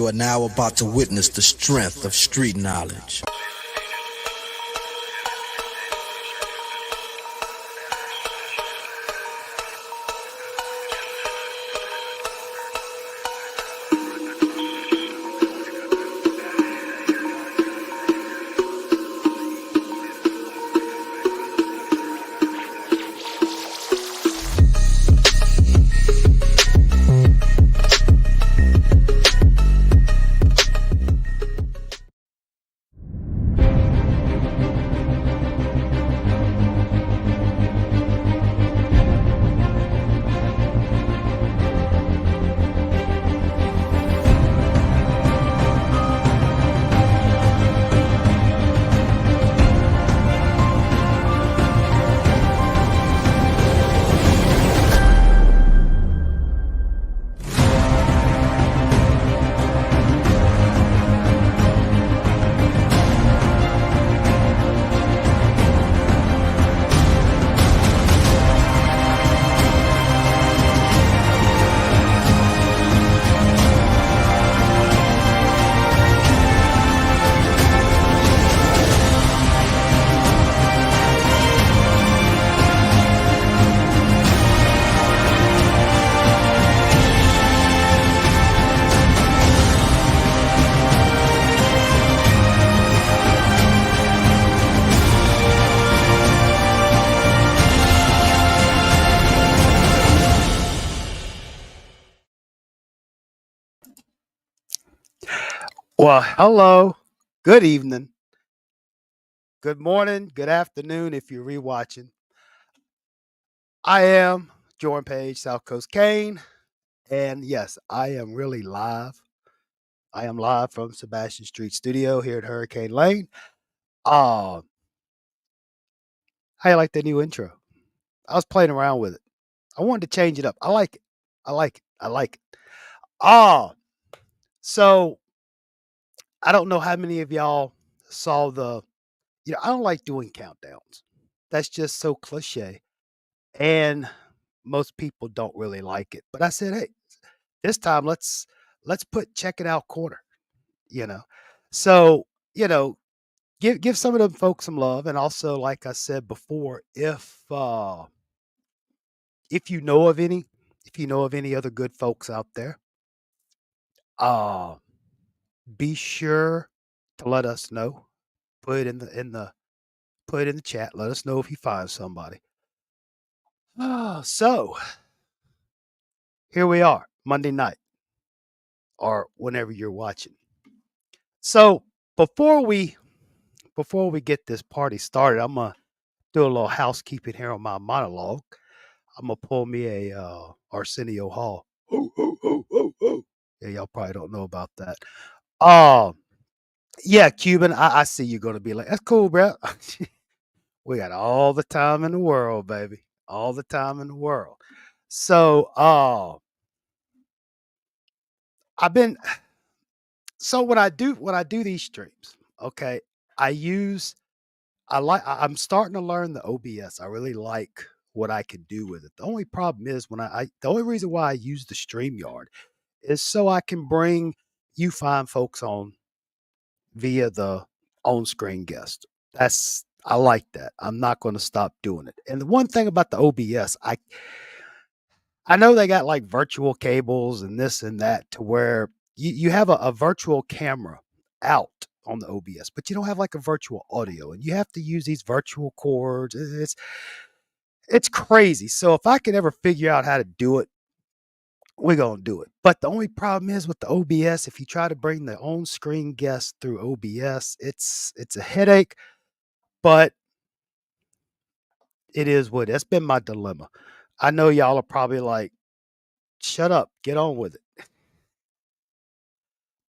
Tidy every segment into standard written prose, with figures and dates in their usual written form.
You are now about to witness the strength of street knowledge. Well, hello, good evening, good morning, good afternoon if you're rewatching. I am Jordan Page, South Coast Kane, and yes, I am really live. I am live from Sebastian Street Studio here at Hurricane Lane. Uh, how you like that new intro? I was playing around with it. I wanted to change it up. I like it. I like it. I like it. Ah, so I don't know how many of y'all saw I don't like doing countdowns. That's just so cliche. And most people don't really like it. But I said, hey, this time let's put check it out corner, you know. So, give some of them folks some love. And also, like I said before, if you know of any, if you know of any other good folks out there, uh be sure to let us know. Put it put it in the chat. Let us know if you find somebody. So here we are, Monday night, or whenever you're watching. So before we get this party started, I'm gonna do a little housekeeping here on my monologue. I'm gonna pull me a Arsenio Hall. Oh, oh, oh, oh, oh. Yeah, y'all probably don't know about that. Uh yeah, Cuban, I see you're gonna be like, that's cool, bro. We got all the time in the world, baby. All the time in the world. So I've been so when I do these streams, okay, I use I'm starting to learn the OBS. I really like what I can do with it. The only problem is the only reason why I use the StreamYard is so I can bring you fine folks on via the on screen guest. I like that. I'm not going to stop doing it. And the one thing about the OBS, I know they got like virtual cables and this and that to where you have a virtual camera out on the OBS, but you don't have like a virtual audio and you have to use these virtual cords. It's crazy. So if I can ever figure out how to do it, we're gonna do it. But the only problem is with the OBS, if you try to bring the on screen guest through OBS, it's a headache, but it is what that's been my dilemma. I know y'all are probably like, shut up, get on with it.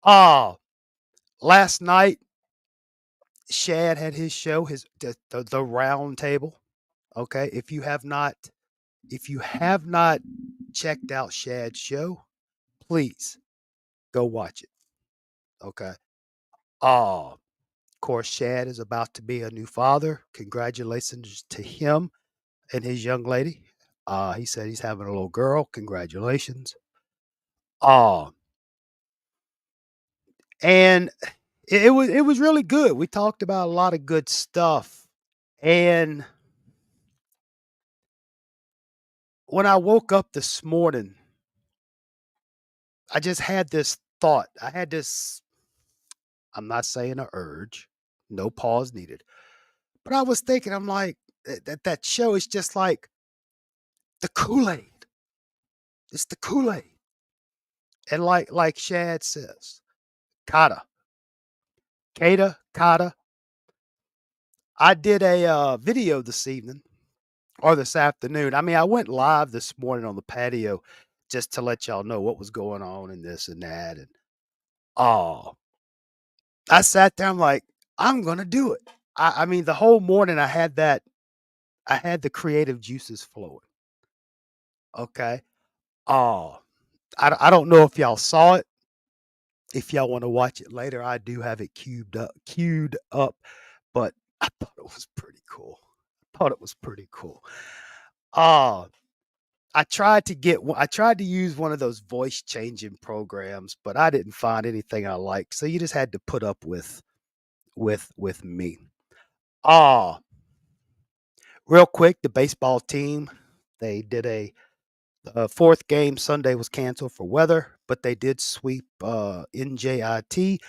Ah, last night Shad had his show, the round table. Okay. If you have not checked out Shad's show, please go watch it. Okay. Of course, Shad is about to be a new father. Congratulations to him and his young lady. He said he's having a little girl. Congratulations. Uh, And it was really good. We talked about a lot of good stuff. And when I woke up this morning, I just had this thought. I had this, I'm not saying a urge, no pause needed. But I was thinking, I'm like, that show is just like the Kool-Aid. It's the Kool-Aid. And like Shad says, kata, kata. I did a video this evening or this afternoon. I mean, I went live this morning on the patio just to let y'all know what was going on and this and that. And oh, I sat there. I'm like, I'm gonna do it. I mean, the whole morning I had the creative juices flowing. Okay. Oh, I don't know if y'all saw it. If y'all want to watch it later, I do have it queued up, but I thought it was pretty cool. I thought it was pretty cool. Uh, I tried to use one of those voice changing programs, but I didn't find anything I liked. So you just had to put up with me. Uh, real quick, the baseball team, they did fourth game Sunday was canceled for weather, but they did sweep NJIT.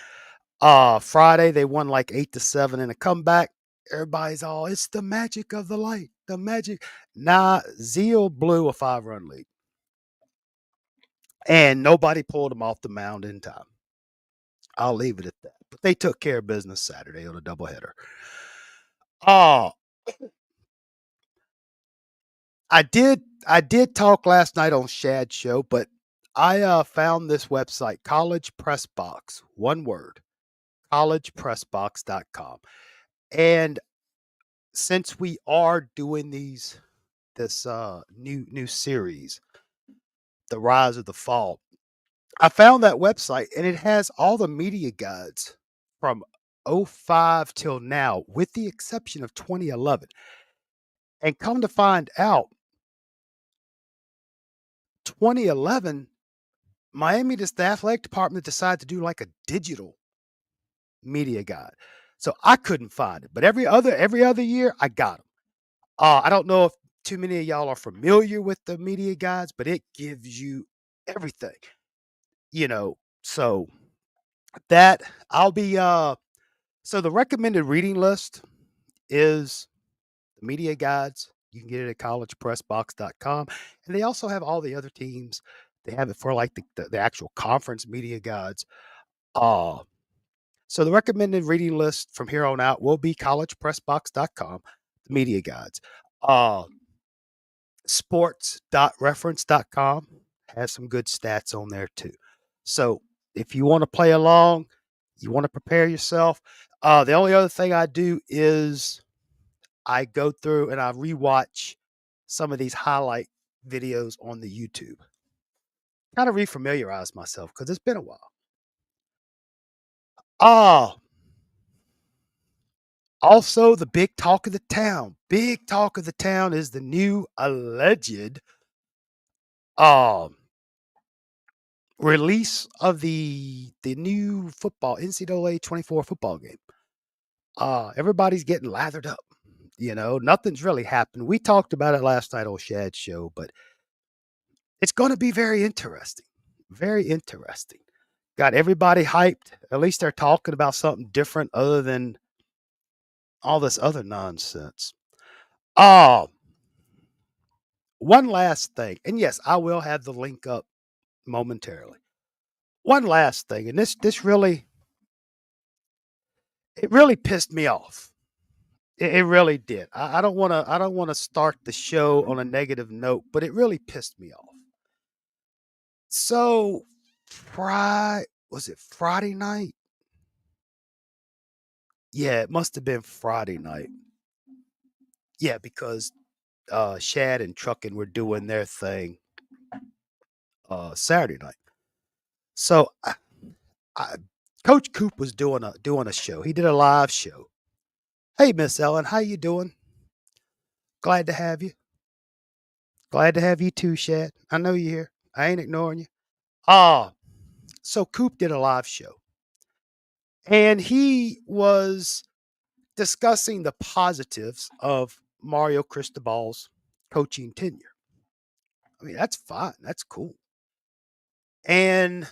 Friday they won like 8-7 in a comeback. Everybody's all, it's the magic of the light, the magic. Nah, Zeal blew a 5-run lead, and nobody pulled them off the mound in time. I'll leave it at that. But they took care of business Saturday on a doubleheader. Uh, I did talk last night on Shad's show, but I found this website, College Press Box, one word, collegepressbox.com. And since we are doing this new series, The Rise of the Fall, I found that website and it has all the media guides from '05 till now, with the exception of 2011. And come to find out, 2011, the athletic department decided to do like a digital media guide. So I couldn't find it, but every other year I got them. I don't know if too many of y'all are familiar with the media guides, but it gives you everything, you know. So that I'll be so the recommended reading list is the media guides. You can get it at collegepressbox.com. And they also have all the other teams. They have it for like the actual conference media guides. Uh, so the recommended reading list from here on out will be collegepressbox.com, the media guides. Uh, sports.reference.com has some good stats on there too. So if you want to play along, you want to prepare yourself. The only other thing I do is I go through and I rewatch some of these highlight videos on the YouTube. Kind of refamiliarize myself because it's been a while. Ah, also the big talk of the town. Big talk of the town is the new alleged um release of the new football NCAA 24 football game. Everybody's getting lathered up. Nothing's really happened. We talked about it last night on Shad's show, but it's going to be very interesting. Very interesting. Got everybody hyped. At least they're talking about something different other than all this other nonsense. Uh, one last thing. And yes, I will have the link up momentarily. One last thing, and this really it really pissed me off. It really did. I don't want to start the show on a negative note, but it really pissed me off. So, was it Friday night? Yeah, it must have been Friday night. Yeah, because Shad and Truckin were doing their thing Saturday night. So I, Coach Coop was doing a show. He did a live show. Hey, Miss Ellen, how you doing? Glad to have you. Glad to have you too, Shad. I know you're here. I ain't ignoring you. Ah, so Coop did a live show, and he was discussing the positives of Mario Cristobal's coaching tenure. I mean, that's fine. That's cool. And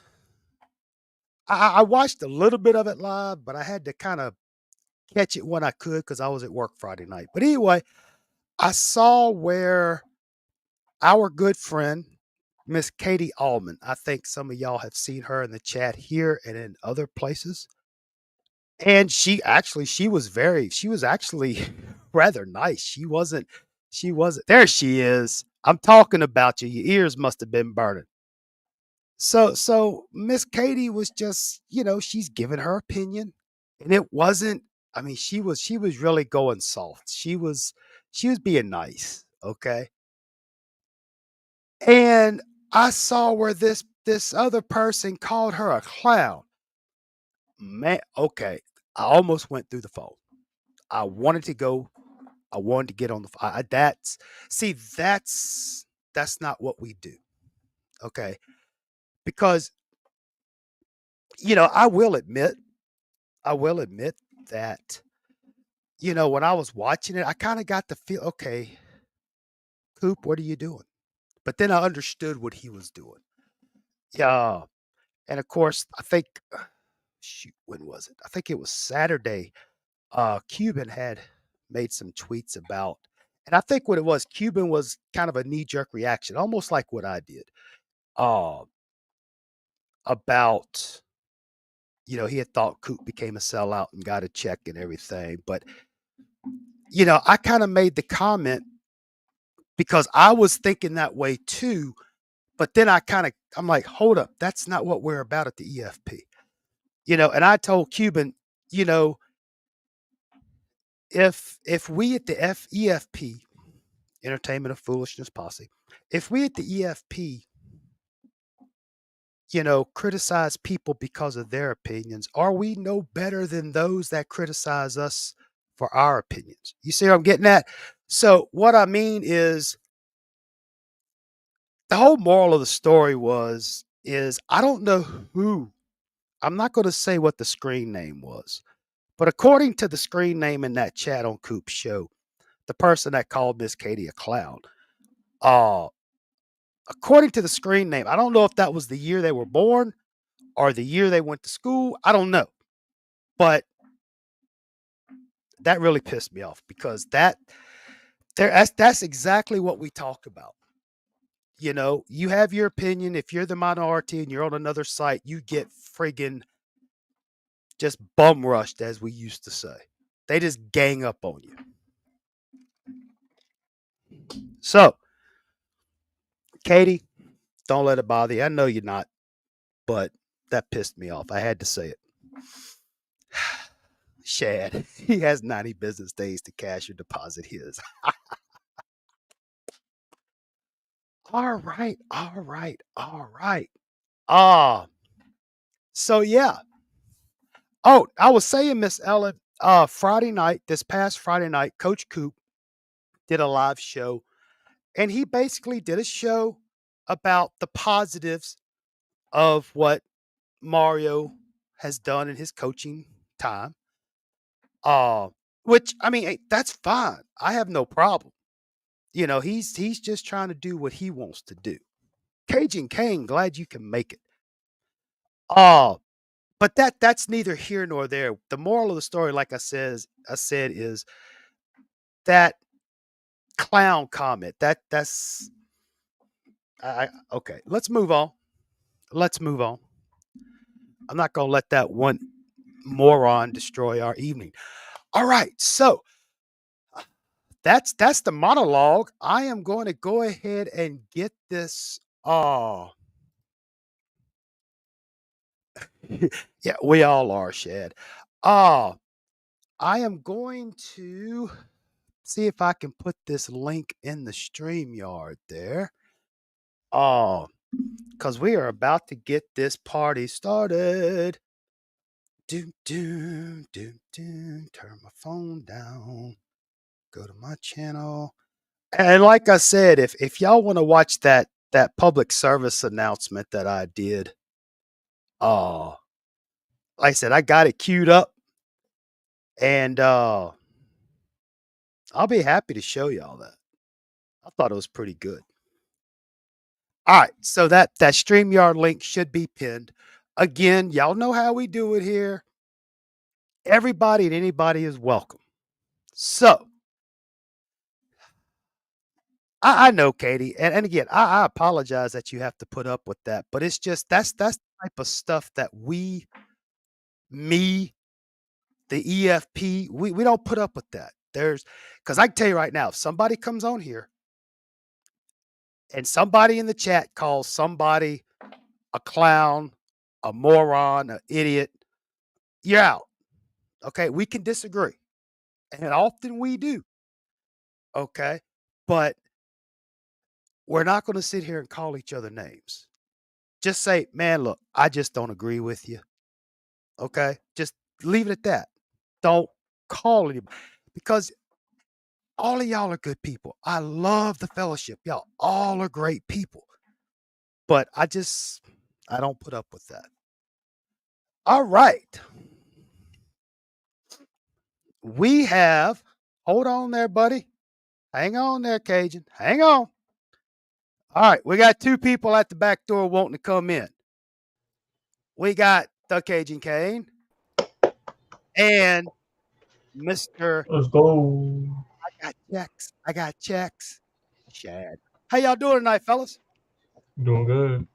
I watched a little bit of it live, but I had to kind of catch it when I could because I was at work Friday night. But anyway, I saw where our good friend, Miss Katie Allman, I think some of y'all have seen her in the chat here and in other places. And she was actually rather nice. She wasn't there she is. I'm talking about you. Your ears must have been burning. So Miss Katie was just, she's giving her opinion. And it wasn't, I mean, she was really going soft. She was being nice. Okay. And I saw where this other person called her a clown. Man, okay. I almost went through the phone. I wanted to go. I wanted to get on the that's see, that's not what we do. Okay. Because, I will admit, I will admit that, when I was watching it, I kind of got the feel, okay, Coop, what are you doing? But then I understood what he was doing. Yeah. And of course, I think, shoot, when was it? I think it was Saturday. Cuban had made some tweets about, and I think what it was, Cuban was kind of a knee jerk reaction, almost like what I did, uh, about, he had thought Coop became a sellout and got a check and everything. But, I kind of made the comment because I was thinking that way too. But then I'm like, hold up, that's not what we're about at the EFP. And I told Cuban, you know, if we at the EFP, Entertainment of Foolishness Posse, if we at the EFP, criticize people because of their opinions, are we no better than those that criticize us for our opinions? You see what I'm getting at? So what I mean is the whole moral of the story is I don't know who, I'm not going to say what the screen name was, but according to the screen name in that chat on Coop's show, the person that called Miss Katie a clown, uh, according to the screen name, I don't know if that was the year they were born or the year they went to school. I don't know. But that really pissed me off because that's exactly what we talk about. You have your opinion. If you're the minority and you're on another site, you get friggin' just bum rushed, as we used to say. They just gang up on you. So, Katie, don't let it bother you. I know you're not, but that pissed me off. I had to say it. Shad, he has 90 business days to cash or deposit his. All right, all right, all right. Ah, so yeah. Oh, I was saying, Miss Ellen, Friday night, this past Friday night, Coach Coop did a live show, and he basically did a show about the positives of what Mario has done in his coaching time. Uh, which I mean, hey, that's fine. I have no problem. He's just trying to do what he wants to do. Cajun Kane, glad you can make it. Uh, but that's neither here nor there. The moral of the story, like I said, is that clown comment. That's okay. Let's move on. Let's move on. I'm not gonna let that one moron destroy our evening. All right, so that's the monologue. I am going to go ahead and get this. Oh, yeah, we all are, Shad. Ah, I am going to see if I can put this link in the stream yard there. Oh, because we are about to get this party started. Doom, doom, doom, doom. Turn my phone down. Go to my channel. And like I said, if y'all want to watch that public service announcement that I did, uh, like I said, I got it queued up, and I'll be happy to show y'all that. I thought it was pretty good. All right, so that StreamYard link should be pinned. Again, y'all know how we do it here. Everybody and anybody is welcome. So I know, Katie, and again, I apologize that you have to put up with that, but it's just that's the type of stuff that me, the EFP, we don't put up with that. There's because I can tell you right now, if somebody comes on here and somebody in the chat calls somebody a clown, a moron, an idiot, you're out. Okay, we can disagree, and often we do. Okay, but we're not going to sit here and call each other names. Just say, man, look, I just don't agree with you. Okay, just leave it at that. Don't call anybody because all of y'all are good people. I love the fellowship. Y'all all are great people. But I don't put up with that. All right. We have, hold on there, buddy. Hang on there, Cajun. Hang on. All right. We got two people at the back door wanting to come in. We got the Cajun Kane and Mr. Let's go. I got checks. I got checks. Shad. How y'all doing tonight, fellas? Doing good.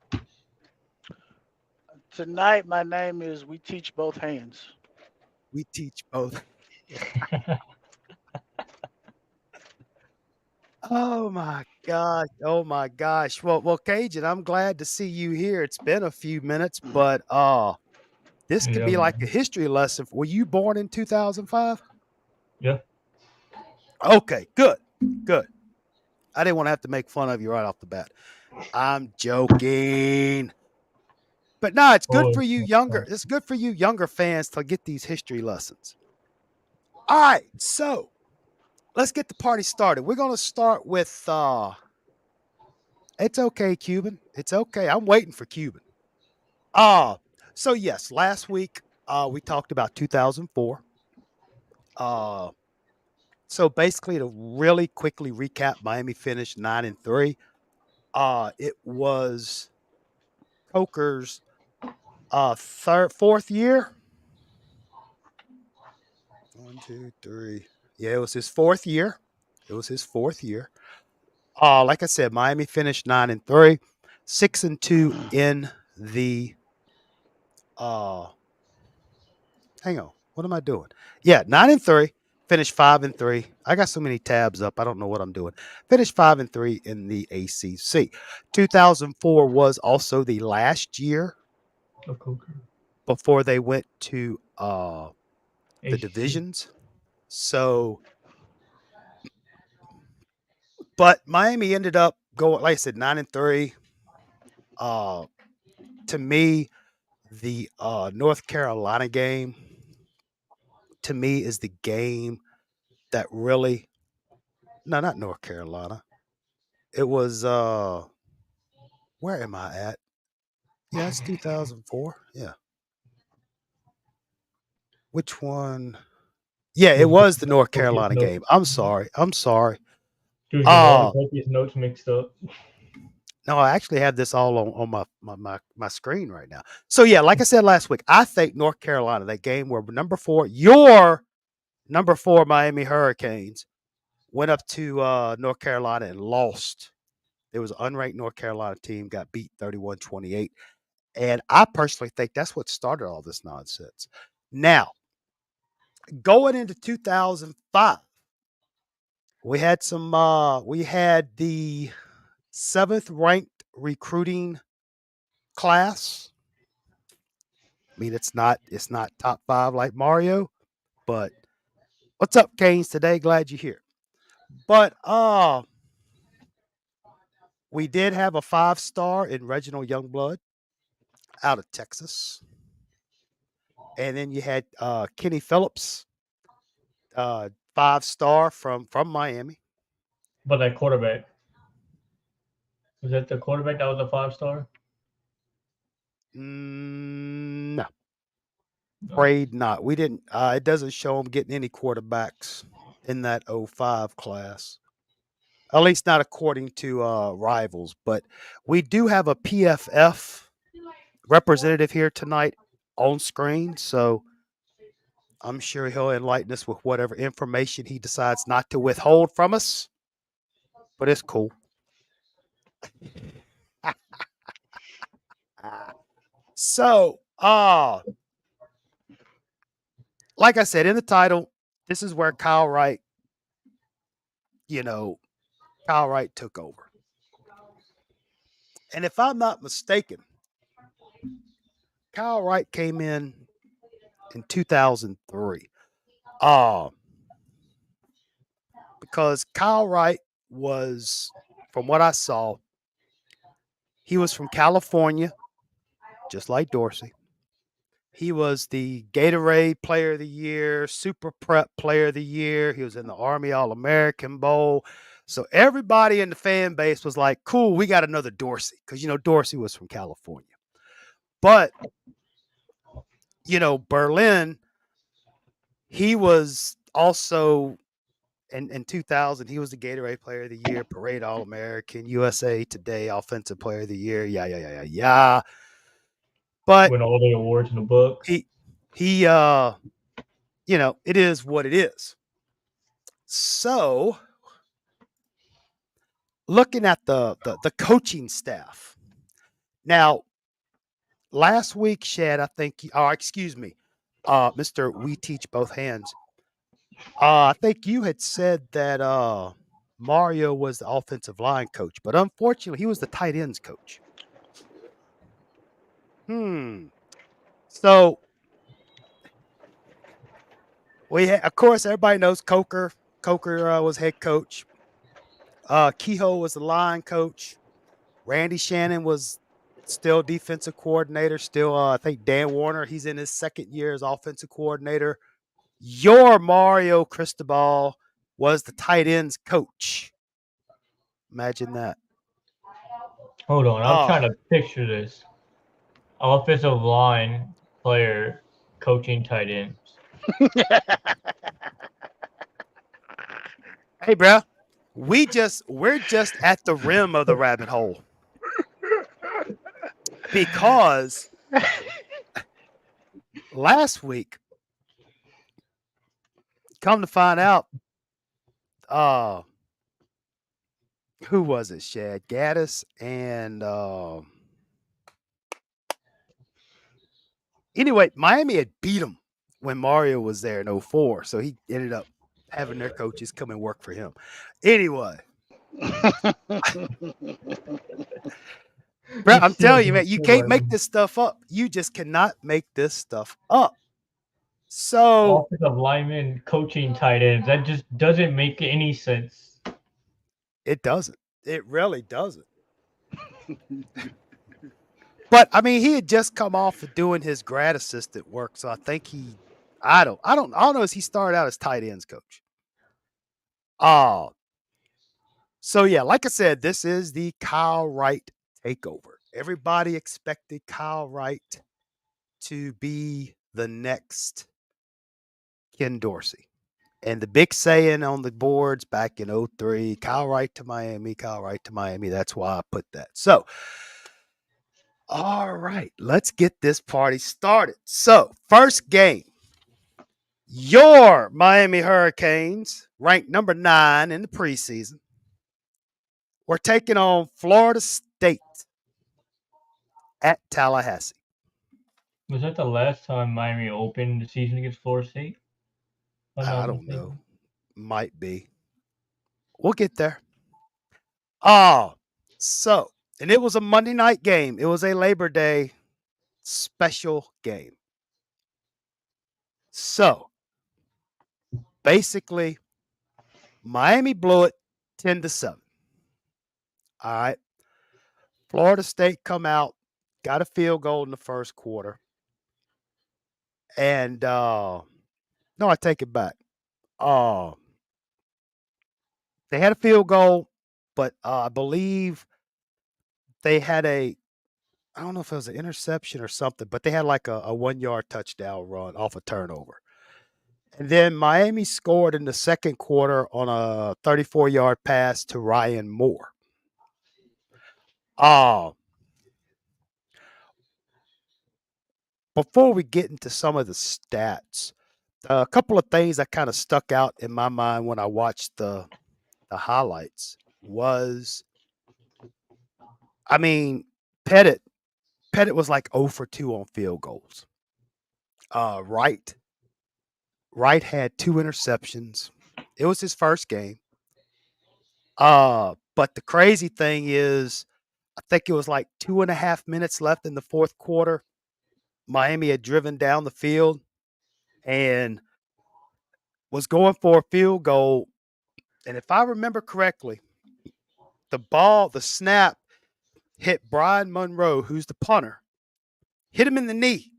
Tonight, my name is We Teach Both Hands. We teach both. Oh my gosh. Oh my gosh. Well, Cajun, I'm glad to see you here. It's been a few minutes, but this could Yeah, be like a man. history lesson. Were you born in 2005? Yeah. Okay, good. Good. I didn't want to have to make fun of you right off the bat. I'm joking. But no, it's good Oh, for you younger. It's good for you younger fans to get these history lessons. All right, so let's get the party started. We're gonna start with it's okay, Cuban. It's okay. I'm waiting for Cuban. Uh so yes, last week we talked about 2004. Uh so basically to really quickly recap, Miami finished 9-3. It was Coker's fourth year. One, two, three. Yeah, it was his fourth year. It was his fourth year. Like I said, Miami finished 9-3, 6-2 in the uh hang on. What am I doing? Yeah, 9-3, finished 5-3. I got so many tabs up, I don't know what I'm doing. Finished 5-3 in the ACC. 2004 was also the last year of Coker. before they went to the ACC. divisions. So but Miami ended up going, like I said, 9-3. Uh to me, the North Carolina game to me is the game that really no, not North Carolina. It was where am I at? Yeah, it's 2004. Yeah. Which one? Yeah, it Just was the getting all North the copious Carolina notes. game. I'm sorry. I'm sorry. Just getting all the Uh copious notes mixed up. no, I actually have this all on my screen right now. So yeah, like I said last week, I think North Carolina, that game where number 4, your number 4 Miami Hurricanes went up to North Carolina and lost. It was an unranked North Carolina team, got beat 31-28. And I personally think that's what started all this nonsense. Now, going into 2005, we had the 7th ranked recruiting class. I mean, it's not top 5 like Mario, but what's up, Canes, today? Glad you're here. But we did have a 5-star in Reginald Youngblood out of Texas. And then you had Kenny Phillips, 5-star from Miami. But that quarterback. Was that the quarterback that was a 5-star? No, Afraid not. We didn't. It doesn't show them getting any quarterbacks in that '05 class. At least not according to Rivals. But we do have a PFF representative here tonight on screen, so I'm sure he'll enlighten us with whatever information he decides not to withhold from us. But it's cool. So, like I said in the title, this is where Kyle Wright took over. And if I'm not mistaken, Kyle Wright came in 2003. Because Kyle Wright was, from what I saw, he was from California, just like Dorsey. He was the Gatorade Player of the Year, Super Prep Player of the Year. He was in the Army All-American Bowl. So everybody in the fan base was like, cool, we got another Dorsey. Because, Dorsey was from California. But, Berlin, he was also, in 2000, he was the Gatorade Player of the Year, Parade All-American, USA Today Offensive Player of the Year, yeah. But Win all the awards in the books. he it is what it is. So, looking at the coaching staff. Now, last week, Shad, I think, excuse me, Mr. We Teach Both Hands. I think you had said that Mario was the offensive line coach, but unfortunately, he was the tight ends coach. So, of course, everybody knows Coker. Coker was head coach. Kehoe was the line coach. Randy Shannon was still defensive coordinator. Still, I think Dan Warner, he's in his second year as offensive coordinator. Your Mario Cristobal was the tight ends coach. Imagine that. Hold on, I'm trying to picture this. Offensive line player coaching tight ends. Hey, bro, we're just at the rim of the rabbit hole. Because last week, come to find out, who was it, Shad? Gaddis and anyway, Miami had beat him when Mario was there in 04. So he ended up having their coaches come and work for him. Anyway. Bro, I'm telling you, man, you can't make this stuff up. You just cannot make this stuff up. So offensive lineman coaching tight ends. That just doesn't make any sense. It doesn't. It really doesn't. But I mean, he had just come off of doing his grad assistant work, so I think I don't know as he started out as tight ends coach. So yeah, like I said, this is the Kyle Wright takeover. Everybody expected Kyle Wright to be the next Ken Dorsey. And the big saying on the boards back in 03, Kyle Wright to Miami, Kyle Wright to Miami. That's why I put that. So, all right, let's get this party started. So, first game, your Miami Hurricanes, ranked number 9 in the preseason, we're taking on Florida State at Tallahassee. Was that the last time Miami opened the season against Florida State? I don't know. Might be. We'll get there. So, and it was a Monday night game. It was a Labor Day special game. So, basically, Miami blew it 10-7. All right. Florida State come out, got a field goal in the first quarter. And no, I take it back. They had a field goal, but I believe they had a I don't know if it was an interception or something, but they had like a 1 yard touchdown run off a turnover. And then Miami scored in the second quarter on a 34-yard pass to Ryan Moore. Before we get into some of the stats, a couple of things that kind of stuck out in my mind when I watched the highlights was, I mean, Pettit was like 0 for 2 on field goals. Wright had 2 interceptions. It was his first game. But the crazy thing is, I think it was like 2.5 minutes left in the fourth quarter. Miami had driven down the field and was going for a field goal. And if I remember correctly, the snap hit Brian Monroe, who's the punter, hit him in the knee.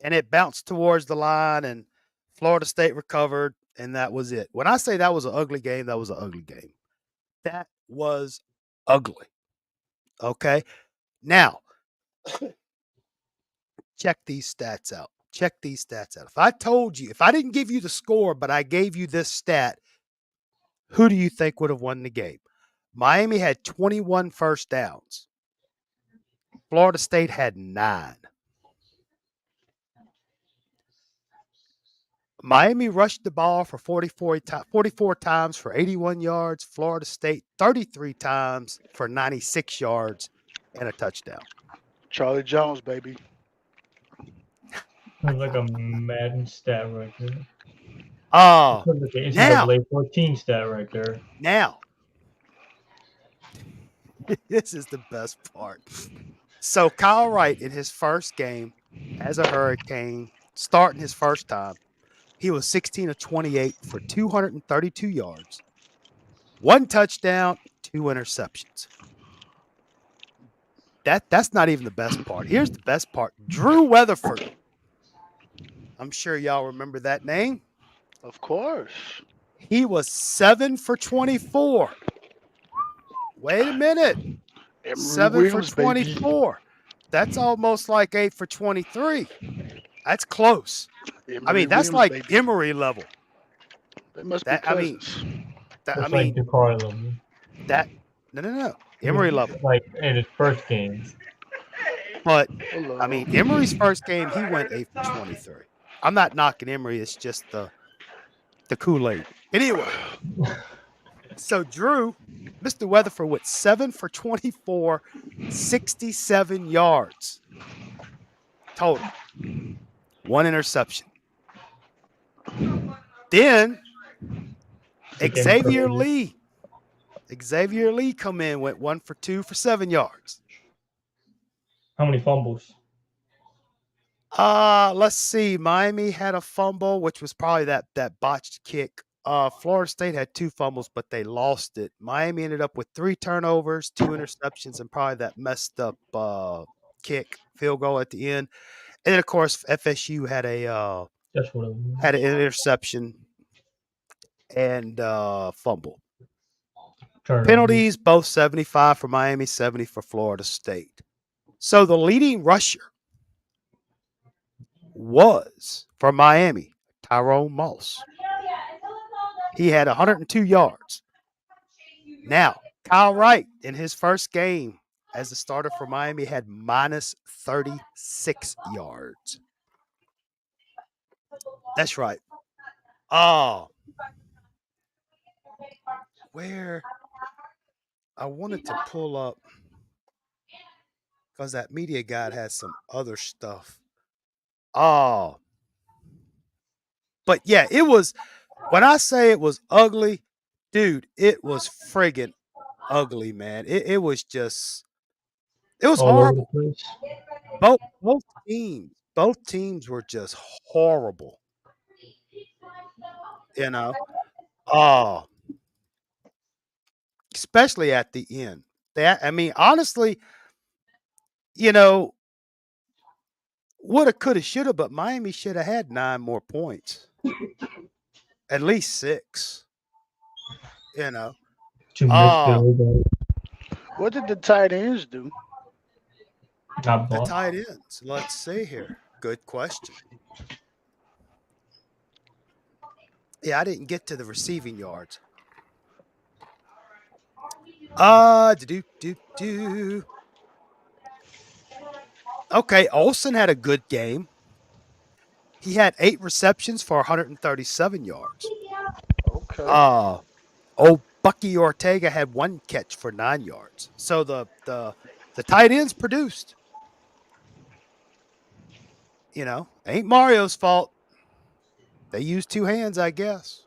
And it bounced towards the line, and Florida State recovered, and that was it. When I say that was an ugly game, that was an ugly game. That was ugly. Okay? Now, check these stats out. If I didn't give you the score, but I gave you this stat, who do you think would have won the game? Miami had 21 first downs. Florida State had 9. Miami rushed the ball for 44 times for 81 yards. Florida State 33 times for 96 yards and a touchdown. Charlie Jones, baby. That's like a Madden stat right there. Oh, Like the now, NCAA 14 stat right there. now, this is the best part. So Kyle Wright in his first game as a Hurricane, starting his first time, he was 16 of 28 for 232 yards, 1 touchdown, 2 interceptions. That's not even the best part. Here's the best part. Drew Weatherford. I'm sure y'all remember that name. Of course. He was 7 for 24. Wait a minute. Emory 7 Williams, for 24. baby. That's almost like 8 for 23. That's close. Emory That's Williams, like baby. Emory level. They must be cousins. That's like DeCar level. No. Emory level. Like in his first game. But, Hello. Emory's first game, he went 8 for 23. I'm not knocking Emory. It's just the Kool-Aid. Anyway, so Drew, Mr. Weatherford, went 7 for 24, 67 yards total. 1 interception. Then Xavier Lee come in, went 1 for 2 for 7 yards. How many fumbles? Let's see. Miami had a fumble, which was probably that botched kick. Florida State had 2 fumbles, but they lost it. Miami ended up with 3 turnovers, 2 interceptions, and probably that messed up field goal at the end. And then, of course, FSU had an interception and fumble. Penalties, both 75 for Miami, 70 for Florida State. So the leading rusher was for Miami, Tyrone Moss. He had 102 yards. Now, Kyle Wright in his first game as a starter for Miami had minus 36 yards. That's right. Where I wanted to pull up, because that media guide has some other stuff. But yeah, it was, when I say it was ugly, dude, it was friggin' ugly, man. It was just, it was all horrible. over the place. Both teams were just horrible. Especially at the end. Honestly, woulda, coulda, shoulda, but Miami should have had 9 more points. At least 6. To miss the What did the tight ends do? Not The block. tight ends. Let's see here. Good question. Yeah, I didn't get to the receiving yards. Do. Okay, Olsen had a good game. He had 8 receptions for 137 yards. Okay. Old Bucky Ortega had 1 catch for 9 yards. So the tight ends produced. Ain't Mario's fault. They used 2 hands, I guess.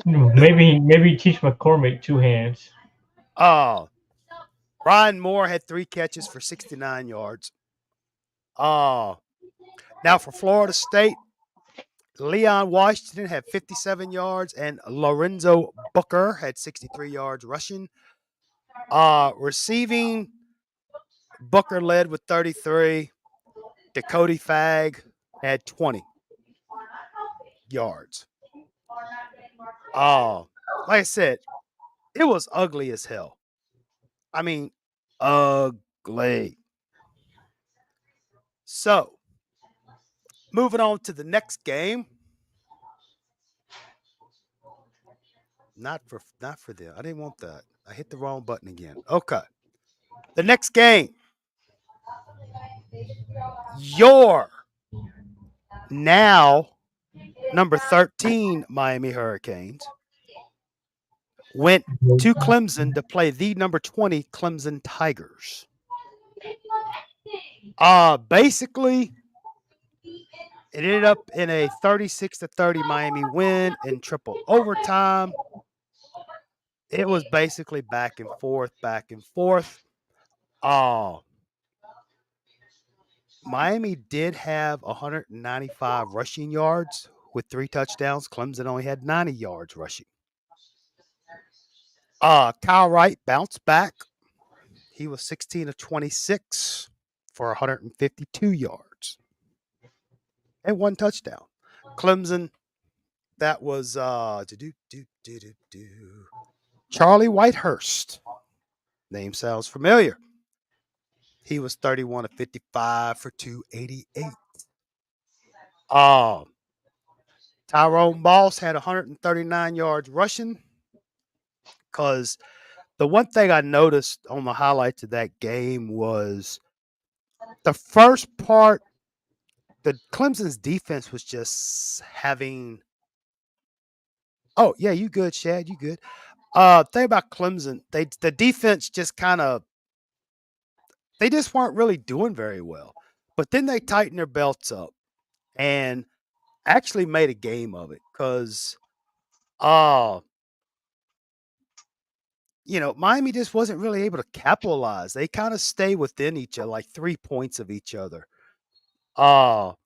Maybe teach McCormick 2 hands. Ryan Moore had 3 catches for 69 yards. Now for Florida State, Leon Washington had 57 yards and Lorenzo Booker had 63 yards rushing. Receiving, Booker led with 33. Dakota Fag had 20 yards. Like I said, it was ugly as hell. I mean, ugly. So, moving on to the next game. Not for them. I didn't want that. I hit the wrong button again. Okay. The next game. Your now number 13 Miami Hurricanes went to Clemson to play the number 20 Clemson Tigers. Basically, it ended up in a 36-30 Miami win in triple overtime. It was basically back and forth. Miami did have 195 rushing yards with 3 touchdowns. Clemson only had 90 yards rushing. Kyle Wright bounced back. He was 16 of 26 for 152 yards and 1 touchdown. Clemson, that was Charlie Whitehurst. Name sounds familiar. He was 31 of 55 for 288. Tyrone Moss had 139 yards rushing. Because the one thing I noticed on the highlights of that game was the first part, the Clemson's defense was just having. Oh yeah, you good, Shad? You good? Thing about Clemson, the defense just they just weren't really doing very well. But then they tightened their belts up and actually made a game of it because, Miami just wasn't really able to capitalize. They kind of stay within each other, like 3 points of each other. Well,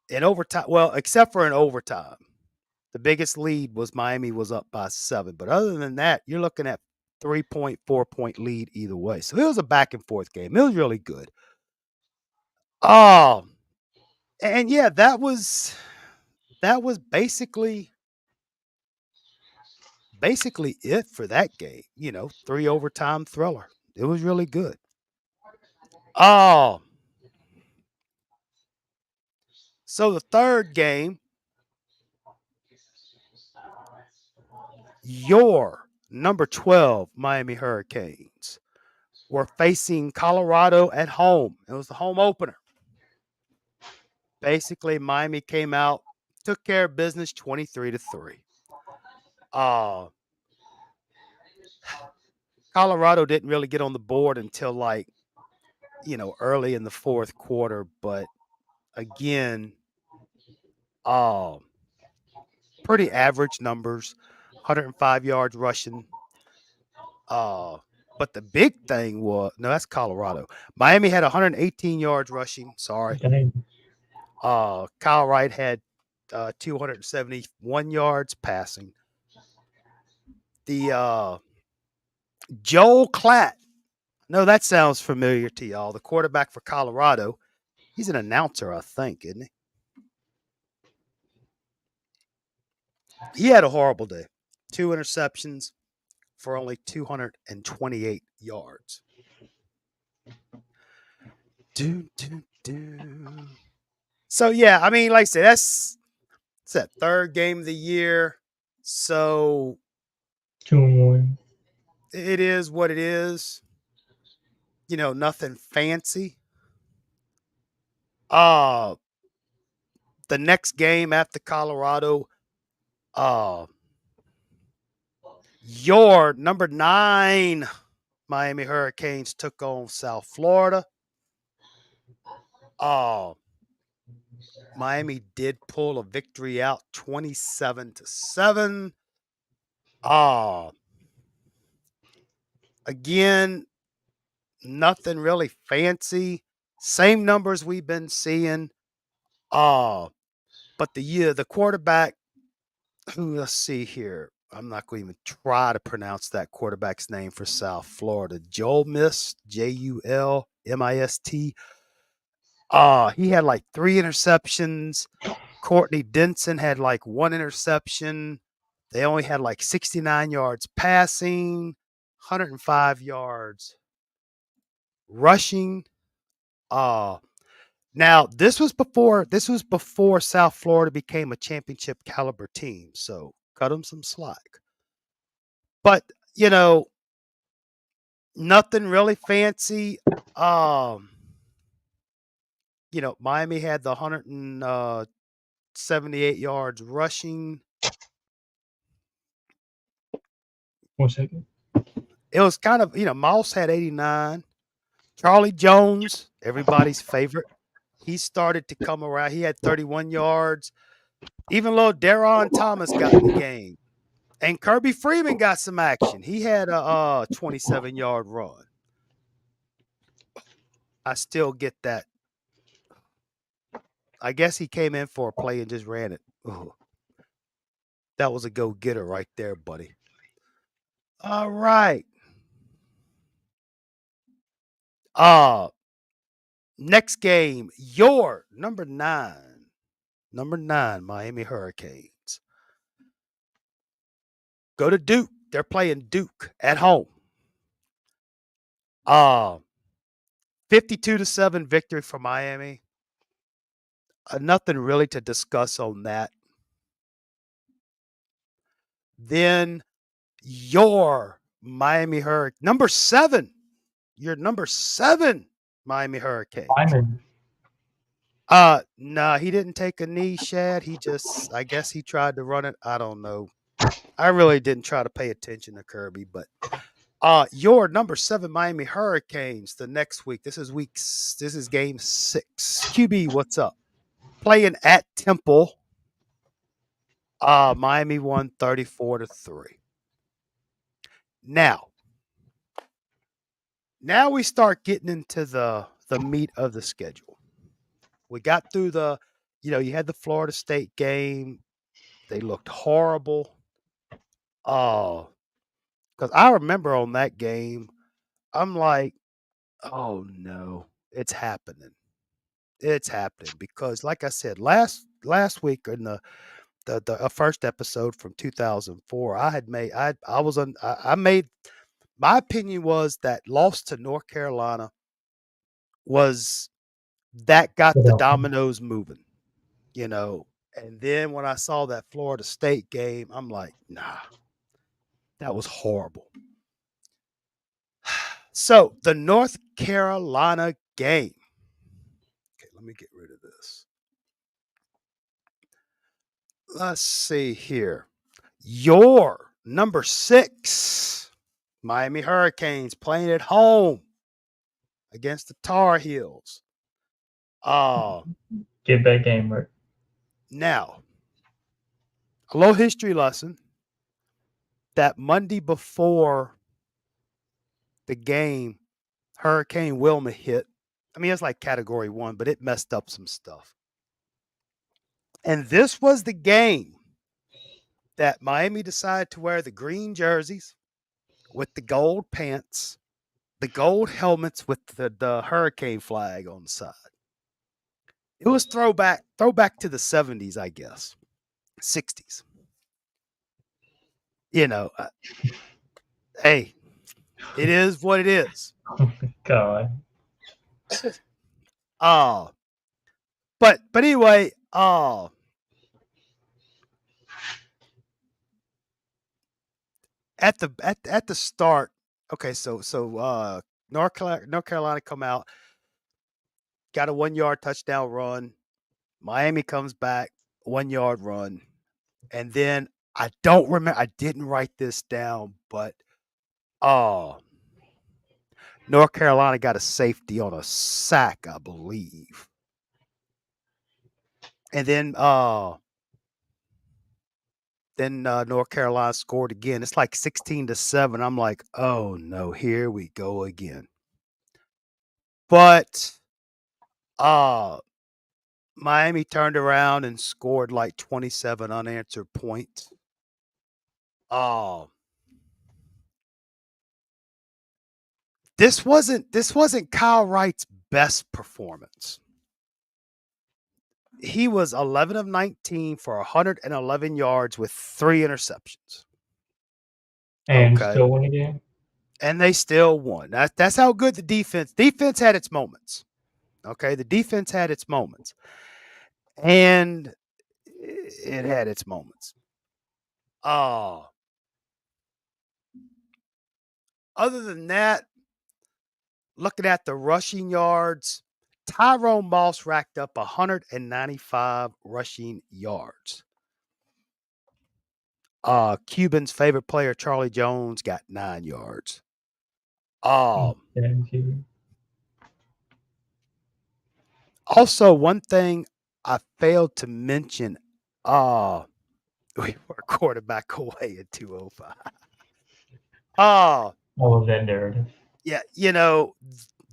in overtime, except for in overtime, the biggest lead was Miami was up by 7. But other than that, you're looking at 3-point, 4-point lead either way. So it was a back and forth game. It was really good. And yeah, that was basically it for that game. 3 overtime thriller. It was really good. So the third game, your number 12 Miami Hurricanes were facing Colorado at home. It was the home opener. Basically, Miami came out, took care of business 23-3. Colorado didn't really get on the board until early in the fourth quarter, but again, pretty average numbers, 105 yards rushing. But the big thing was, no, that's Colorado. Miami had 118 yards rushing. Sorry. Dang. Kyle Wright had 271 yards passing. The Joel Klatt. No, that sounds familiar to y'all. The quarterback for Colorado. He's an announcer, I think, isn't he? He had a horrible day. 2 interceptions for only 228 yards. So yeah, I mean, like I said, it's that third game of the year. So 2-1. it is what it is. Nothing fancy. Uh the next game after Colorado, uh your number 9 Miami Hurricanes took on South Florida. Uh Miami did pull a victory out 27-7. Uh again, nothing really fancy. Same numbers we've been seeing. But the quarterback let's see here. I'm not going to even try to pronounce that quarterback's name for South Florida. Joel Mist, Julmist. He had like 3 interceptions. Courtney Denson had like 1 interception. They only had like 69 yards passing, 105 yards rushing. Now this was before South Florida became a championship caliber team, so cut them some slack. But nothing really fancy. Miami had the 178 yards rushing. 1 second. It was kind of, Mouse had 89. Charlie Jones, everybody's favorite, he started to come around. He had 31 yards. Even little Deron Thomas got in the game. And Kirby Freeman got some action. He had a 27-yard run. I still get that. I guess he came in for a play and just ran it. Ugh. That was a go-getter right there, buddy. All right. Next game, your number 9 Miami Hurricanes. Go to Duke. They're playing Duke at home. 52-7 victory for Miami. Nothing really to discuss on that. Then your Miami Hurricane number 7. Your number 7 Miami Hurricanes. Lyman. No, he didn't take a knee, Shad. I guess he tried to run it. I don't know. I really didn't try to pay attention to Kirby, but your number 7 Miami Hurricanes the next week. This is game 6. QB, what's up? Playing at Temple. Miami won 34-3. Now we start getting into the meat of the schedule. We got through you had the Florida State game. They looked horrible. Because I remember on that game, I'm like, oh no, it's happening. It's happening because, like I said, last week in the first episode from 2004, I made my opinion was that loss to North Carolina was that got the dominoes moving, And then when I saw that Florida State game, I'm like, nah, that was horrible. So the North Carolina game. Okay, let me get rid of this. Let's see here. Your number 6 Miami Hurricanes playing at home against the Tar Heels. Get that game right. Now, a little history lesson. That Monday before the game, Hurricane Wilma hit. I mean, it's like category 1, but it messed up some stuff. And this was the game that Miami decided to wear the green jerseys with the gold pants, the gold helmets with the hurricane flag on the side. It was throwback to the 70s, I guess. 60s. Hey, it is what it is. Oh my God. Uh but anyway, at the start, okay, so North Carolina come out, got a 1-yard touchdown run. Miami comes back, 1-yard run. And then I don't remember, I didn't write this down, but North Carolina got a safety on a sack, I believe. And then North Carolina scored again. It's like 16-7. I'm like, oh no, here we go again. But Miami turned around and scored like 27 unanswered points. This wasn't Kyle Wright's best performance. He was 11 of 19 for 111 yards with 3 interceptions. And Okay. still win a game? And they still won. That's how good the defense had its moments. Okay, the defense had its moments. And it had its moments. Other than that, looking at the rushing yards, Tyrone Moss racked up 195 rushing yards. Cuban's favorite player, Charlie Jones, got 9 yards. Thank you. Also, one thing I failed to mention, we were quarterback away at 205. I love that narrative. Yeah,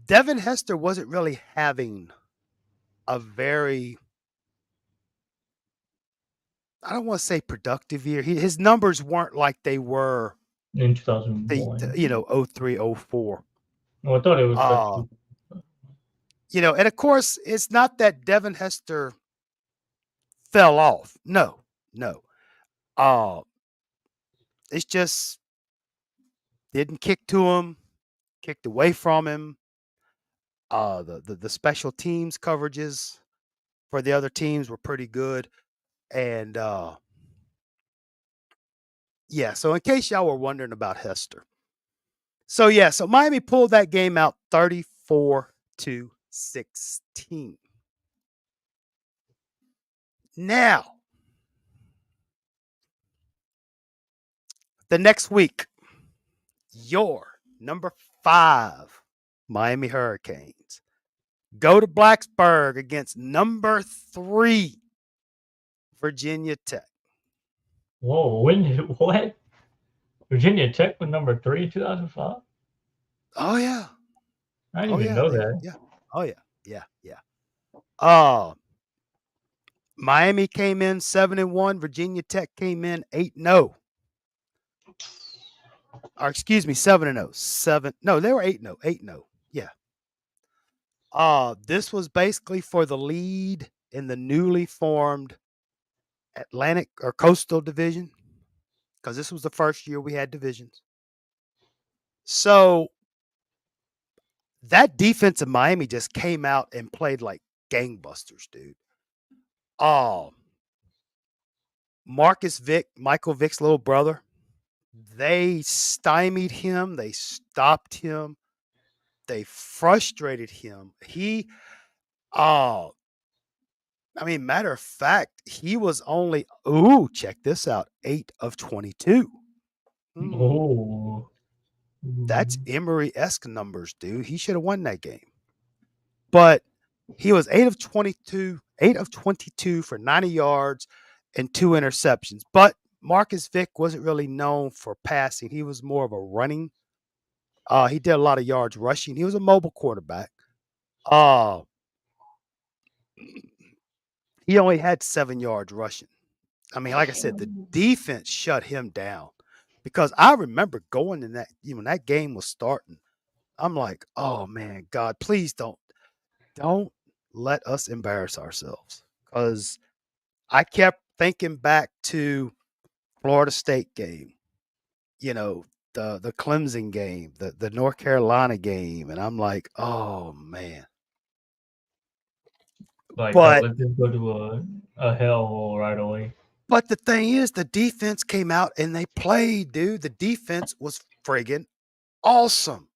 Devin Hester wasn't really having a very, I don't want to say productive year. His numbers weren't like they were in 2001. 03, 04. Well, I thought it was and of course, it's not that Devin Hester fell off. No. It's just didn't kick to him, kicked away from him. The special teams coverages for the other teams were pretty good. And so in case y'all were wondering about Hester. So Miami pulled that game out 34-16. Now, the next week, your number 5 Miami Hurricanes go to Blacksburg against number 3 Virginia Tech. Whoa, what? Virginia Tech was number 3 in 2005? Oh, yeah. I didn't even know that. Yeah. Oh, yeah. Miami came in 7-1. Virginia Tech came in 8-0. Or excuse me, 7-0. No, they were 8-0. 8-0. Yeah. This was basically for the lead in the newly formed Atlantic or Coastal Division, because this was the first year we had divisions. So that defense of Miami just came out and played like gangbusters, dude. Marcus Vick, Michael Vick's little brother, they stymied him. They stopped him. They frustrated him. Matter of fact, he was only, check this out, 8 of 22. Oh. That's Emery-esque numbers, dude. He should have won that game. But he was 8 of 22 for 90 yards and 2 interceptions. But Marcus Vick wasn't really known for passing. He was more of a running. He did a lot of yards rushing. He was a mobile quarterback. He only had 7 yards rushing. Like I said, the defense shut him down, because I remember going in that, when that game was starting, I'm like, oh man, God, please don't let us embarrass ourselves. Because I kept thinking back to Florida State game, the Clemson game, the North Carolina game, and I'm like, oh man. Like, But let's just go to a hellhole right away. but the thing is, the defense came out and they played, dude. The defense was friggin' awesome.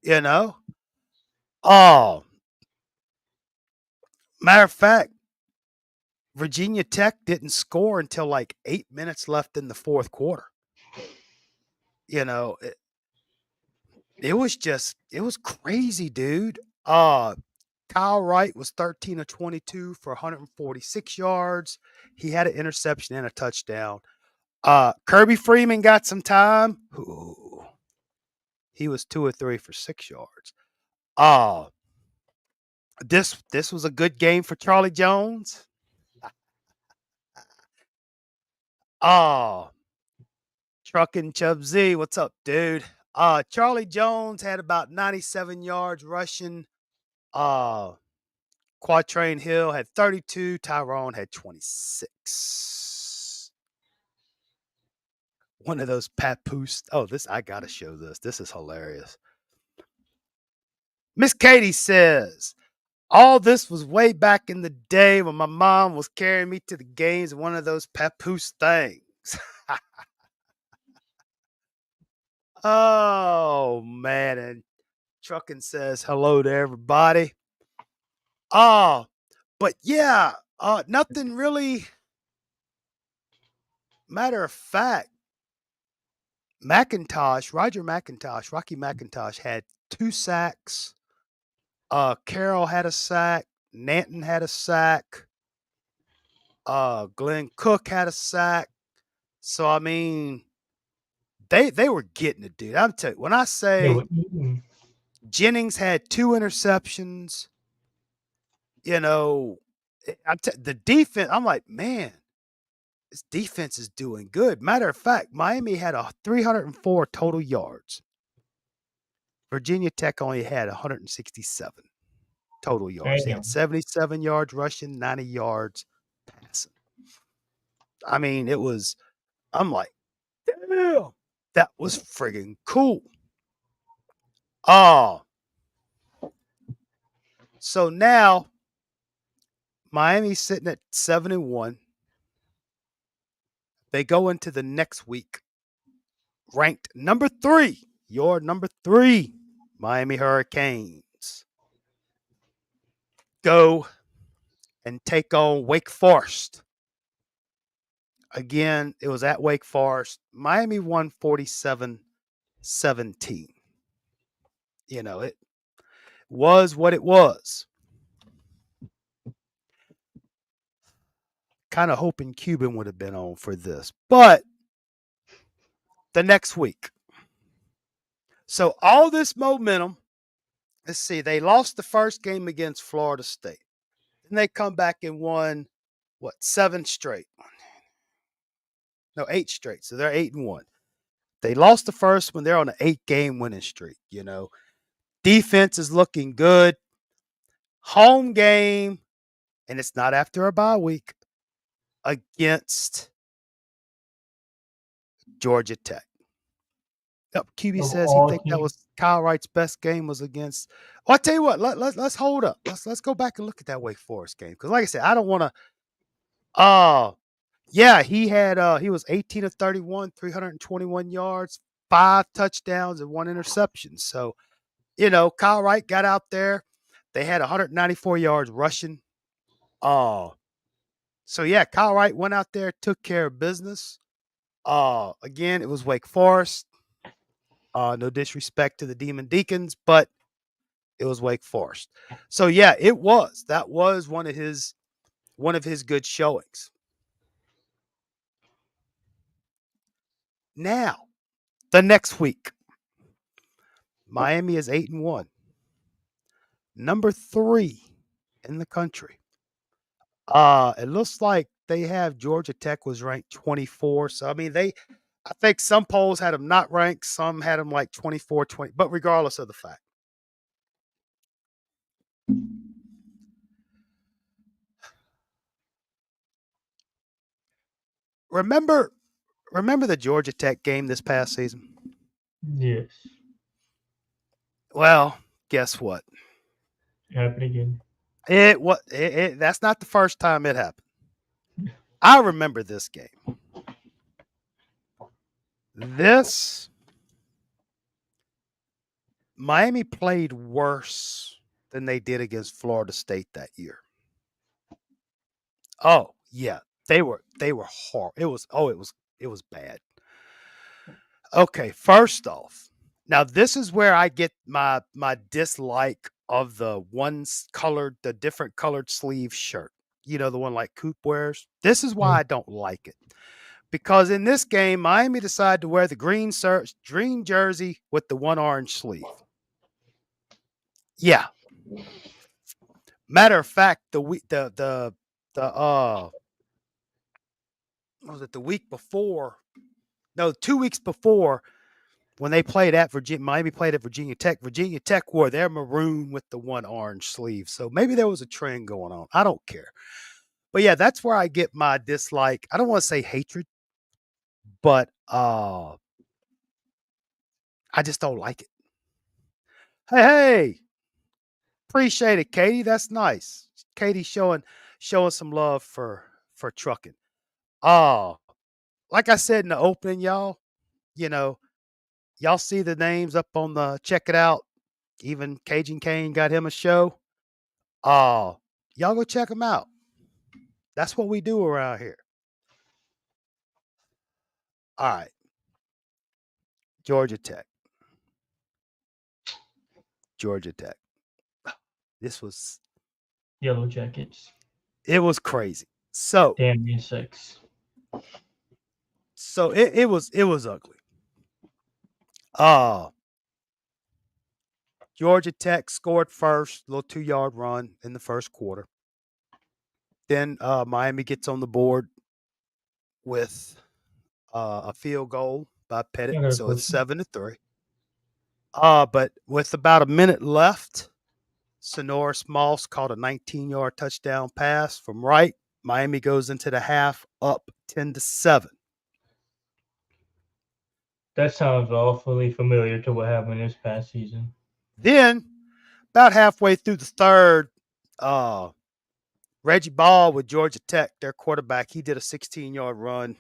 You know? Oh, matter of fact, Virginia Tech didn't score until like 8 minutes left in the fourth quarter. You know, it was crazy, dude. Kyle Wright was 13 of 22 for 146 yards. He had an interception and a touchdown. Kirby Freeman got some time. Ooh, he was 2 or 3 for 6 yards. This was a good game for Charlie Jones. Oh, Truckin' Chub Z, what's up, dude? Charlie Jones had about 97 yards rushing. Quatrain Hill had 32. Tyrone had 26. One of those papoose. Oh, I gotta show this. This is hilarious. Miss Katie says, all this was way back in the day when my mom was carrying me to the games in one of those papoose things. Oh, man. And Truckin' says hello to everybody. Oh, but yeah, nothing really. Matter of fact, Rocky McIntosh had 2 sacks. Carroll had a sack. Nanton had a sack. Glenn Cook had a sack. So I mean, they were getting it, dude. I'm telling you, when I say Jennings had 2 interceptions, you know, the defense. I'm like, man, this defense is doing good. Matter of fact, Miami had 304 total yards. Virginia Tech only had 167 total yards. They had 77 yards rushing, 90 yards passing. I mean, I'm like, damn, that was friggin' cool. So now Miami's sitting at 7-1. They go into the next week ranked number 3. Your number 3, Miami Hurricanes. Go and take on Wake Forest. Again, it was at Wake Forest. Miami won 47-17. You know, it was what it was. Kind of hoping Cuban would have been on for this. But the next week. So all this momentum, let's see, they lost the first game against Florida State. Then they come back and won, 7 straight? No, 8 straight. So they're 8-1. They lost the first one. They're on an 8-game winning streak, you know. Defense is looking good. Home game, and it's not after a bye week, against Georgia Tech. Yep, QB says he thinks that was Kyle Wright's best game was against. Well, I tell you what, let's hold up. Let's go back and look at that Wake Forest game, because like I said, I don't want to. Yeah, he was 18 of 31, 321 yards, 5 touchdowns, and 1 interception. So, you know, Kyle Wright got out there. They had 194 yards rushing. So yeah, Kyle Wright went out there, took care of business. Again, it was Wake Forest. No disrespect to the Demon Deacons, but it was Wake Forest. So yeah, that was one of his good showings. Now, the next week, Miami is 8-1, number 3 in the country. It looks like they have Georgia Tech was ranked 24. So I mean, I think some polls had them not ranked, some had them like 24, 20, but regardless of the fact. Remember the Georgia Tech game this past season? Yes. Well, guess what? Happened again. That's not the first time it happened. I remember this game. Miami played worse than they did against Florida State that year. Oh, yeah. They were horrible. It was bad. Okay, first off, now this is where I get my dislike of the different colored sleeve shirt. You know, the one like Coop wears. This is why I don't like it. Because in this game, Miami decided to wear the green jersey with the one orange sleeve. Yeah. Matter of fact, what was it, the week before? No, 2 weeks before, when they played at Miami played at Virginia Tech. Virginia Tech wore their maroon with the one orange sleeve. So maybe there was a trend going on. I don't care. But yeah, that's where I get my dislike. I don't want to say hatred, but I just don't like it. Hey, appreciate it, Katie. That's nice. Katie showing some love for trucking. Like I said in the opening, y'all, you know, y'all see the names up on the check it out. Even Cajun Kane got him a show. Y'all go check him out. That's what we do around here. All right. Georgia Tech. This was Yellow Jackets. It was crazy. So damn near 6. So it was ugly. Georgia Tech scored first, little 2-yard run in the first quarter. Then Miami gets on the board with a field goal by Pettit, so it's 7-3. But with about a minute left, Sonoris Moss caught a 19-yard touchdown pass from Wright. Miami goes into the half up 10-7. That sounds awfully familiar to what happened this past season. Then, about halfway through the third, Reggie Ball with Georgia Tech, their quarterback, he did a 16-yard run.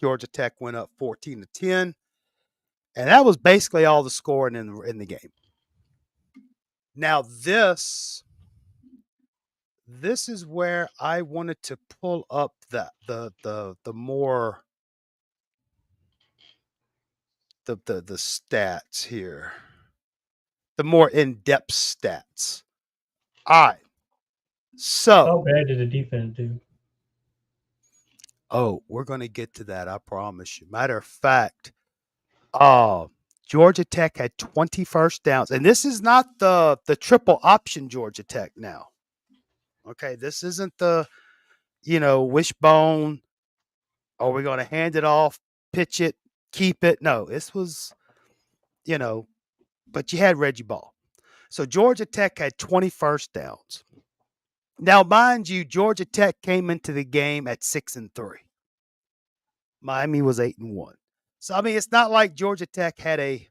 Georgia Tech went up 14-10. And that was basically all the scoring in the game. Now, this is where I wanted to pull up the more the stats here. The more in-depth stats. All right. So how bad did the defense do? Oh, we're going to get to that, I promise you. Matter of fact, Georgia Tech had 20 first downs. And this is not the triple option Georgia Tech now. Okay, this isn't the, wishbone. Are we going to hand it off, pitch it, keep it? No, this was, but you had Reggie Ball. So Georgia Tech had 20 first downs. Now, mind you, Georgia Tech came into the game at 6-3. Miami was 8-1. So I mean, it's not like Georgia Tech had a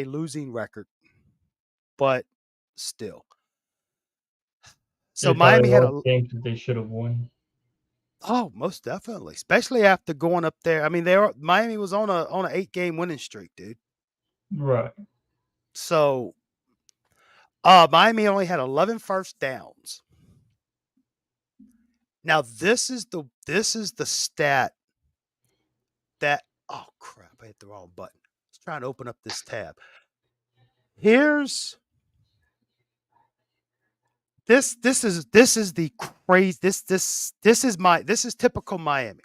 losing record, but still. So Miami had a game that they should have won. Oh, most definitely, especially after going up there. I mean, Miami was on an 8-game winning streak, dude. Right. So, Miami only had 11 first downs. Now, this is the stat that oh crap, I hit the wrong button. Let's try and open up this tab. Here's this is the crazy this is typical Miami.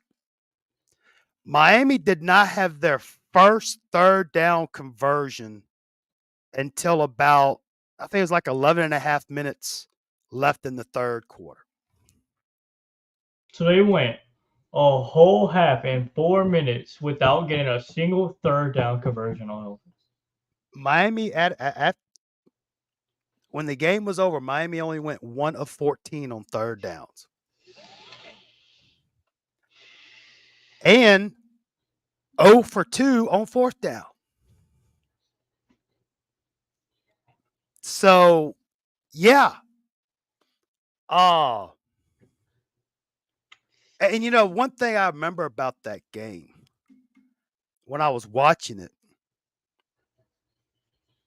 Miami did not have their first third down conversion until about, I think it was like 11 and a half minutes left in the third quarter. So they went a whole half and 4 minutes without getting a single third down conversion on offense. Miami at when the game was over, Miami only went 1 of 14 on third downs. And 0 for 2 on fourth down. So, yeah. Oh, and one thing I remember about that game when I was watching it,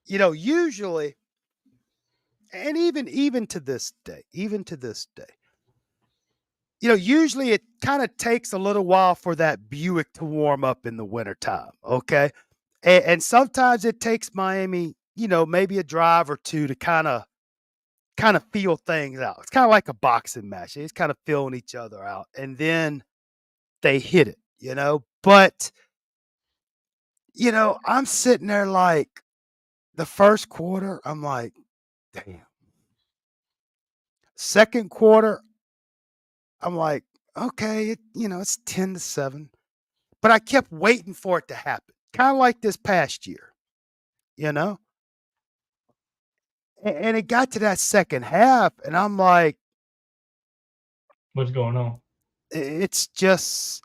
usually, and even to this day, usually it kind of takes a little while for that Buick to warm up in the wintertime. Okay. And sometimes it takes Miami, maybe a drive or two to kind of feel things out. It's kind of like a boxing match. They just kind of feeling each other out. And then they hit it. But, I'm sitting there like the first quarter, I'm like, damn. Second quarter, I'm like, okay, it's 10-7. But I kept waiting for it to happen. Kind of like this past year, you know? And it got to that second half, and I'm like, What's going on? it's just,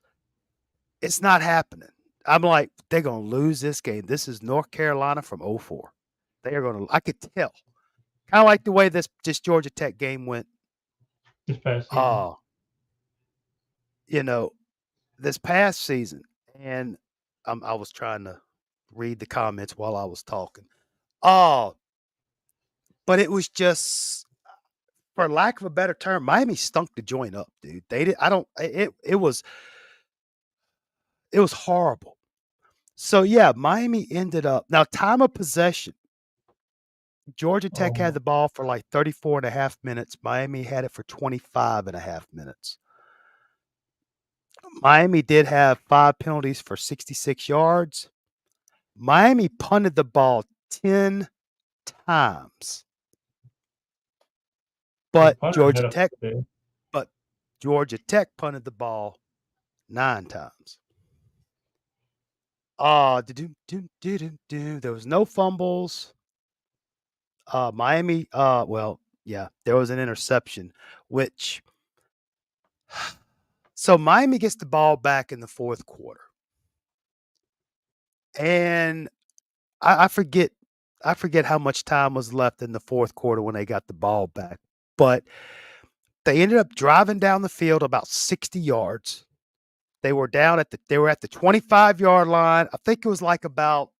it's not happening. I'm like, they're going to lose this game. This is North Carolina from '04. They are going to, I could tell. Kind of like the way this Georgia Tech game went. This past season. This past season. And I was trying to read the comments while I was talking. But it was just, for lack of a better term, Miami stunk the joint up, dude. They did. It was horrible. So yeah, Miami ended up, now time of possession. Georgia Tech had the ball for like 34.5 minutes. Miami had it for 25.5 minutes. Miami did have 5 penalties for 66 yards. Miami punted the ball 10 times. But Georgia Tech punted the ball 9 times. There was no fumbles. Miami, there was an interception, which, so Miami gets the ball back in the fourth quarter. And I forget how much time was left in the fourth quarter when they got the ball back, but they ended up driving down the field about 60 yards. They were at the 25-yard line. I think it was like about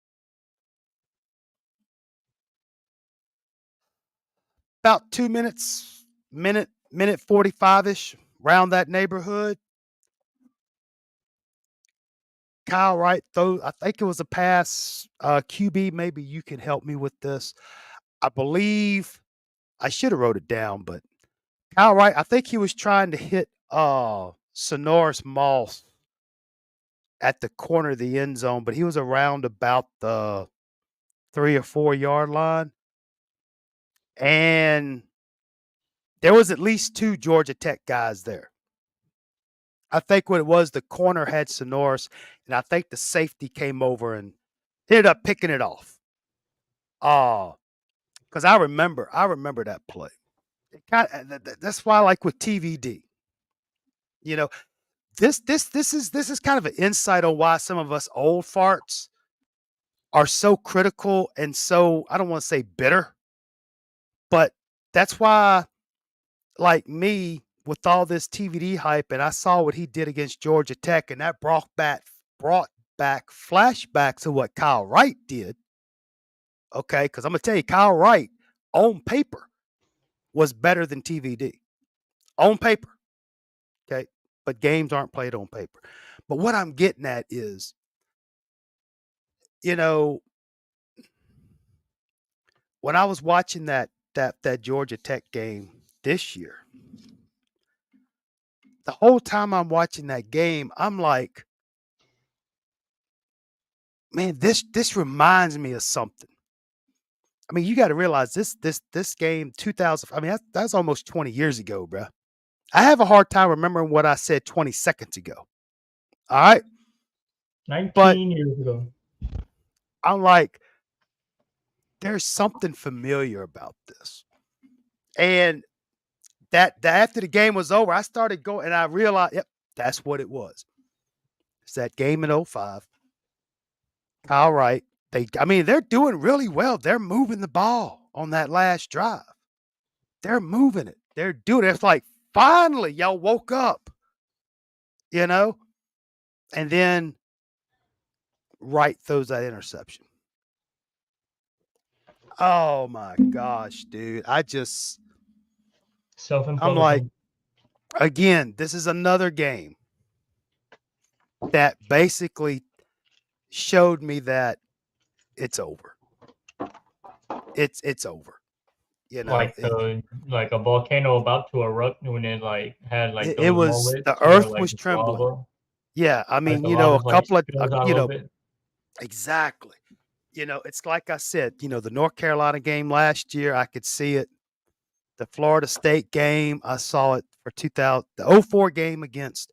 2 minutes, minute 45-ish, around that neighborhood. Kyle Wright, though, I think it was a pass. QB, maybe you can help me with this. I believe I should have wrote it down, but Kyle Wright, I think he was trying to hit Sonoris Moss at the corner of the end zone, but he was around about the 3 or 4 yard line. And there was at least 2 Georgia Tech guys there. I think what it was, the corner had Sonoris, and I think the safety came over and ended up picking it off. Because I remember that play. That's why, like with TVD, this is kind of an insight on why some of us old farts are so critical and so, I don't want to say bitter, but that's why, like me, with all this TVD hype, and I saw what he did against Georgia Tech, and that brought back flashbacks to what Kyle Wright did. Okay, because I'm gonna tell you, Kyle Wright on paper was better than TVD on paper. Okay, but games aren't played on paper. But what I'm getting at is, when I was watching that Georgia Tech game this year, the whole time I'm watching that game, I'm like, man, this reminds me of something. I mean, you got to realize this game, 2000. I mean, that's almost 20 years ago, bro. I have a hard time remembering what I said 20 seconds ago. All right, 19 years ago. I'm like, there's something familiar about this, and that after the game was over, I started going, and I realized, yep, that's what it was. It's that game in 05. Kyle Wright. They're doing really well. They're moving the ball on that last drive. They're moving it. they're doing it. It's like, finally, y'all woke up, you know? And then Wright throws that interception. Oh my gosh, dude. I'm like, Self-imposing. again, this is another game that basically showed me that it's over. It's over. You know, Like a volcano about to erupt when it like had like it those was moments the where earth like was it's trembling. lava, Yeah, I like mean, the a lava's like couple of, spills out a little bit. exactly. It's like I said, the North Carolina game last year, I could see it. The Florida State game, I saw it for 2000, the '04 game against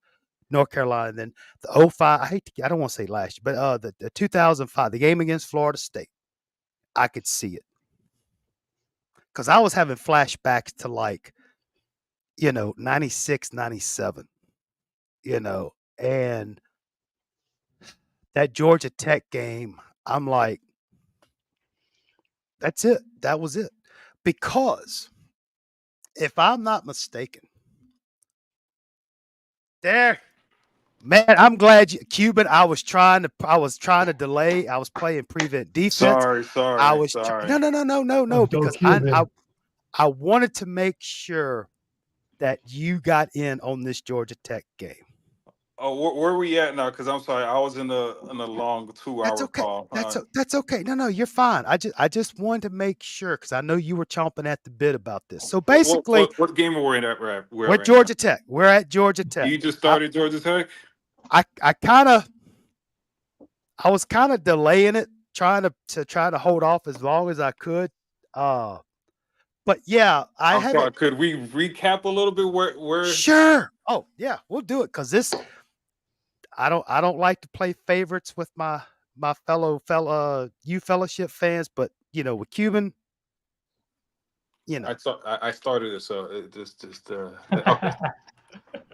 North Carolina, and then the '05. I don't want to say last year, but the 2005, the game against Florida State, I could see it because I was having flashbacks to like 96, 97, and that Georgia Tech game. I'm like, that's it. That was it. Because if I'm not mistaken, there, man, I'm glad Cuban. I was trying to delay. I was playing prevent defense. Sorry. No, Let's go because I Cuban. I wanted to make sure that you got in on this Georgia Tech game. Oh, where we at now? Because I'm sorry, I was in a long That's 2 hour okay. call. That's okay. No, you're fine. I just wanted to make sure because I know you were chomping at the bit about this. So basically, What game are we at? We're we're at right now. Georgia Tech. We're at Georgia Tech. You just I started Georgia Tech. I kind of I was kind of delaying it, try to hold off as long as I could. Uh, but yeah, I I'm sorry. haven't. Could we recap a little bit where? Sure. Oh yeah, we'll do it because this. I don't like to play favorites with my fellow you fellowship fans, but with Cuban, you know. I started it, so just okay.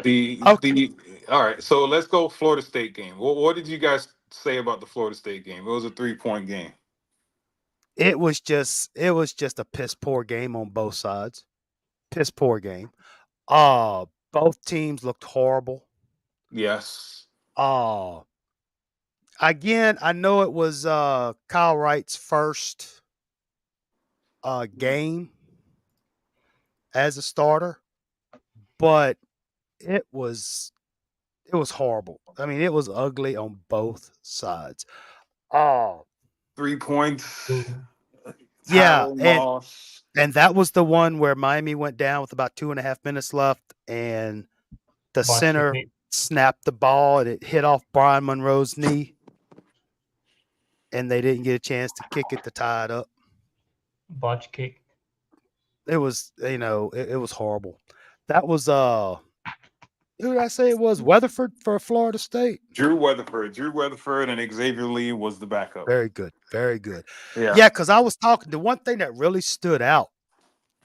Okay, The All right. So let's go Florida State game. What did you guys say about the Florida State game? It was a 3 point game. it was just a piss poor game on both sides. Piss poor game. Both teams looked horrible. Yes. Uh Again, I know it was Kyle Wright's first game as a starter, but it was it was horrible. I mean, it was ugly on both sides. Oh, 3 points. yeah, Title and loss. and that was the one where Miami went down with about 2.5 minutes left, and the Botch center technique. snapped the ball, and it hit off Brian Monroe's knee, and they didn't get a chance to kick it to tie it up. Botch kick. It was, it was horrible. That was who did I say it was? Weatherford for Florida State. Drew Weatherford, and Xavier Lee was the backup. Very good, very good. Yeah. Yeah, because I was talking. The one thing that really stood out,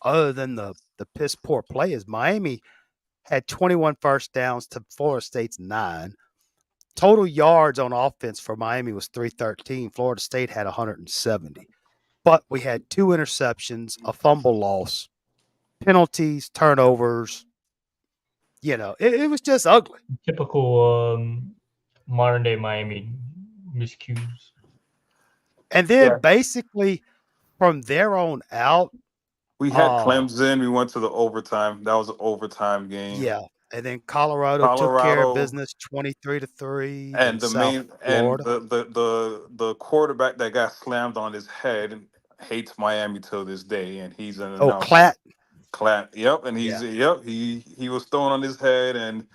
other than the piss poor play, is Miami had 21 first downs to Florida State's 9. Total yards on offense for Miami was 313. Florida State had 170. But we had 2 interceptions, a fumble loss, penalties, turnovers. It was just ugly. Typical modern day Miami miscues. And then Yeah. basically from there on out, We had uh Clemson. We went to the overtime. That was an overtime game. yeah. And then Colorado took care of Colorado business 23-3. Then and South Florida. the quarterback that got slammed on his head hates Miami till this day, and he's an Oh, announcer. Clat. Clap. Yep, and Yeah. he was thrown on his head, and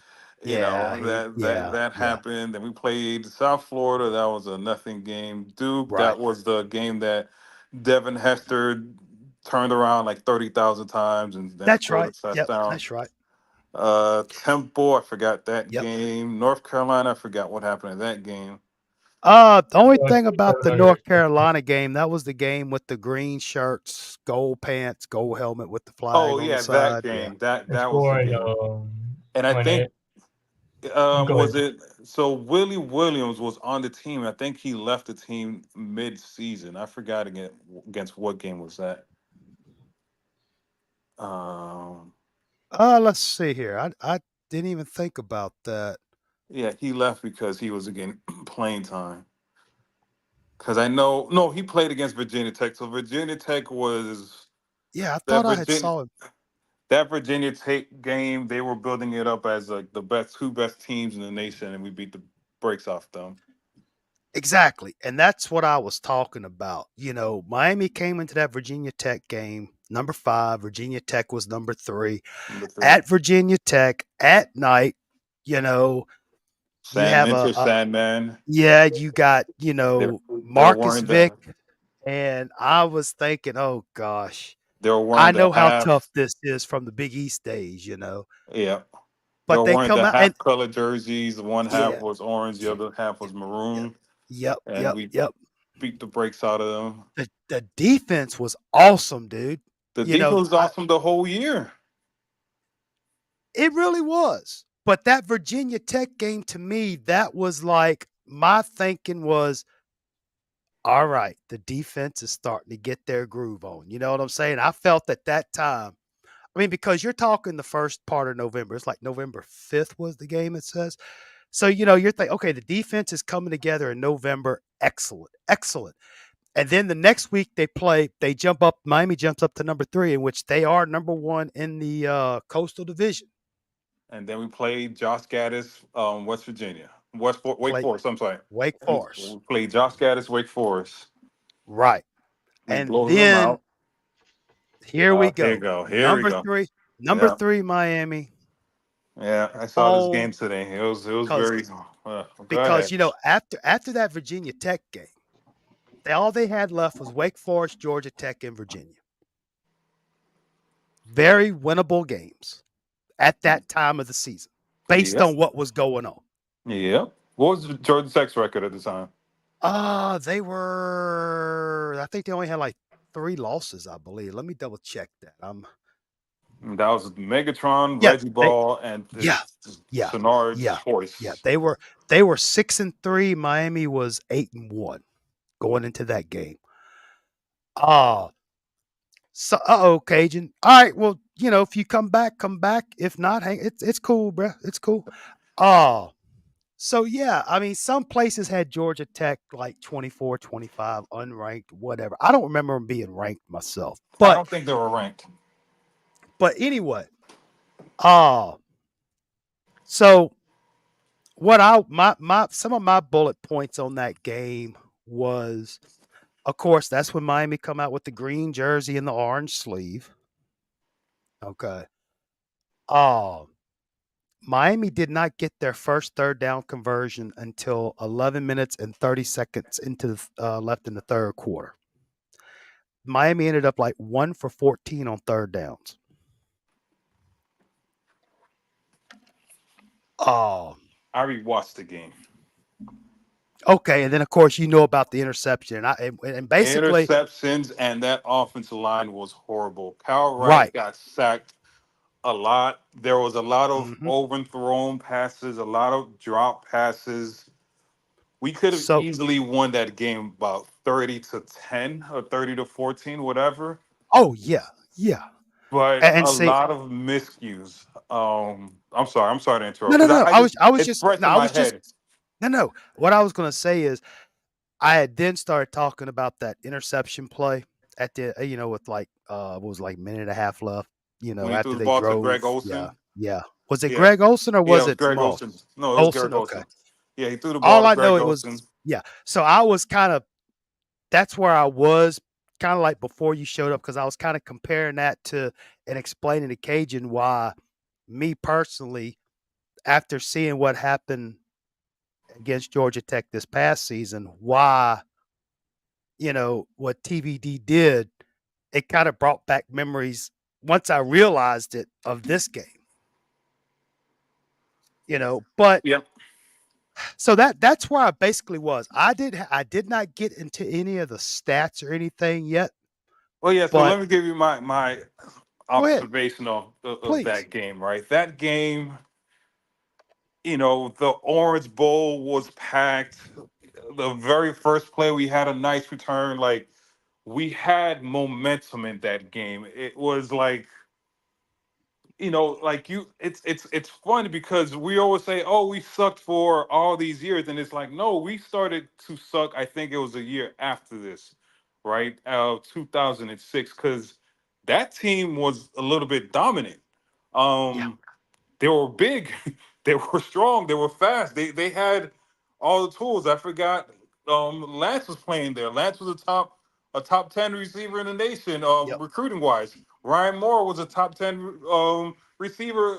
Yeah. that Yeah. happened. Then we played South Florida. That was a nothing game. Duke. That Right. was the game that Devin Hester turned around like 30,000 times and then That's scored a right. Yep. touchdown. That's right. Temple, I forgot that Yep. game. North Carolina, I forgot what happened in that game. The only Going thing to about the Nuggets. North Carolina game, that was the game with the green shirts, gold pants, gold helmet with the Oh flag on the yeah, that side. Yeah. game. That was the Scoring game. And I when think it go was ahead. it so Willie Williams was on the team. I think he left the team mid-season. I forgot against what game was that. Um Let's see here. I didn't even think about that. Yeah, he left because he was getting playing time. Because I know, no, he played against Virginia Tech. So Virginia Tech was Yeah, I that thought I had Virginia saw him. that Virginia Tech game. They were building it up as like the best two best teams in the nation, and we beat the brakes off them. Exactly. And that's what I was talking about. Miami came into that Virginia Tech game, number 5. Virginia Tech was number 3. Number three, At Virginia Tech at night, you know, you Sand have Enter Sandman. you got, They're they're Marcus wearing Vick. the And I was thinking, oh gosh, they're I wearing the know how half. tough this is from the Big East days. Yeah, they But were they wearing come the out and half color jerseys. One half yeah, was orange, the other half was yeah, maroon, yep, and yep, we yep. beat the brakes out of them. The defense was awesome, dude. The You defense know, was awesome the whole year. it really was. But that Virginia Tech game to me, that was like my thinking was, all right, the defense is starting to get their groove on. You know what I'm saying? I felt at that time. I mean, because you're talking the first part of November. It's like November 5th was the game, it says. So, you're thinking, okay, the defense is coming together in November. Excellent. Excellent. And then the next week they jump up, Miami jumps up to number 3, in which they are number 1 in the Coastal Division. And then we played Josh Gaddis, West Virginia, Wake Play Forest. I'm sorry, Wake Forest. we played Josh Gaddis, Wake Forest. Right. We And blow them then out. here we Here we go. go. Here we Number go. 3, number Yeah, 3, Miami. yeah. I saw this game Oh, today. It was because very. Go because ahead. you know after that Virginia Tech game, all they had left was Wake Forest, Georgia Tech, and Virginia. Very winnable games at that time of the season, based Yep. on what was going on. Yep. What was Georgia Tech's record at the time? I think they only had like 3 losses, I believe. Let me double check that. That was Megatron, Yeah, Reggie they, Ball, and yeah, yeah, Sonard yeah, yeah. Choice. They were 6-3. Miami was 8-1 going into that game. Ah, so Cajun. All right, well, if you come back, come back. If not, hang. It's cool, bro. It's cool. Oh, so yeah, I mean, some places had Georgia Tech like 24, 25, unranked, whatever. I don't remember them being ranked myself, I but don't think they were ranked. anyway, uh so what I my some of my bullet points on that game was, of course, that's when Miami come out with the green jersey and the orange sleeve. Okay. Uh Miami did not get their first third down conversion until 11 minutes and 30 seconds into left in the third quarter. Miami ended up like 1 for 14 on third downs. Oh, I rewatched the game. okay. And then of course you know about the interception, and basically, Interceptions, and that offensive line was horrible. Kyle Wright right. got sacked a lot. There was a lot of Hmm. overthrown passes, a lot of drop passes. We could have So, easily won that game about 30-10 or 30-14, whatever. oh yeah, yeah. But And a see, lot of miscues. I'm sorry to no, interrupt no, because no. I just I was it's just, fresh no, in I my was just, head. no, no. What I was going to say is, I had then started talking about that interception play at the, with like, what was it, like minute and a half left, When he threw after the they ball to drove. Greg Yeah, Olson. yeah. Was it Yeah. Greg Olson or Yeah, it was was it Greg Moss? Olson. No, it was Olson. Greg Okay. Olson. Yeah, he threw the ball All to I know Greg it was, Olson. yeah. So I was kind of, that's where I was kind of like before you showed up, because I was kind of comparing that to and explaining to Cajun why me personally, after seeing what happened against Georgia Tech this past season, why, what TVD did, it kind of brought back memories once I realized it of this game. But Yep. so that's where I basically was. I did not get into any of the stats or anything yet, Well, yeah. So but let me give you my go ahead, observation of please. that game. Right, that game. The Orange Bowl was packed. The very first play, we had a nice return. Like we had momentum in that game. It was like like it's funny because we always say, oh, we sucked for all these years, and it's like, no, we started to suck. I think it was a year after this, right? 2006, because that team was a little bit dominant. Yeah. Um, they were big, they were strong, they were fast. They had all the tools. I forgot. Lance was playing there. Lance was a top 10 receiver in the nation, Yep. recruiting wise. Ryan Moore was a top 10 receiver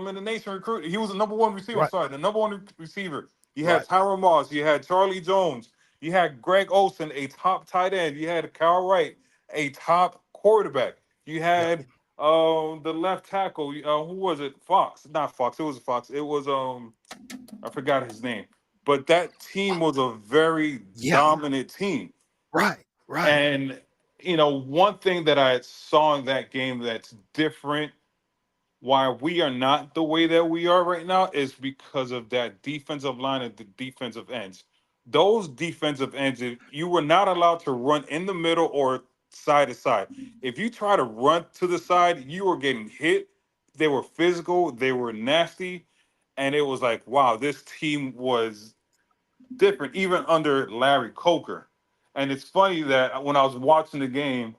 in the nation recruiting. He was the number one receiver. I'm Right. sorry, the number one receiver. You had Right. Tyron Moss. You had Charlie Jones. You had Greg Olson, a top tight end. You had Kyle Wright, a top quarterback. You Yep. had the left tackle. Who was it? Fox, not Fox. It was Fox. It was I forgot his name. But that team was a very Yeah. dominant team. Right. Right. And one thing that I saw in that game that's different why we are not the way that we are right now is because of that defensive line and the defensive ends. Those defensive ends, you were not allowed to run in the middle or side to side. If you try to run to the side, you were getting hit. They were physical, they were nasty, and it was like, wow, this team was different, even under Larry Coker. And it's funny that when I was watching the game,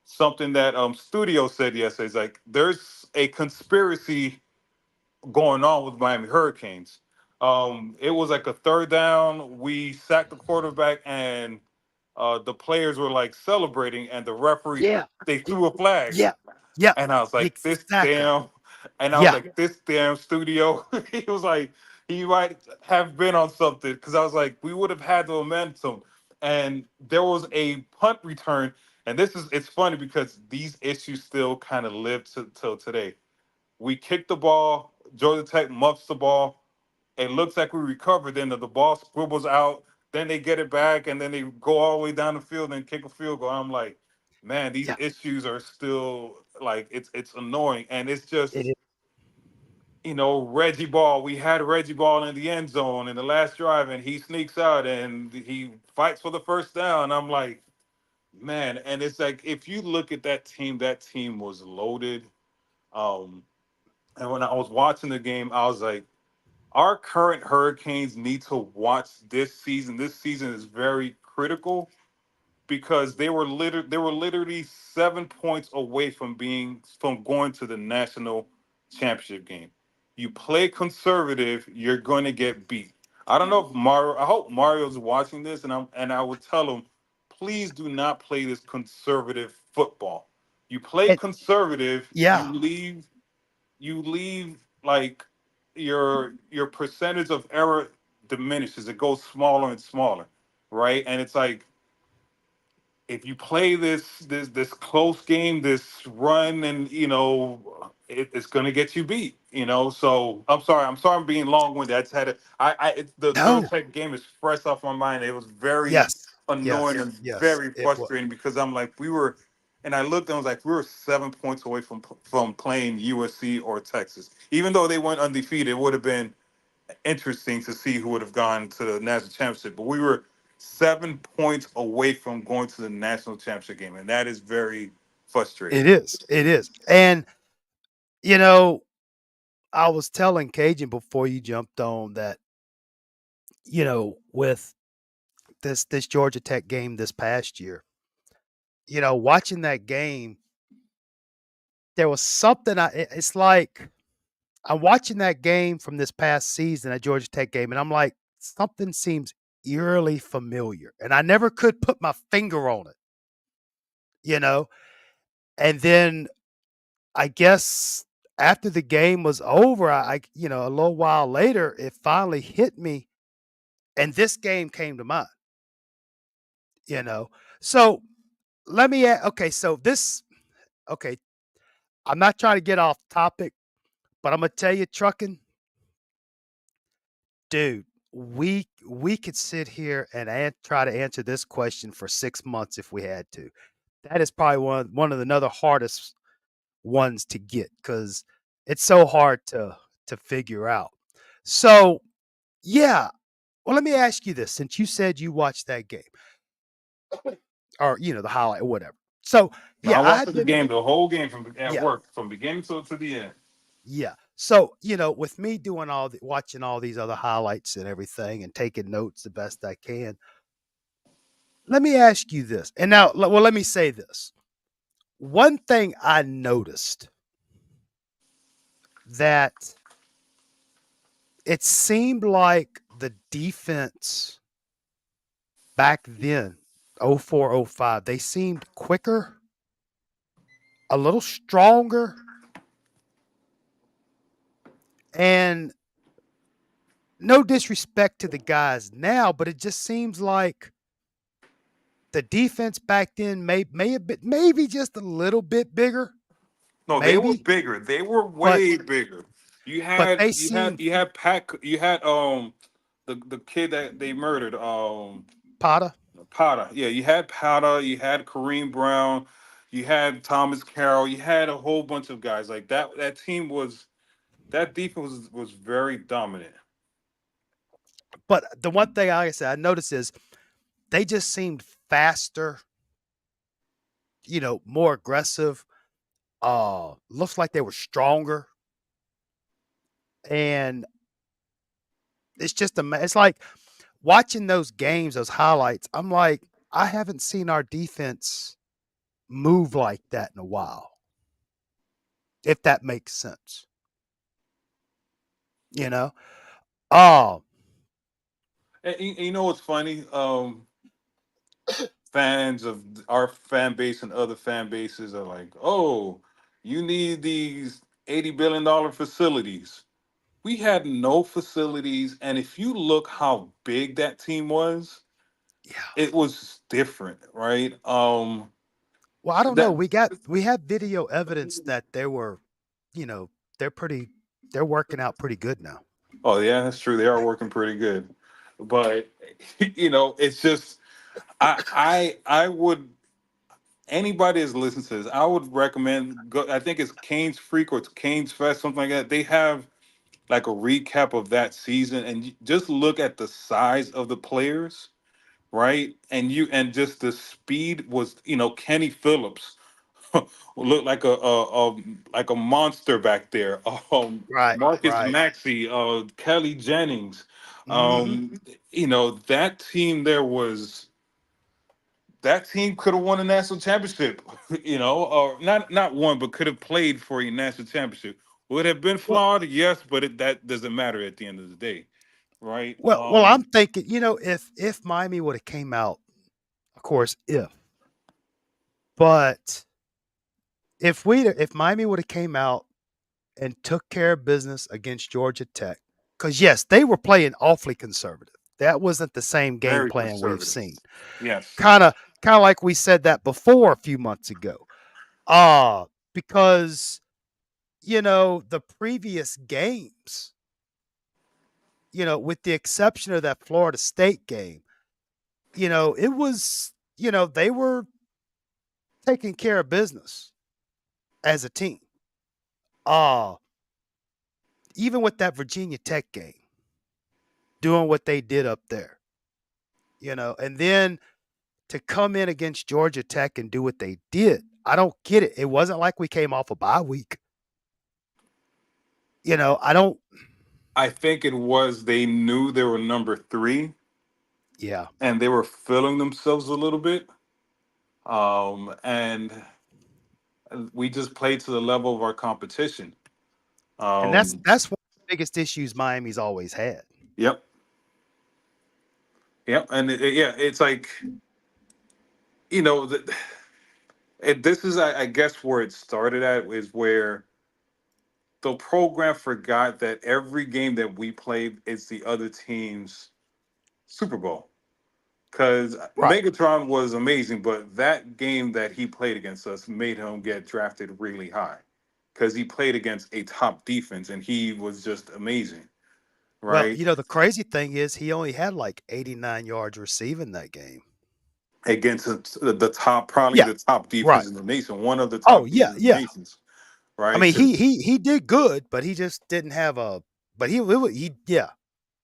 something that Studio said yesterday is like there's a conspiracy going on with Miami Hurricanes. It was like a third down. We sacked the quarterback, and the players were like celebrating, and the referee Yeah. they y- threw a flag, Yeah. Yeah. and I was like, Exactly. Yeah. this damn studio. He was like, he might have been on something because I was like, we would have had the momentum, and there was a punt return, and it's funny because these issues still kind of live till today. We kicked the ball. Georgia Tech muffs the ball. It looks like we recovered. Then the ball scribbles out. Then they get it back, and then they go all the way down the field and kick a field goal. I'm like, man, these Yeah. issues are still like it's annoying, and it's It just is. Reggie Ball. We had Reggie Ball in the end zone in the last drive, and he sneaks out and he fights for the first down. I'm like, man, and it's like if you look at that team was loaded. Um, and when I was watching the game, I was like, our current Hurricanes need to watch this season. This season is very critical because they were literally 7 points away from going to the national championship game. You play conservative, you're going to get beat. I don't know if Mario. I hope Mario's watching this, and I would tell him, please do not play this conservative football. You play And conservative, yeah. you leave like your percentage of error diminishes. It goes smaller and smaller, right? And it's like if you play this close game, this run, and it's gonna get you beat. So I'm sorry, I'm being long winded. I just had the Georgia No. Tech game is fresh off my mind. It was very Yes. annoying Yes. and Yes. very It was. frustrating because I'm like and I looked and I was like we were 7 points away from playing USC or Texas. Even though they went undefeated, it would have been interesting to see who would have gone to the national championship. But we were 7 points away from going to the national championship game, and that is very frustrating. It is. It is. And you know, I was telling Cajun before you jumped on that, with this Georgia Tech game this past year, watching that game, there was something it's like I'm watching that game from this past season, that Georgia Tech game, and I'm like, something seems eerily familiar. And I never could put my finger on it, you know? And then I guess after the game was over, a little while later, it finally hit me, and this game came to mind, you know? So let me, okay, so okay, I'm not trying to get off topic, but I'm going to tell you, trucking, dude, we could sit here and try to answer this question for 6 months if we had to. That is probably one of the another hardest ones to get because it's so hard to figure out. So yeah, well, let me ask you this: since you said you watched that game, or the highlight or whatever. So Now yeah, I I watched had the been game, the whole game from at yeah work, from beginning to the end. Yeah. So, with me doing watching all these other highlights and everything and taking notes the best I can, let me ask you this. And now, well, let me say this. One thing I noticed that it seemed like the defense back then, 04, 05, they seemed quicker, a little stronger, and no disrespect to the guys now, but it just seems like the defense back then may have been maybe just a little bit bigger, No, they were maybe, bigger. They were but way bigger. You but had they you had seemed you had Pac. You had the kid that they murdered. Potter. Potter. Yeah, you had Potter. You had Kareem Brown. You had Thomas Carroll. You had a whole bunch of guys like that. That defense was very dominant. But the one thing, like I said, I noticed is they just seemed faster, more aggressive. Looks like they were stronger, and it's like watching those games, those highlights. I'm like, I haven't seen our defense move like that in a while, if that makes sense. You know, oh And you know what's funny? Fans of our fan base and other fan bases are like, "Oh, you need these $80 billion facilities." We had no facilities, and if you look how big that team was, yeah. it was different, right? Well, I don't know. That We have video evidence that you know, they're pretty, they're working out pretty good now. oh yeah, that's true. They are working pretty good, but it's just I would anybody that's listening to this, I would recommend go. I think it's Canes Freak or it's Canes Fest, something like that. They have like a recap of that season, and just look at the size of the players, right? And just the speed was, Kenny Phillips looked like a monster back there. Right, Marcus right. Maxey, Kelly Jennings, Hmm. that team there was that team could have won a national championship, or not one, but could have played for a national championship. Would have been Well, flawed, yes, but that doesn't matter at the end of the day, right? I'm thinking, if Miami would have came out, of course, but if Miami would have came out and took care of business against Georgia Tech, because yes, they were playing awfully conservative. That wasn't the same game Very plan we've conservative. seen. Yes, Kind of, like we said that before a few months ago. Uh, because the previous games, with the exception of that Florida State game, it was, they were taking care of business as a team. Uh, Even with that Virginia Tech game, doing what they did up there, and then to come in against Georgia Tech and do what they did. I don't get it. It wasn't like we came off a bye week. I don't. I think it was they knew they were number three, Yeah, and they were feeling themselves a little bit. And we just played to the level of our competition. and that's Um, that's one of the biggest issues Miami's always had. yep, yep, and yeah, it's like you know, the, this is, I guess, where it started at is where the program forgot that every game that we played is the other team's Super Bowl. Because Right. Megatron was amazing, but that game that he played against us made him get drafted really high. Because he played against a top defense and he was just amazing, Well, right? the crazy thing is he only had like 89 yards receiving that game. Against the top, probably Yeah. the top defense Right. in the nation, one of the Oh top yeah, defenses in the yeah. nations, I right? mean, he did good, but he just didn't have a. But he yeah.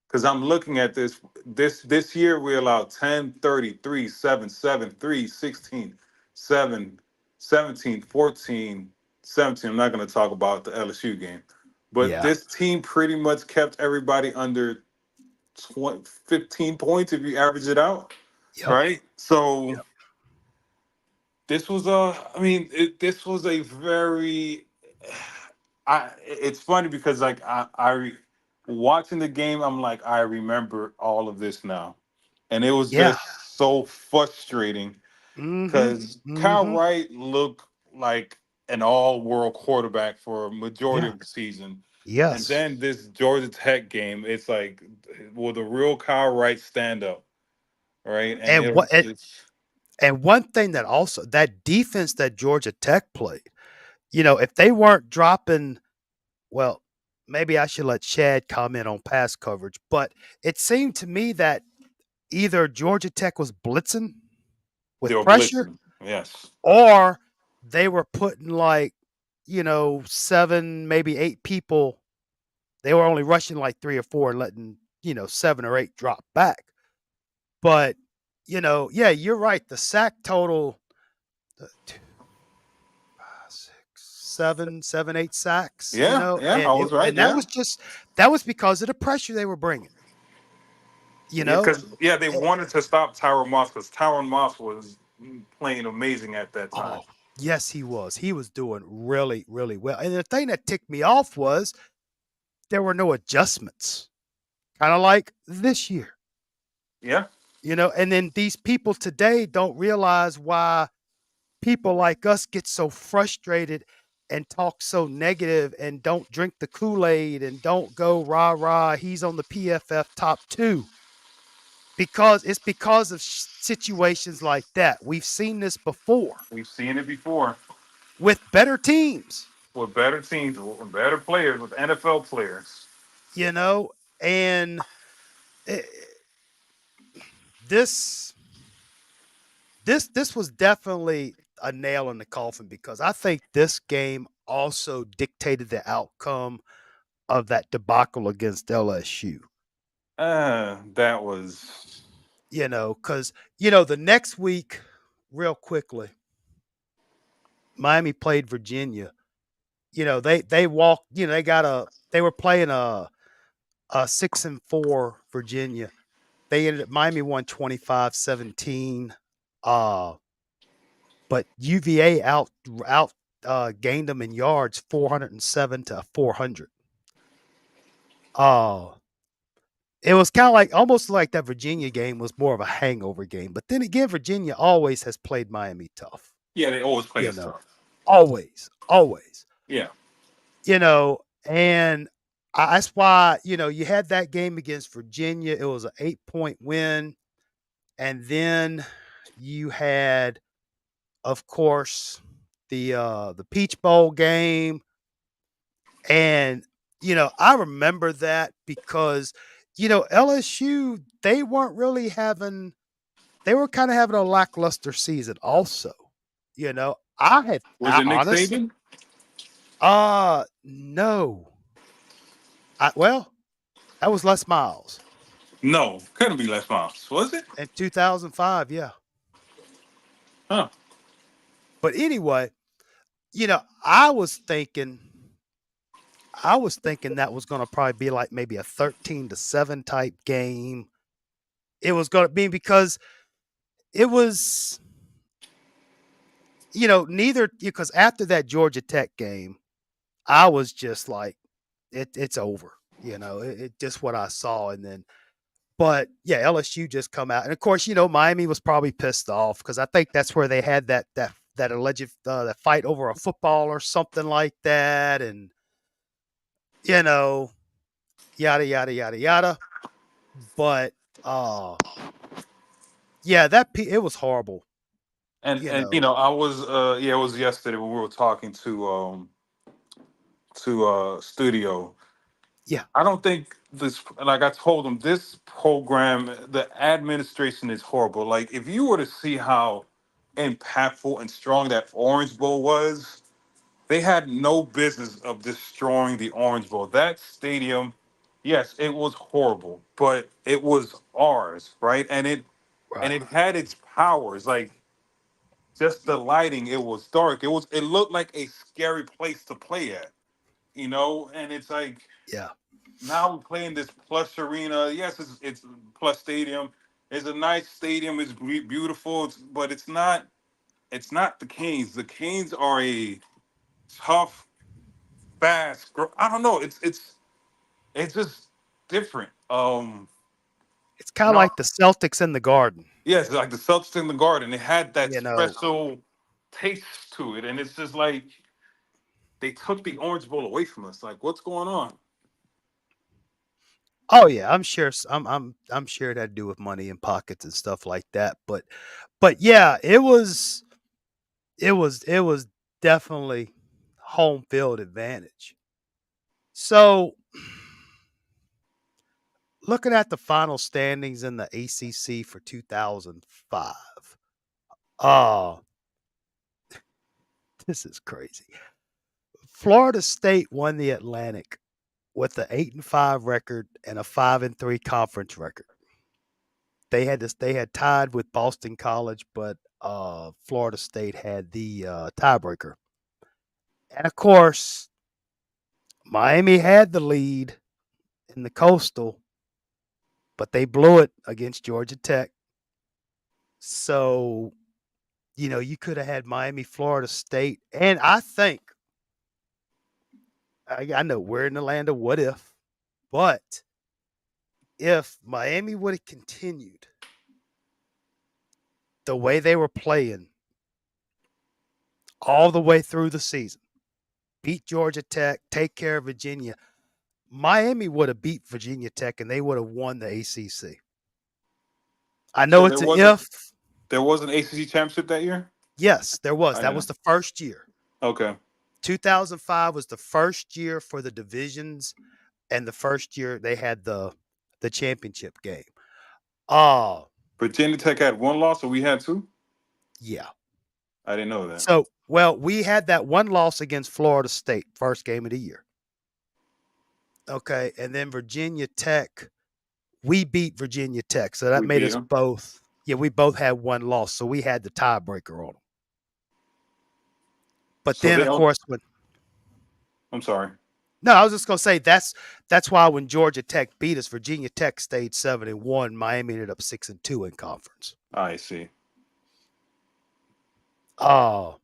Because I'm looking at this year we allowed 10, 33, 7, 7, 3, 16, 7, 17, 14, 17. I'm not going to talk about the LSU game. But Yeah. this team pretty much kept everybody under 20, 15 points if you average it out, Yep. right? So Yep. this was a, I mean, this was a very, it's funny because like watching the game, I'm like, I remember all of this now. And it was Yeah. just so frustrating Mm-hmm. because Kyle Mm-hmm. Wright looked like an all-world quarterback for a majority Yeah. of the season, and Yes. then this Georgia Tech game, it's like, will the real Kyle Wright stand up, right? And And it what was just, and one thing that also that defense that Georgia Tech played, if they weren't dropping, well, maybe I should let Chad comment on pass coverage, but it seemed to me that either Georgia Tech was blitzing they with were pressure blitzing. Yes, or they were putting like, 7, maybe 8 people. They were only rushing like 3 or 4 and letting, 7 or 8 drop back. But, yeah, you're right. The sack total, the 2, 5, 6, 7, 7, 8 sacks, yeah, yeah, I was right. and that Yeah, was just that was because of the pressure they were bringing, you yeah, know? because yeah, they Eh, wanted to stop Tyron Moss because Tyron Moss was playing amazing at that time. oh, yes, he was. He was doing really, really well. And the thing that ticked me off was there were no adjustments, kind of like this year, Yeah, and then these people today don't realize why people like us get so frustrated and talk so negative and don't drink the Kool-Aid and don't go rah rah, he's on the PFF top 2 because it's because of situations like that. We've seen this before we've seen it before with better teams, with better teams, with better players, with NFL players. you know, and eh, this this was definitely a nail in the coffin because I think this game also dictated the outcome of that debacle against LSU. That was. Because the next week, real quickly, Miami played Virginia. They walked. They were playing a 6-4 Virginia. They ended up Miami won 25-17. Uh, but UVA out gained them in yards 407 to 400. Uh, it was kind of like almost like that Virginia game was more of a hangover game. But then again, Virginia always has played Miami tough. Yeah, they always play You us know, tough. always, always. Yeah. And that's why you had that game against Virginia. It was an 8-point win, and then you had, of course, the Peach Bowl game, and I remember that because LSU they weren't really having they were kind of having a lackluster season also. Was I it Nick honestly, Saban? no. Well, that was Les Miles No, couldn't be Les Miles. Was it? in 2005, yeah. Huh. But anyway, I was thinking that was going to probably be like maybe a 13-7 type game. It was going to be because it was, neither because after that Georgia Tech game, I was just like, it's over. It just what I saw, and then, but yeah, LSU just come out, and of course, Miami was probably pissed off because I think that's where they had that alleged that fight over a football or something like that, and you know, yada yada yada yada. But yeah, it was horrible. And I was yeah, it was yesterday when we were talking to studio. Yeah, I don't think this, like I told them, this program, the administration is horrible. Like if you were to see how impactful and strong that Orange Bowl was, they had no business of destroying the Orange Bowl. That stadium, yes, it was horrible, but it was ours, right? And right. it had its powers, like just the lighting. It was dark. It looked like a scary place to play at. and it's like Yeah. now we're playing this plush arena. Yes, it's plus stadium. It's a nice stadium. It's beautiful, but it's not the Canes. The Canes are a tough, fast. I don't know. It's just different. It's kind of No, like the Celtics in the Garden. yes, like the Celtics in the Garden. It had that You know. special taste to it, and it's just like they took the Orange Bowl away from us. Like, what's going on? Oh yeah, I'm sure. I'm sure it had to do with money in pockets and stuff like that. But yeah, it was definitely home field advantage. So looking at the final standings in the ACC for 2005. Oh, this is crazy. Florida State won the Atlantic with an 8-5 record and a 5-3 conference record. They had tied with Boston College, but Florida State had the tiebreaker. And of course, Miami had the lead in the Coastal, but they blew it against Georgia Tech. So, you could have had Miami, Florida State, and I think I know we're in the land of what if, but if Miami would have continued the way they were playing all the way through the season, beat Georgia Tech, take care of Virginia, Miami would have beat Virginia Tech and they would have won the ACC. I So know there it's an wasn't if. there was an ACC championship that year. Yes, there was. I That didn't was know. the first year. Okay, 2005 was the first year for the divisions, and the first year they had the championship game. Oh, Virginia Tech had one loss, so we had two. yeah. I didn't know that. So, well, we had that one loss against Florida State, first game of the year. Okay, and then Virginia Tech, we beat Virginia Tech, so that We made beat us them. both. Yeah, we both had one loss, so we had the tiebreaker on them. But So then, they of don't. course, when I'm sorry. no, I was just gonna say that's why when Georgia Tech beat us, Virginia Tech stayed 7-1. Miami ended up 6-2 in conference. I see. Oh,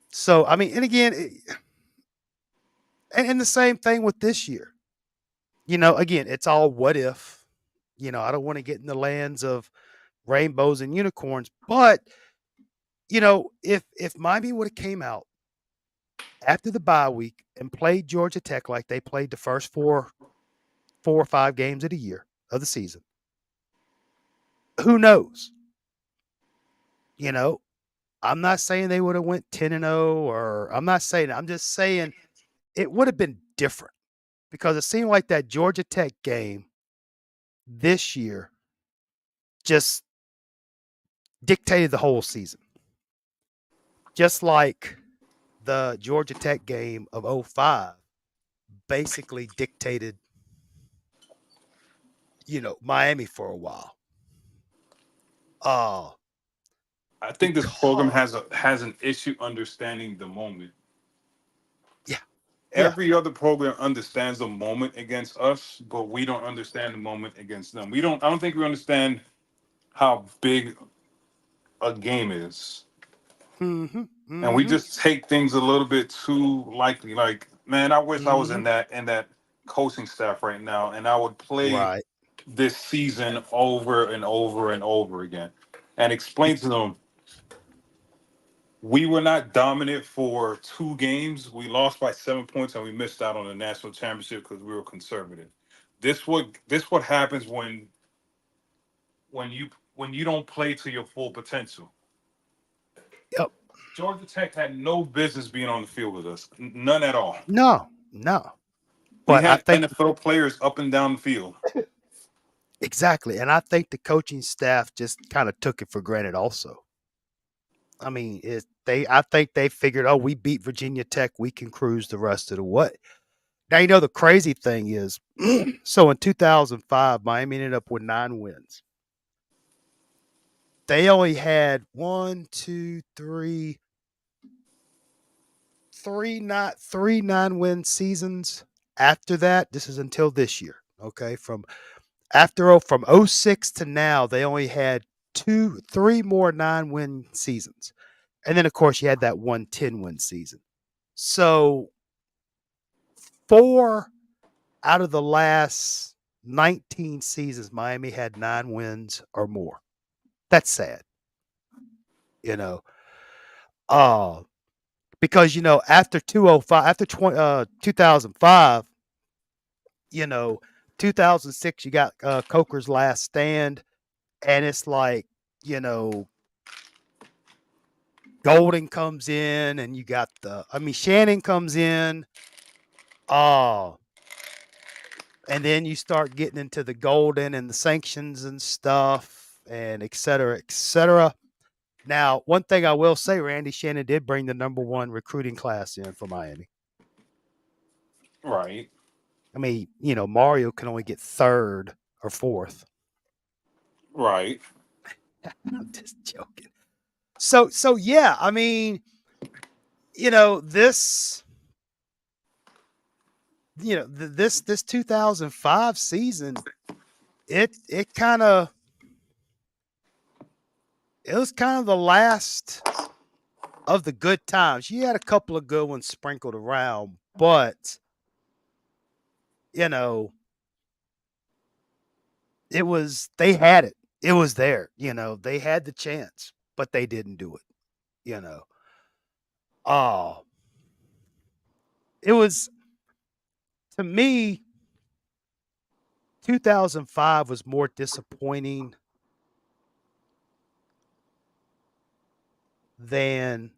so I mean, and again, and the same thing with this year. Again, it's all what if. I don't want to get in the lands of rainbows and unicorns, but if Miami would have came out after the bye week and played Georgia Tech like they played the first four or five games of the season, who knows? You know, I'm not saying they would have went 10-0, or I'm not saying. I'm just saying it would have been different because it seemed like that Georgia Tech game this year just dictated the whole season. Just like the Georgia Tech game of '05 basically dictated, Miami for a while. Uh I think this program because has an issue understanding the moment. yeah, yeah. Every other program understands the moment against us, but we don't understand the moment against them. We don't. I don't think we understand how big a game is, Mhm. and we Mhm. just take things a little bit too lightly. Like, man, I wish I was in Mhm. that coaching staff right now, and I would play Right. this season over and over and over again, and explain to them we were not dominant for 2 games. We lost by 7 points, and we missed out on the national championship because we were conservative. This what happens when you when you don't play to your full potential. Yep. Georgia Tech had no business being on the field with us, none at all. No, no. We But I had think NFL players up and down the field. exactly, and I think the coaching staff just kind of took it for granted also. I mean, I think they figured, oh, we beat Virginia Tech, we can cruise the rest of the way. Now, the crazy thing is, so in 2005, Miami ended up with 9 wins. They only had one, two, three, three 9-win seasons after that. This is until this year. Okay, from 06 to now, they only had 3 more 9-win seasons, and then of course you had that 1 10-win season. So 4 out of the last 19 seasons, Miami had 9 wins or more. That's sad, you know. Because after 205, after 2005, 2006, you got Coker's Last Stand, and it's like, Golden comes in, and you got Shannon comes in, and then you start getting into the Golden and the sanctions and stuff, and et cetera, et cetera. Now, one thing I will say, Randy Shannon did bring the #1 recruiting class in for Miami. Right. I mean, Mario can only get 3rd or 4th. Right. I'm just joking. So yeah, I mean, this, this 2005 season, it was kind of the last of the good times. You had a couple of good ones sprinkled around, but they had it. It was there. They had the chance, but they didn't do it. It was, to me, 2005 was more disappointing than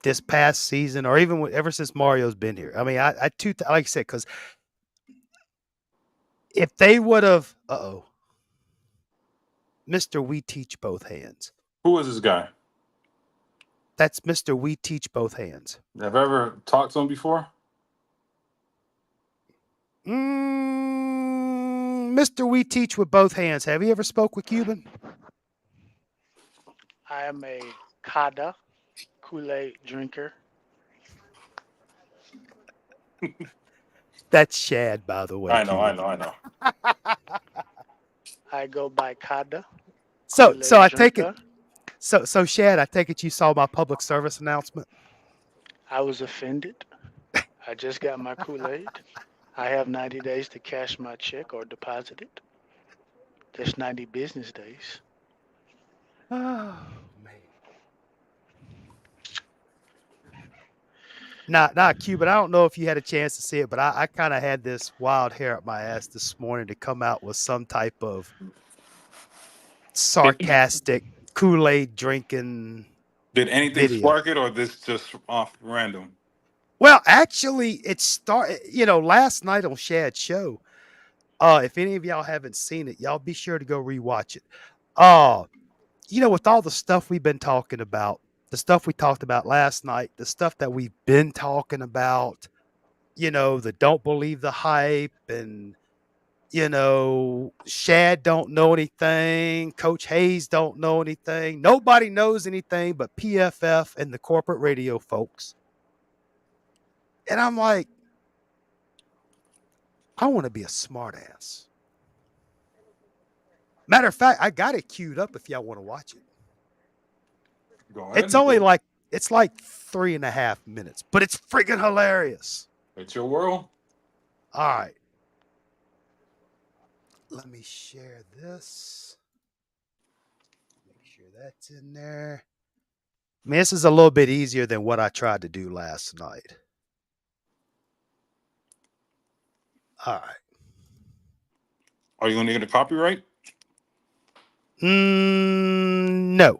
this past season, or even ever since Mario's been here. I mean, like I said, because if they would have, Mr. We Teach Both Hands. Who is this guy? That's Mr. We Teach Both Hands. Have I ever talked to him before? Mr. We Teach with Both Hands. Have you ever spoke with Cuban? I am a Kada Kool-Aid drinker. That's Shad, by the way. I know. I go by Kada. So Kool-Aid I take it. drinker. So Shad, I take it you saw my public service announcement. I was offended. I just got my Kool-Aid. I have 90 days to cash my check or deposit it. That's 90 business days. Oh man. Nah, Cuban, I don't know if you had a chance to see it, but I kind of had this wild hair up my ass this morning to come out with some type of sarcastic Kool-Aid drinking. Did anything video. spark it, or this just off random? Well, actually, it started, last night on Shad's show. If any of y'all haven't seen it, y'all be sure to go rewatch it. With all the stuff we've been talking about, the stuff we talked about last night, the stuff that we've been talking about, the don't believe the hype, and Shad don't know anything, Coach Hayes don't know anything, nobody knows anything but PFF and the corporate radio folks. And I'm like, I want to be a smartass. Matter of fact, I got it queued up if y'all want to watch it. Go ahead. It's only like 3.5 minutes, but it's freaking hilarious. It's your world. All right. Let me share this. Make sure that's in there. I mean, this is a little bit easier than what I tried to do last night. All right. Are you going to get a copyright? No.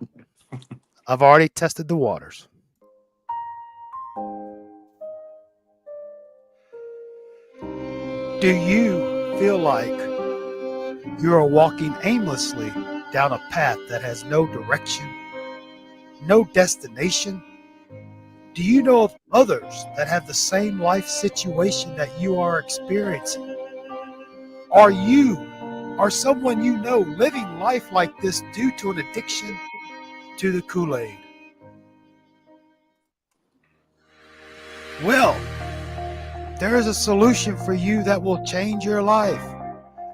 I've already tested the waters. Do you feel like you are walking aimlessly down a path that has no direction, no destination? Do you know of others that have the same life situation that you are experiencing? Are you or someone you know living life like this due to an addiction to the Kool-Aid? Well, there is a solution for you that will change your life.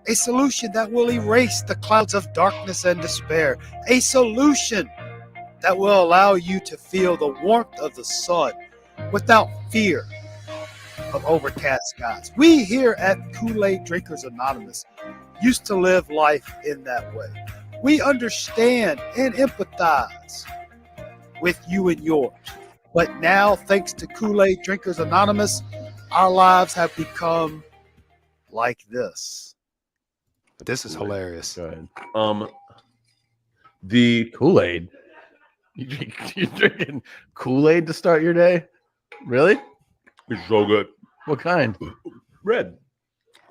A solution that will erase the clouds of darkness and despair. A solution that will allow you to feel the warmth of the sun without fear of overcast skies. We here at Kool-Aid Drinkers Anonymous used to live life in that way. We understand and empathize with you and yours. But now, thanks to Kool-Aid Drinkers Anonymous, our lives have become like this. This is hilarious. Go ahead. The Kool-Aid. You're drinking Kool-Aid to start your day? Really? It's so good. What kind? Red.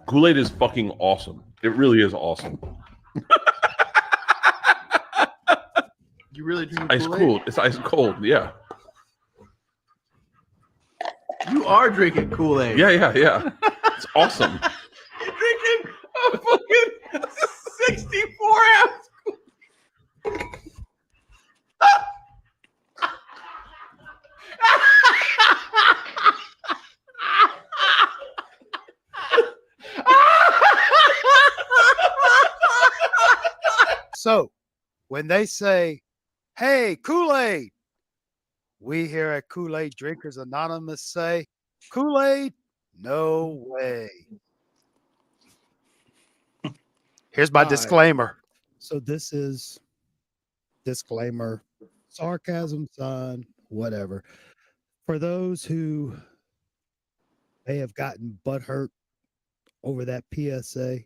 Kool-Aid is fucking awesome. It really is awesome. You really drink Ice Kool-Aid? cold. It's ice cold. Yeah. You are drinking Kool-Aid. Yeah. It's awesome. You're drinking a fucking 64 ounce. So, when they say, hey, Kool-Aid, we here at Kool-Aid Drinkers Anonymous say, Kool-Aid, no way. Here's my All right. disclaimer. So this is disclaimer, sarcasm sign, whatever. For those who may have gotten butthurt over that PSA,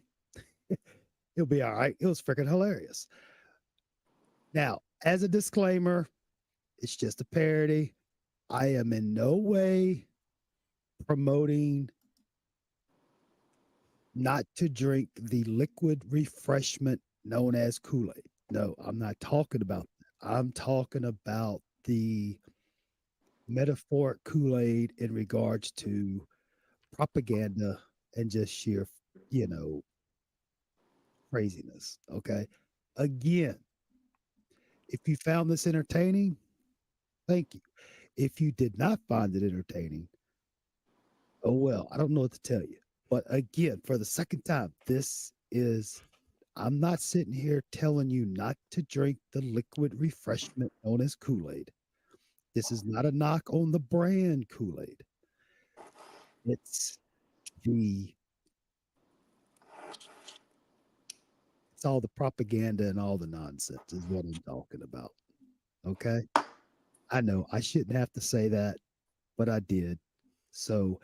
it'll be all right. It was freaking hilarious. Now, as a disclaimer, it's just a parody. I am in no way promoting not to drink the liquid refreshment known as Kool-Aid. No, I'm not talking about that. I'm talking about the metaphoric Kool-Aid in regards to propaganda and just sheer, craziness. Okay. Again, if you found this entertaining, thank you. If you did not find it entertaining, oh well, I don't know what to tell you. But again, for the second time, I'm not sitting here telling you not to drink the liquid refreshment known as Kool-Aid. This is not a knock on the brand Kool-Aid. It's all the propaganda and all the nonsense is what I'm talking about. Okay. I know I shouldn't have to say that, but I did. So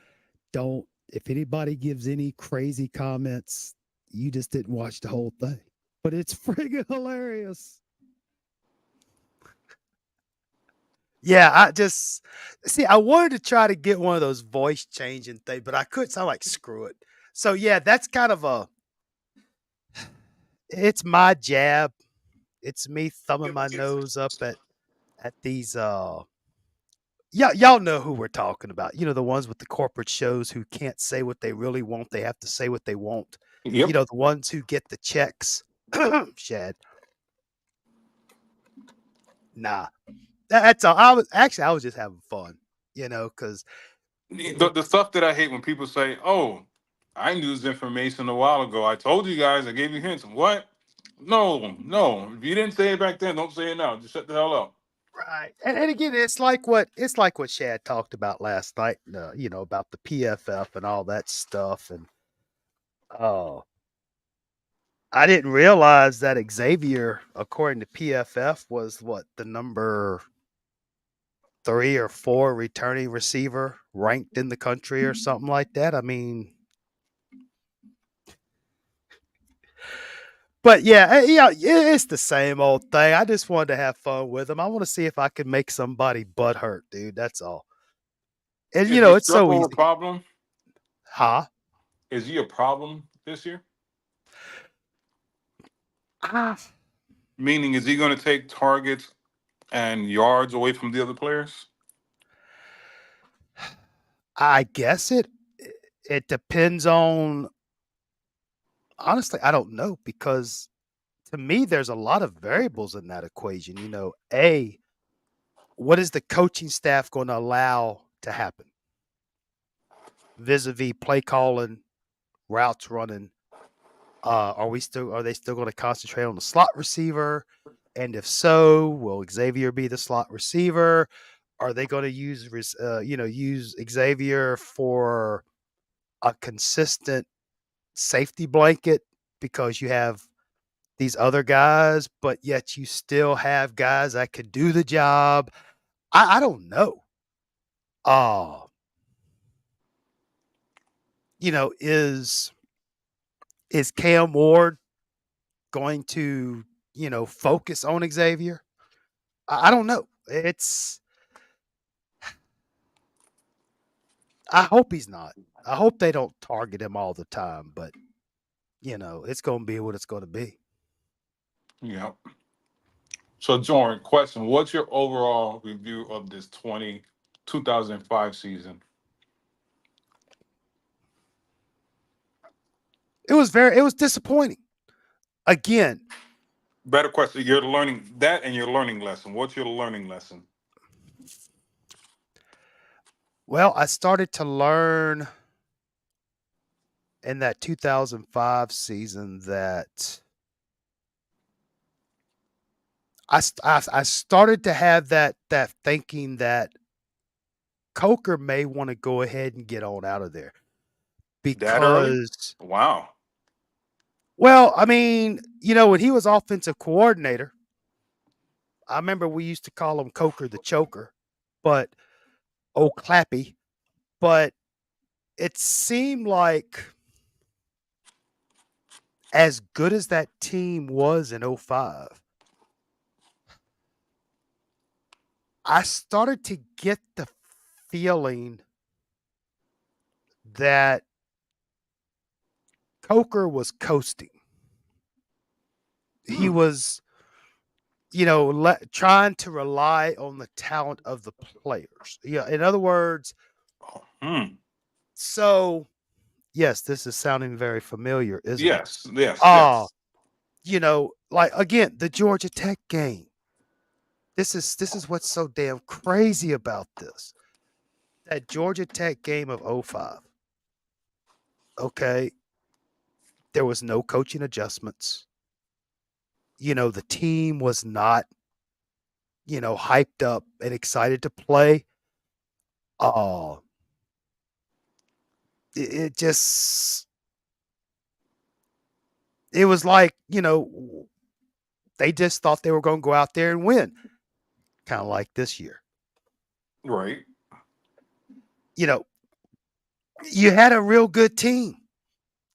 if anybody gives any crazy comments, you just didn't watch the whole thing. But it's friggin' hilarious. Yeah, I wanted to try to get one of those voice changing things, but I couldn't. So I'm like, screw it. So yeah, that's kind of it's my jab. It's me thumbing my nose up at these y'all know who we're talking about. The ones with the corporate shows who can't say what they really want. They have to say what they want. Yep. The ones who get the checks. Shad. Nah. That's all. I was just having fun, because The stuff that I hate when people say, "Oh, I knew this information a while ago. I told you guys. I gave you hints." What? No. If you didn't say it back then, don't say it now. Just shut the hell up. right. And again, it's like what Shad talked about last night. About the PFF and all that stuff. And I didn't realize that Xavier, according to PFF, was the number 3 or 4 returning receiver ranked in the country or something like that. I mean, but yeah, it's the same old thing. I just wanted to have fun with him. I want to see if I can make somebody butt hurt, dude. That's all. And Is he it's so struggle easy. a problem? Huh? Is he a problem this year? Meaning, is he going to take targets and yards away from the other players? I guess it depends on. Honestly, I don't know, because to me, there's a lot of variables in that equation. What is the coaching staff going to allow to happen? vis-a-vis play calling, routes running. Are they still going to concentrate on the slot receiver? And if so, will Xavier be the slot receiver? Are they going to use Xavier for a consistent safety blanket because you have these other guys, but yet you still have guys that could do the job? I don't know. Uh, is Cam Ward going to, focus on Xavier? I don't know. I hope he's not. I hope they don't target him all the time, but it's going to be what it's going to be. Yeah. So, Jordan, question: what's your overall review of this 2005 season? It was disappointing. Again, Better question: you're learning that, and your learning lesson. What's your learning lesson? well, I started to learn in that 2005 season that I started to have that thinking that Coker may want to go ahead and get on out of there That early? because, Wow. well, I mean, when he was offensive coordinator, I remember we used to call him Coker the Choker, but old Clappy. But it seemed like as good as that team was in '05, I started to get the feeling that Coker was coasting. He was, trying to rely on the talent of the players. Yeah, in other words, Hmm. so yes, this is sounding very familiar, isn't it? Yes. Yes. Ah, Yes. like again, the Georgia Tech game. This is what's so damn crazy about this. That Georgia Tech game of '05. Okay, there was no coaching adjustments. The team was not, hyped up and excited to play. Uh, it just it was like, they just thought they were going to go out there and win, kind of like this year. Right. You know, you had a real good team.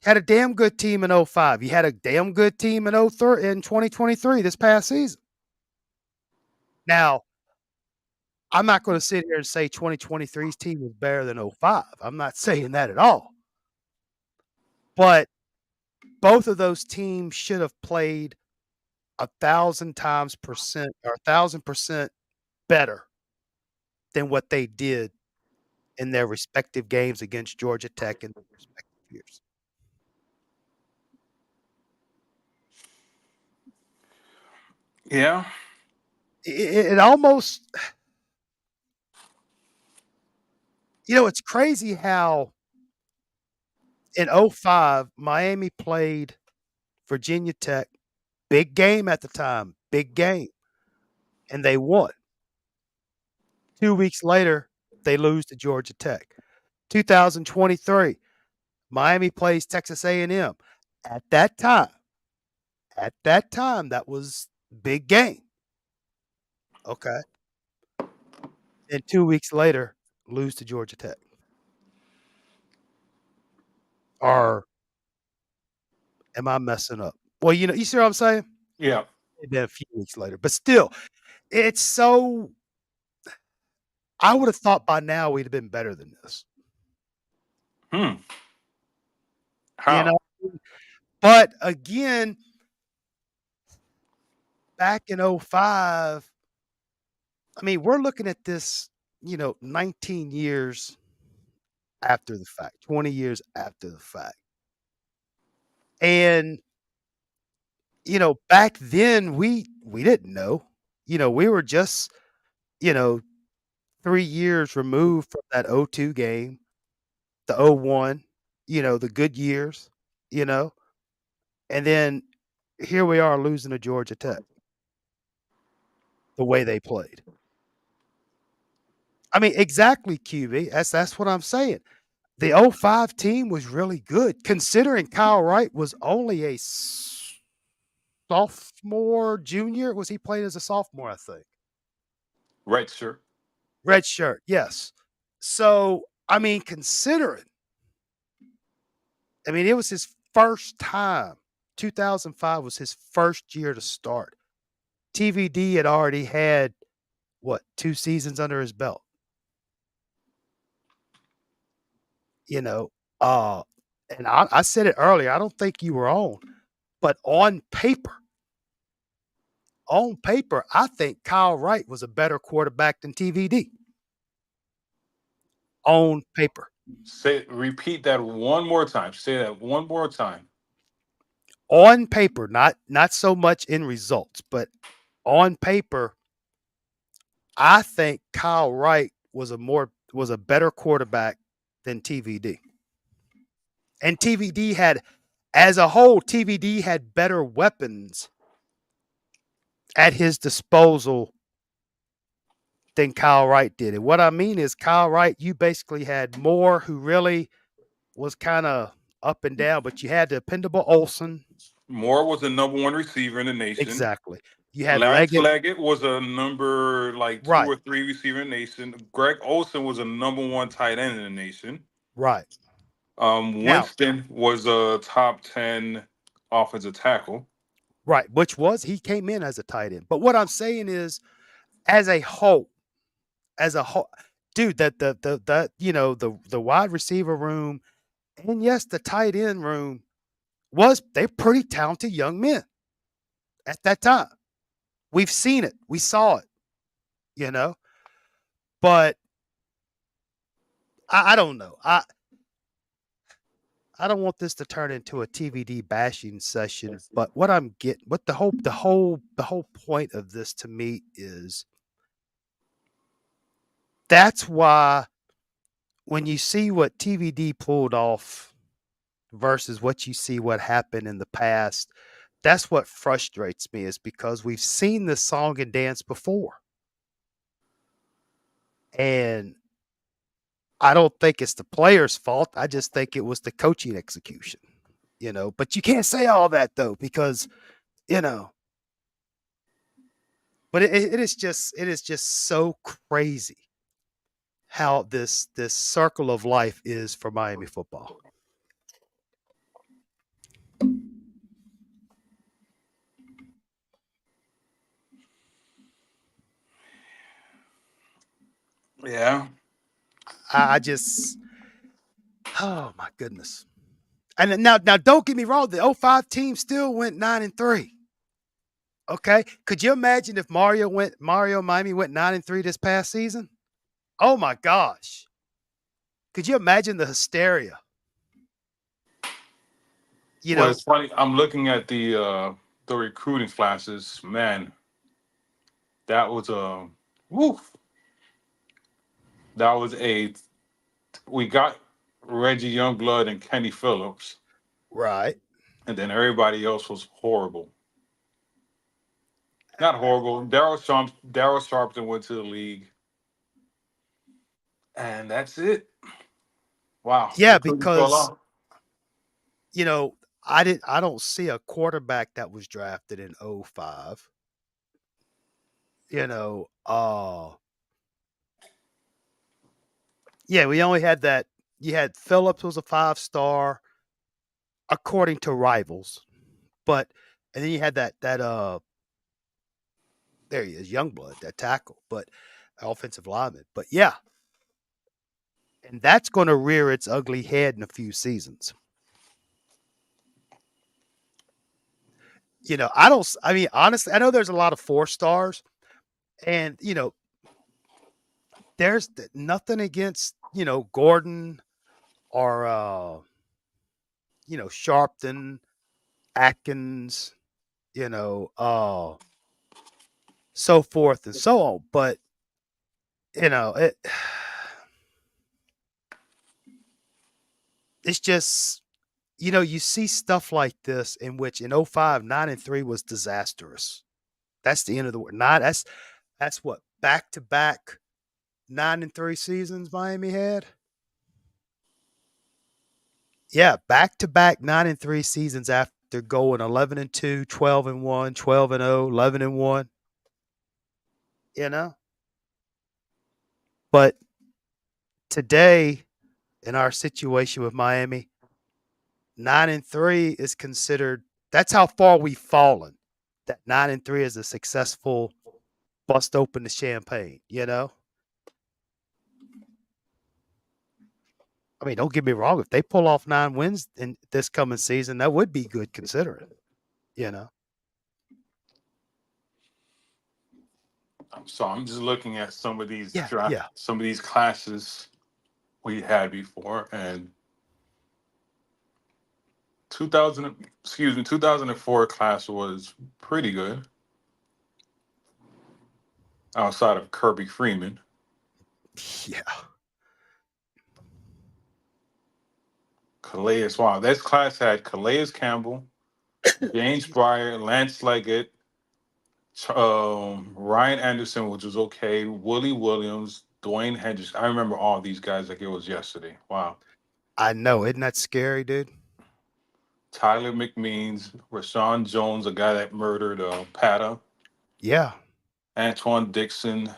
Had a damn good team in '05. You had a damn good team in '03 in 2023 this past season. Now, I'm not going to sit here and say 2023's team was better than '05. I'm not saying that at all. But both of those teams should have played 1,000% or 1,000% better than what they did in their respective games against Georgia Tech in their respective years. Yeah. It almost, it's crazy how in '05 Miami played Virginia Tech, big game at the time, big game, and they won. 2 weeks later, they lose to Georgia Tech. 2023, Miami plays Texas A&M. At that time, that was big game. Okay. And 2 weeks later, lose to Georgia Tech. Or am I messing up? Well, you see what I'm saying? Yeah. Then a few weeks later. But still, it's so I would have thought by now we'd have been better than this. Hmm. You How? know? But again, back in '05, I mean, we're looking at this, 19 years after the fact, 20 years after the fact. And, back then we didn't know. We were just, you know, 3 years removed from that '02 game. the '01, the good years, you know, and then here we are losing to Georgia Tech the way they played. I mean, exactly, QB. That's what I'm saying. The '05 team was really good, considering Kyle Wright was only a sophomore, junior. Was he playing as a sophomore? I think Right, sir. red shirt. Yes. So I mean, considering, I mean, it was his first time. 2005 was his first year to start. TVD had already had what, 2 seasons under his belt. You know, uh, and I said it earlier. I don't think you were on, but on paper, I think Kyle Wright was a better quarterback than TVD. On paper, Repeat that one more time. Say that one more time. on paper, not so much in results, but on paper, I think Kyle Wright was a better quarterback than TVD. And TVD had, as a whole, TVD had better weapons at his disposal than Kyle Wright did. And what I mean is, Kyle Wright, you basically had Moore, who really was kind of up and down, but you had dependable Olsen. Moore was the number one receiver in the nation. Exactly. You had Lance Leggett. Leggett was a number like 2 Right. or 3 receiver in the nation. Greg Olsen was a number one tight end in the nation. Right. Now, Winston was a top 10 offensive tackle. right, he came in as a tight end. But what I'm saying is, as a whole, dude, that the wide receiver room, and yes, the tight end room, they're pretty talented young men at that time. We've seen it. We saw it, but I don't know. I don't want this to turn into a TVD bashing session, but what the whole point of this to me is, that's why when you see what TVD pulled off versus what you see what happened in the past, that's what frustrates me, is because we've seen this song and dance before. And I don't think it's the player's fault. I just think it was the coaching execution, but you can't say all that though, because, but it is just so crazy how this circle of life is for Miami football. Yeah. I just, oh my goodness. And now don't get me wrong, the '05 team still went 9-3. Okay? Could you imagine if Mario Miami went 9-3 this past season? Oh my gosh. Could you imagine the hysteria? Well, it's funny. I'm looking at the recruiting classes. Man, that was a woof. That was we got Reggie Youngblood and Kenny Phillips, right. and then everybody else was horrible. Not horrible. Daryl Sharpton went to the league, and that's it. Wow. Yeah, Recruiting fell because off. I don't see a quarterback that was drafted in '05. Yeah, we only had that. You had Phillips was a 5-star according to Rivals, and then you had that there he is, Youngblood, that tackle, but offensive lineman. But yeah, and that's going to rear its ugly head in a few seasons. I mean, honestly, I know there's a lot of 4-stars, and there's nothing against Gordon or Sharpton, Atkins, so forth and so on. But it it's just, you see stuff like this in which in '05, 9-3 was disastrous. That's the end of the word. That's what back to back 9-3 seasons Miami had. Yeah, back to back 9-3 seasons after going 11-2, 12-1, 12-0, 11-1. You know, but today in our situation with Miami, 9-3 is considered. That's how far we've fallen. That 9-3 is a successful bust open the champagne. I mean, don't get me wrong. If they pull off 9 wins in this coming season, that would be good considering. You know. So I'm just looking at some of these Yeah. Yeah. some of these classes we had before, and 2004 class was pretty good outside of Kirby Freeman. Yeah. Calais, wow, this class had Calais Campbell, James Breyer, Lance Leggett, Ryan Anderson, which was okay, Willie Williams, Dwayne Hendricks. I remember all these guys like it was yesterday. Wow. I know. Isn't that scary, dude? Tyler McMeans, Rashawn Jones, a guy that murdered Pata, Yeah. Antoine Dixon,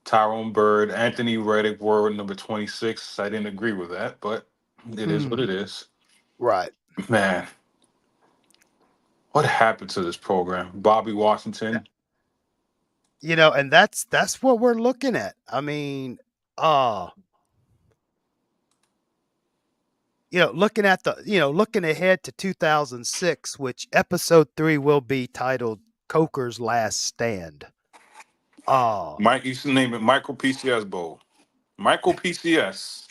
Tyrone Bird, Anthony Reddick were number 26. I didn't agree with that, but it is what it is. Right. Man, what happened to this program? Bobby Washington. And that's what we're looking at. I mean, looking ahead to 2006, which episode 3 will be titled Coker's Last Stand. Mike used to name it Michael PCS Bowl. Michael PCS.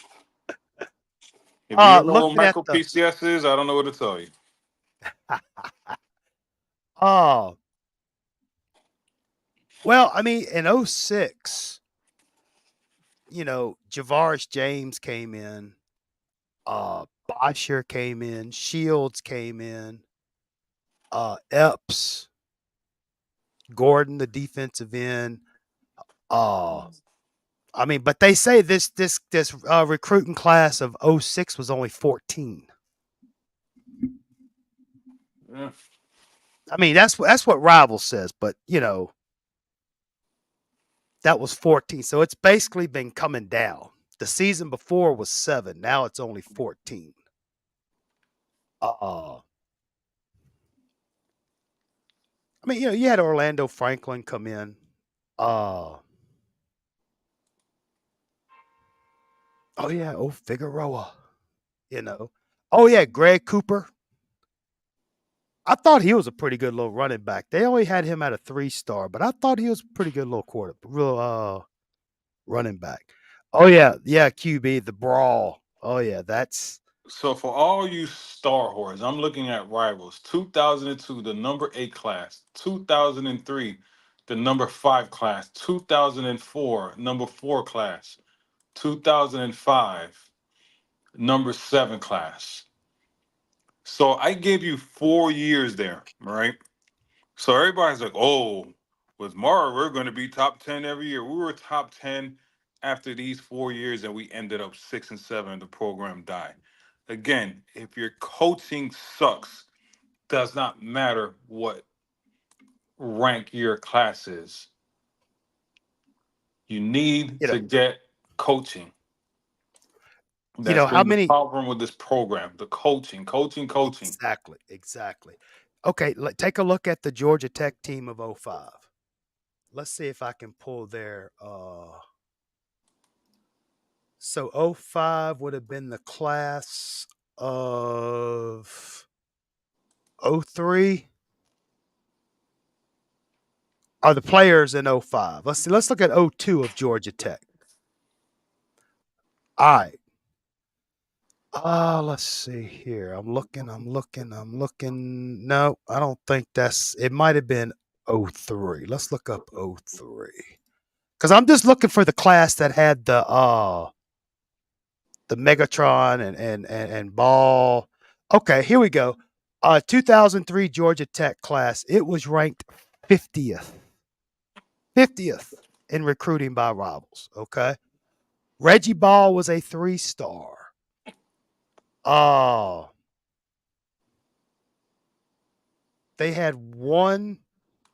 If you don't know what looking at Michael the PCS is, I don't know what to tell you. well, I mean, in '06, Javaris James came in, Bosher came in, Shields came in, Epps, Gordon, the defensive end. I mean, but they say this recruiting class of '06 was only 14. Yeah. I mean, that's what Rival says, but that was 14. So it's basically been coming down. The season before was 7. Now it's only 14. I mean, you had Orlando Franklin come in. Oh yeah, Figueroa. Oh yeah, Greg Cooper. I thought he was a pretty good little running back. They only had him at a 3-star, but I thought he was a pretty good little running back. Oh yeah, QB, the brawl. Oh yeah, that's So for all you Star Wars, I'm looking at rivals. 2002, the number 8 class. 2003, the number 5 class. 2004, number 4 class. 2005, number 7 class. So I gave you 4 years there, right? So everybody's like, "Oh, with Mara, we're going to be top 10 every year." We were top 10 after these 4 years, and we ended up 6 and 7. The program died. Again, if your coaching sucks, does not matter what rank your class is. You need to get coaching. That's how been the many problem with this program. The coaching. Exactly. Okay, take a look at the Georgia Tech team of '05. Let's see if I can pull their so '05 would have been the class of '03 are the players in '05. Let's see. Let's look at '02 of Georgia Tech. All right. Let's see here. I'm looking. No, I don't think it might have been '03. Let's look up '03. Because I'm just looking for the class that had the Megatron and Ball. Okay, here we go. 2003 Georgia Tech class. It was ranked 50th. 50th in recruiting by rivals. Okay. Reggie Ball was a 3-star. Oh, they had one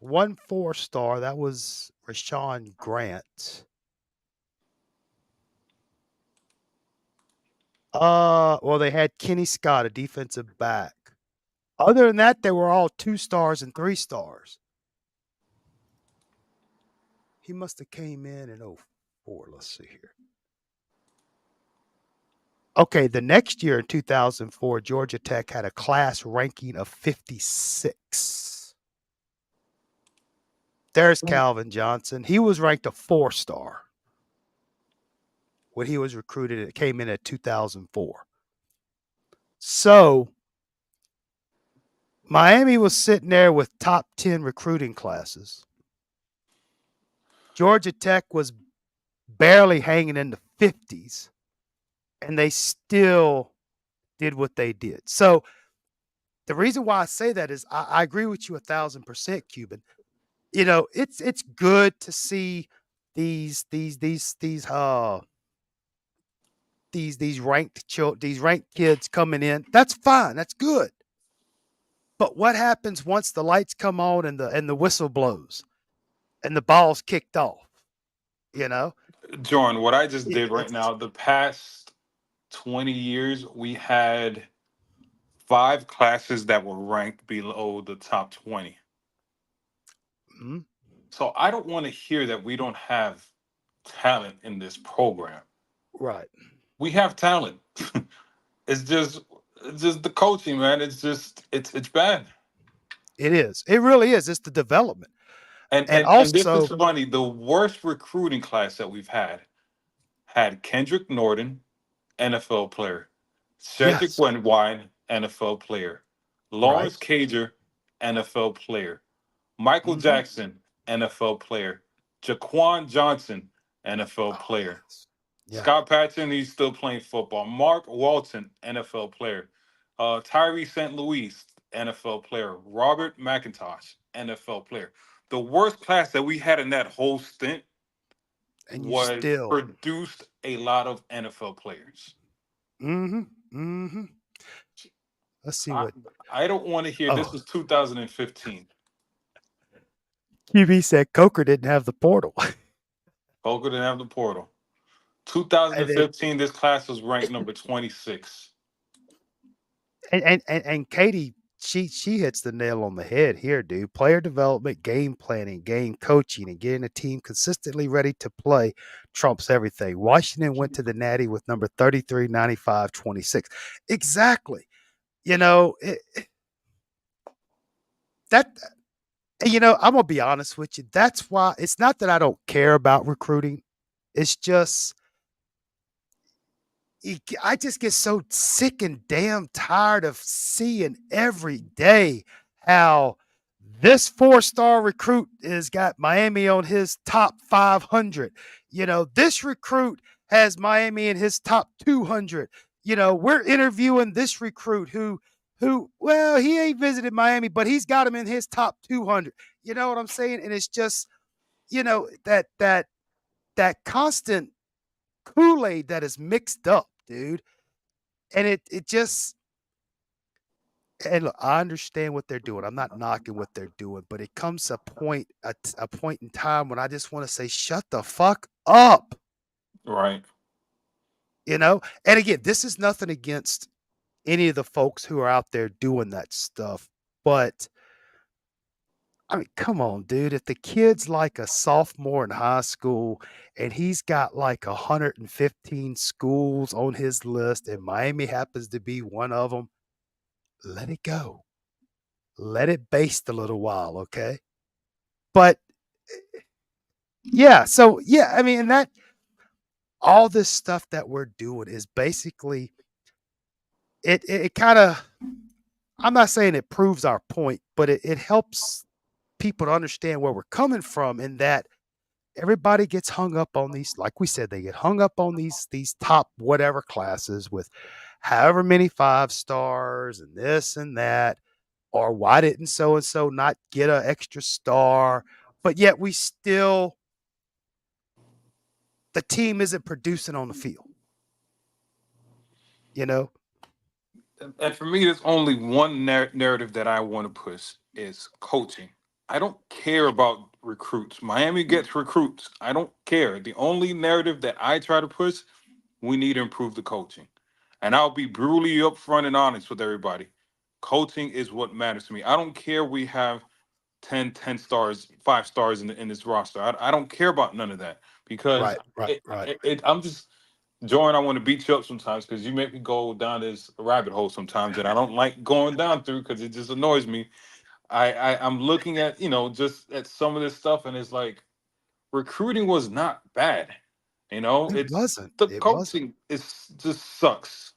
4-star. That was Rashawn Grant. Well, they had Kenny Scott, a defensive back. Other than that, they were all 2-stars and 3-stars. He must have came in 04. Let's see here. Okay, the next year in 2004, Georgia Tech had a class ranking of 56. There's Calvin Johnson. He was ranked a 4-star when he was recruited. It came in at 2004. So Miami was sitting there with top 10 recruiting classes. Georgia Tech was barely hanging in the 50s, and they still did what they did. So the reason why I say that is I agree with you 1,000%, Cuban. You know, it's good to see these ranked kids coming in. That's fine. That's good. But what happens once the lights come on and the whistle blows and the ball's kicked off? You know, John, what I just did right it's now, the past 20 years, we had 5 classes that were ranked below the top 20. mhm, So I don't want to hear that we don't have talent in this program. right. We have talent. It's just the coaching, man. It's bad. It is. It really is. It's the development. And And and this is also, funny. The worst recruiting class that we've had Kendrick Norton, NFL player, Cedric yes, Wentwine, NFL player, right. Lawrence Cager, NFL player, Michael Mhm. Jackson, NFL player, Jaquan Johnson, NFL Oh, player, yes. Yeah. Scott Patton, he's still playing football, Mark Walton, NFL player, Tyree St. Louis, NFL player, Robert McIntosh, NFL player. The worst class that we had in that whole stint And you was still. produced a lot of NFL players. Mhm. Mhm. Let's see I, what. I don't want to hear this Oh, was 2015. QB said Coker didn't have the portal. Boca didn't have the portal. And then 2015, this class was ranked number 26. and Katie, she hits the nail on the head here, dude. Player development, game planning, game coaching, and getting a team consistently ready to play trumps everything. Washington went to the Natty with number 33, 95, 26. Exactly. You know, that I'm gonna be honest with you. That's why it's not that I don't care about recruiting. It's just I just get so sick and damn tired of seeing every day how this 4-star recruit has got Miami on his top 500. This recruit has Miami in his top 200. We're interviewing this recruit who well, he ain't visited Miami, but he's got him in his top 200. You know what I'm saying? And it's just, that constant Kool-Aid that is mixed up, dude. And it just and look, I understand what they're doing. I'm not knocking what they're doing, but it comes a point in time when I just want to say, shut the fuck up. Right. And again, this is nothing against any of the folks who are out there doing that stuff, but I mean, come on, dude. If the kid's like a sophomore in high school and he's got like 115 schools on his list and Miami happens to be one of them, let it go. Let it baste a little while, okay? But yeah, so yeah, I mean, and that all this stuff that we're doing is basically it kind of, I'm not saying it proves our point, but it helps people to understand where we're coming from in that everybody gets hung up on these, like we said, they get hung up on these top whatever classes with however many 5 stars and this and that, or why didn't so and so not get an extra star? But yet we still, the team isn't producing on the field. You know? And for me, there's only one narrative that I want to push is coaching. I don't care about recruits. Miami gets recruits. I don't care. The only narrative that I try to push, we need to improve the coaching. And I'll be brutally upfront and honest with everybody. Coaching is what matters to me. I don't care we have 10 stars, 5 stars in this roster. I don't care about none of that because Right. I'm just Jordan, I want to beat you up sometimes because you make me go down this rabbit hole sometimes that I don't like going down through because it just annoys me. I'm looking at just at some of this stuff and it's like recruiting was not bad. It It's wasn't. the It wasn't. coaching is just sucks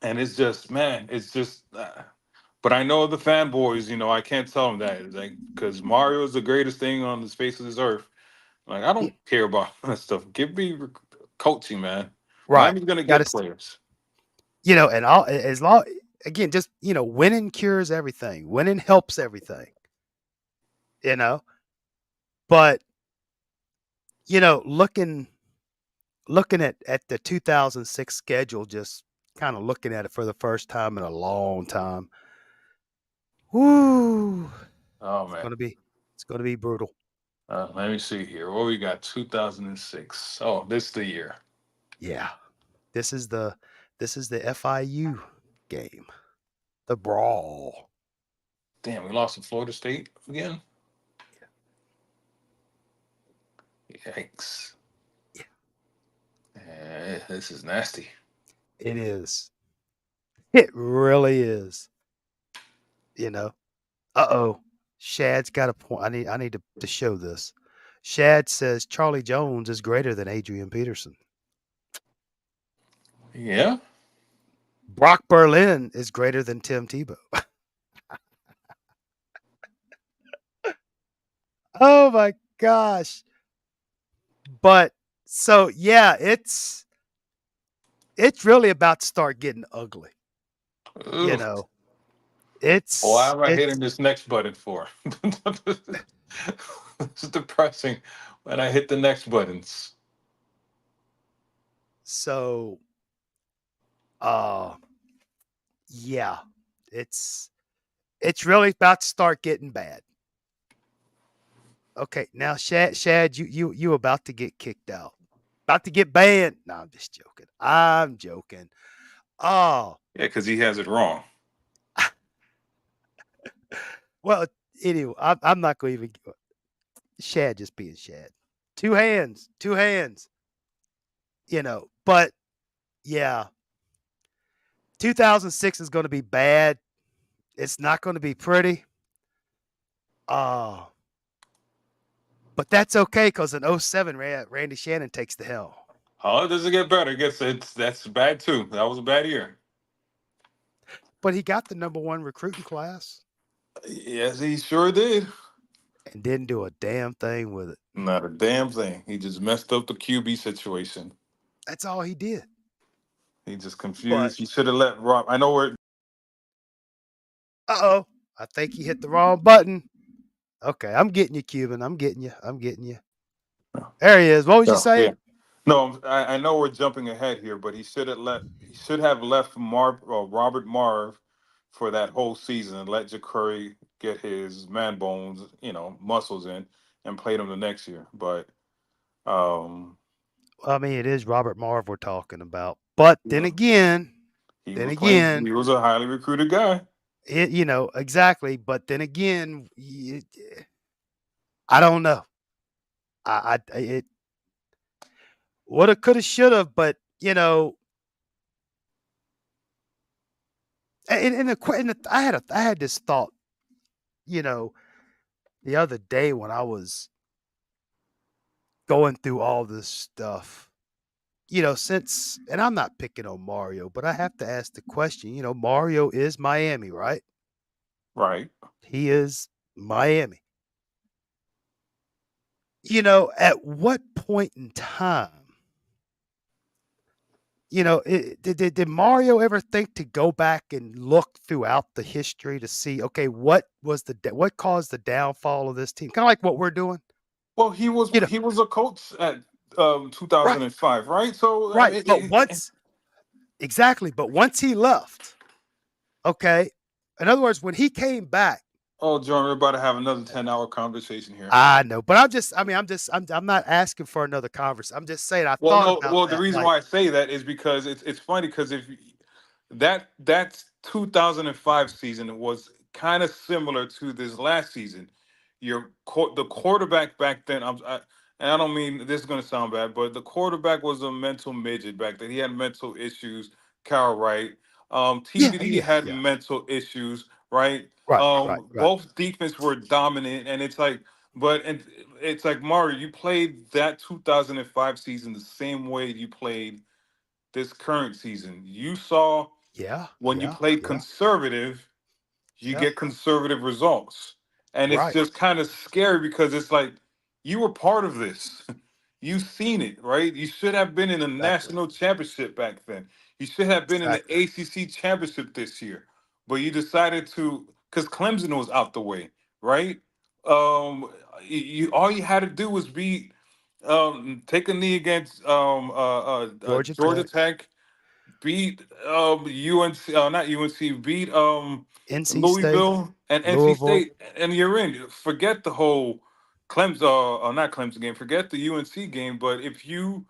and it's just man, it's just. But I know the fanboys. I can't tell them that like because Mario is the greatest thing on the face of this earth. Like I Y- don't care about that stuff. Give me coaching, man. Right. Miami's gonna Got get to, players. and all as long again, just winning cures everything. Winning helps everything. You know, but looking at the 2006 schedule, just kind of looking at it for the first time in a long time. Whoo, Oh it's man. gonna be brutal. Let me see here. What we got? 2006. Oh, this the year. Yeah. This is the FIU game. The brawl. Damn, we lost to Florida State again. Yikes. Yeah. This is nasty. It is. It really is. You know. Uh-oh. Shad's got a point. I need to show this. Shad says Charlie Jones is greater than Adrian Peterson. Yeah. Brock Berlin is greater than Tim Tebow. Oh my gosh. But so yeah, it's really about to start getting ugly. You Ooh. know. Why It's am I hitting this next button for? It's depressing when I hit the next buttons. so uh yeah. It's really about to start getting bad. Okay, now Shad, you about to get kicked out. About to get banned. No, I'm just joking. I'm joking. Oh, Yeah, because he has it wrong. well, anyway, I'm not going to even. Shad just being Shad. Two hands. Two hands. But yeah, 2006 is going to be bad. It's not going to be pretty. Oh, but that's okay because in '07, Randy Shannon takes the helm. Oh, it doesn't get better. I guess that's bad too. That was a bad year. But he got the #1 recruiting class Yes, he sure did. and didn't do a damn thing with it. Not a damn thing. He just messed up the QB situation. That's all he did. He just But confused. He should have let Rob. I know where. uh-oh, I think he hit the wrong button. Okay, I'm getting you, Cuban. I'm getting you. I'm getting you. There he is. What was you No, yeah. saying? No, I know we're jumping ahead here, but he should have let. He should have left Robert Marv for that whole season and let Ja'Cory get his man bones, muscles in, and played him the next year. But um, I mean, it is Robert Marv we're talking about. But you then know, again, he was playing. He was a highly recruited guy. exactly. But then again, I don't know. It woulda, coulda, shoulda, but I had this thought, you know, the other day when I was going through all this stuff. Since, and I'm not picking on Mario, but I have to ask the question. Mario is Miami, right? Right. He is Miami. at what point in time, did Mario ever think to go back and look throughout the history to see, okay, what caused the downfall of this team? Kind of like what we're doing, Well, he was you know, he was a coach at right, 2005, right? So I right. mean, But once he left, okay, in other words, when he came back, oh, John, we're about to have another 10-hour conversation here. I know, but I'm not asking for another conversation. I'm just saying I Well, thought no, about well, the that. reason Like, why I say that is because it's funny because if that 2005 season was kind of similar to this last season. The quarterback back then. And I don't mean this is going to sound bad, but the quarterback was a mental midget back then. He had mental issues. Kyle Wright, yeah, TBD yeah, had yeah. mental issues, right? Right, right, right. Both defense were dominant, and it's like, and it's like Mario, you played that 2005 season the same way you played this current season. You saw Yeah, when you yeah, play yeah, conservative, you yeah. get conservative results. And it's Right. just kind of scary because it's like you were part of this. You've seen it, right? You should have been in the Exactly. national championship back then. You should have been in the Exactly. ACC championship this year. But you decided to, because Clemson was out the way, right? You all you had to do was take a knee against Georgia Georgia Tech, Tech, beat UNC, not UNC, beat NC State, Louisville and NC Louisville. State, and you're in. Forget the whole Clemson, not Clemson game. Forget the UNC game. But if you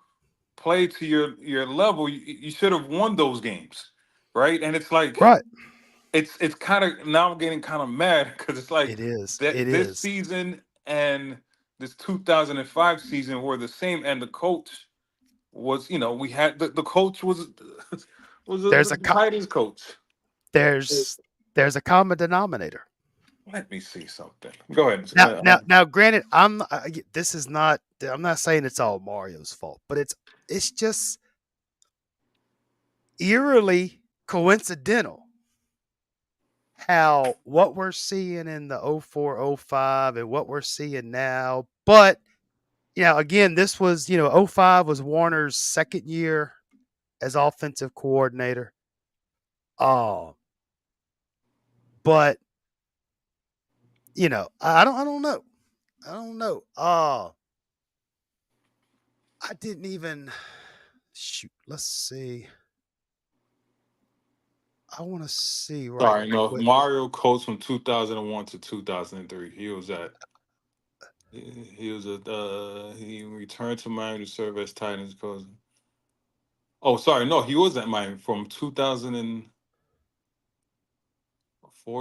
play to your level, you should have won those games, right? And it's like Right. it's kind of now I'm getting kind of mad because it's like It is. that It this is. season and this 2005 season were the same, and the coach was, we had the coach was was There's a the co- Titans coach. there's there's a common denominator. Let me see something. Go ahead. Now, granted, this is not. I'm not saying it's all Mario's fault, but it's just eerily coincidental how what we're seeing in the 04, 05 and what we're seeing now. But again, this was, 05 was Warner's second year as offensive coordinator. Oh, but I don't know. I don't know. I didn't even shoot. Let's see. I want to see right Sorry, no. quick. Mario coached from 2001 to 2003. He returned to Miami to serve as Titans coach. Oh, sorry, no, he was at Miami from 2004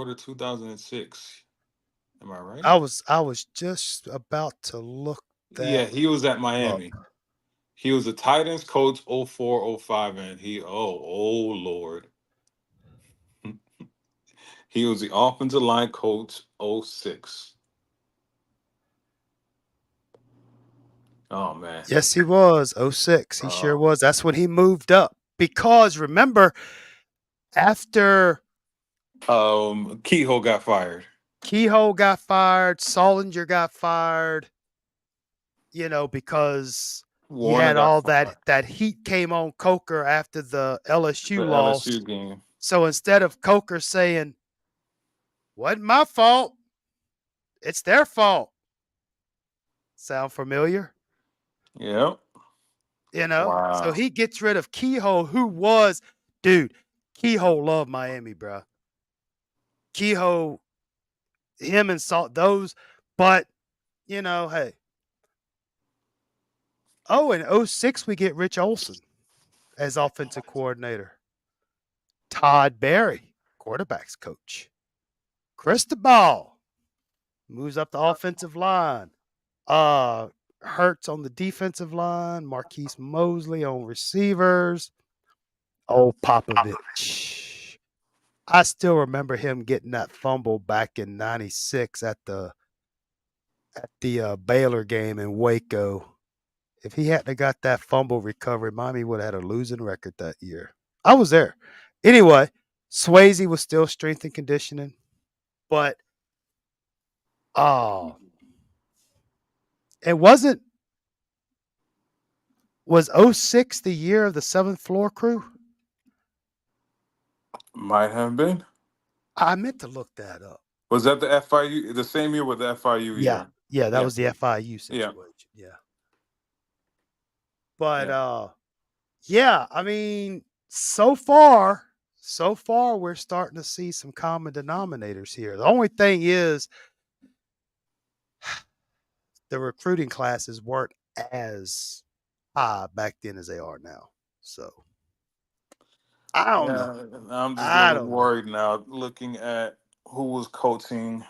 to 2006. Am I right? I was just about to look Yeah, that he was at up. Miami. He was a Titans coach 04, 05, and oh Lord. He was the offensive line coach 06. Oh man. Yes, he was. 06. He sure Uh, was. That's when he moved up. Because remember, after Kehoe got fired. Kehoe got fired, Solinger got fired, because you Warner had got all fired. that heat came on Coker after the The LSU loss. LSU game. So instead of Coker saying, "Wasn't my fault, it's their fault." Sound familiar? Yep. So Wow. he gets rid of Kehoe, who was, dude, Kehoe loved Miami, bro. Kehoe, him and Salt, those, but, hey. Oh, in 06, we get Rich Olson as offensive coordinator. Todd Berry, quarterbacks coach. Cristobal moves up the offensive line. Hurts on the defensive line. Marquise Mosley on receivers. Oh, Popovich. I still remember him getting that fumble back in '96 at the Baylor game in Waco. If he hadn't have got that fumble recovery, Miami would have had a losing record that year. I was there. Anyway, Swayze was still strength and conditioning, but oh, it was 06 the year of the 7th floor crew? Might have been. I meant to look that up. Was that the FIU? The same year with the FIU Yeah. year? Yeah, that Yeah. was the FIU Yeah. situation. Yeah. But Yeah. yeah, I mean, so far we're starting to see some common denominators here. The only thing is the recruiting classes weren't as high back then as they are now. So I don't know. Yeah. I'm just a I little don't know. worried now looking at who was coaching.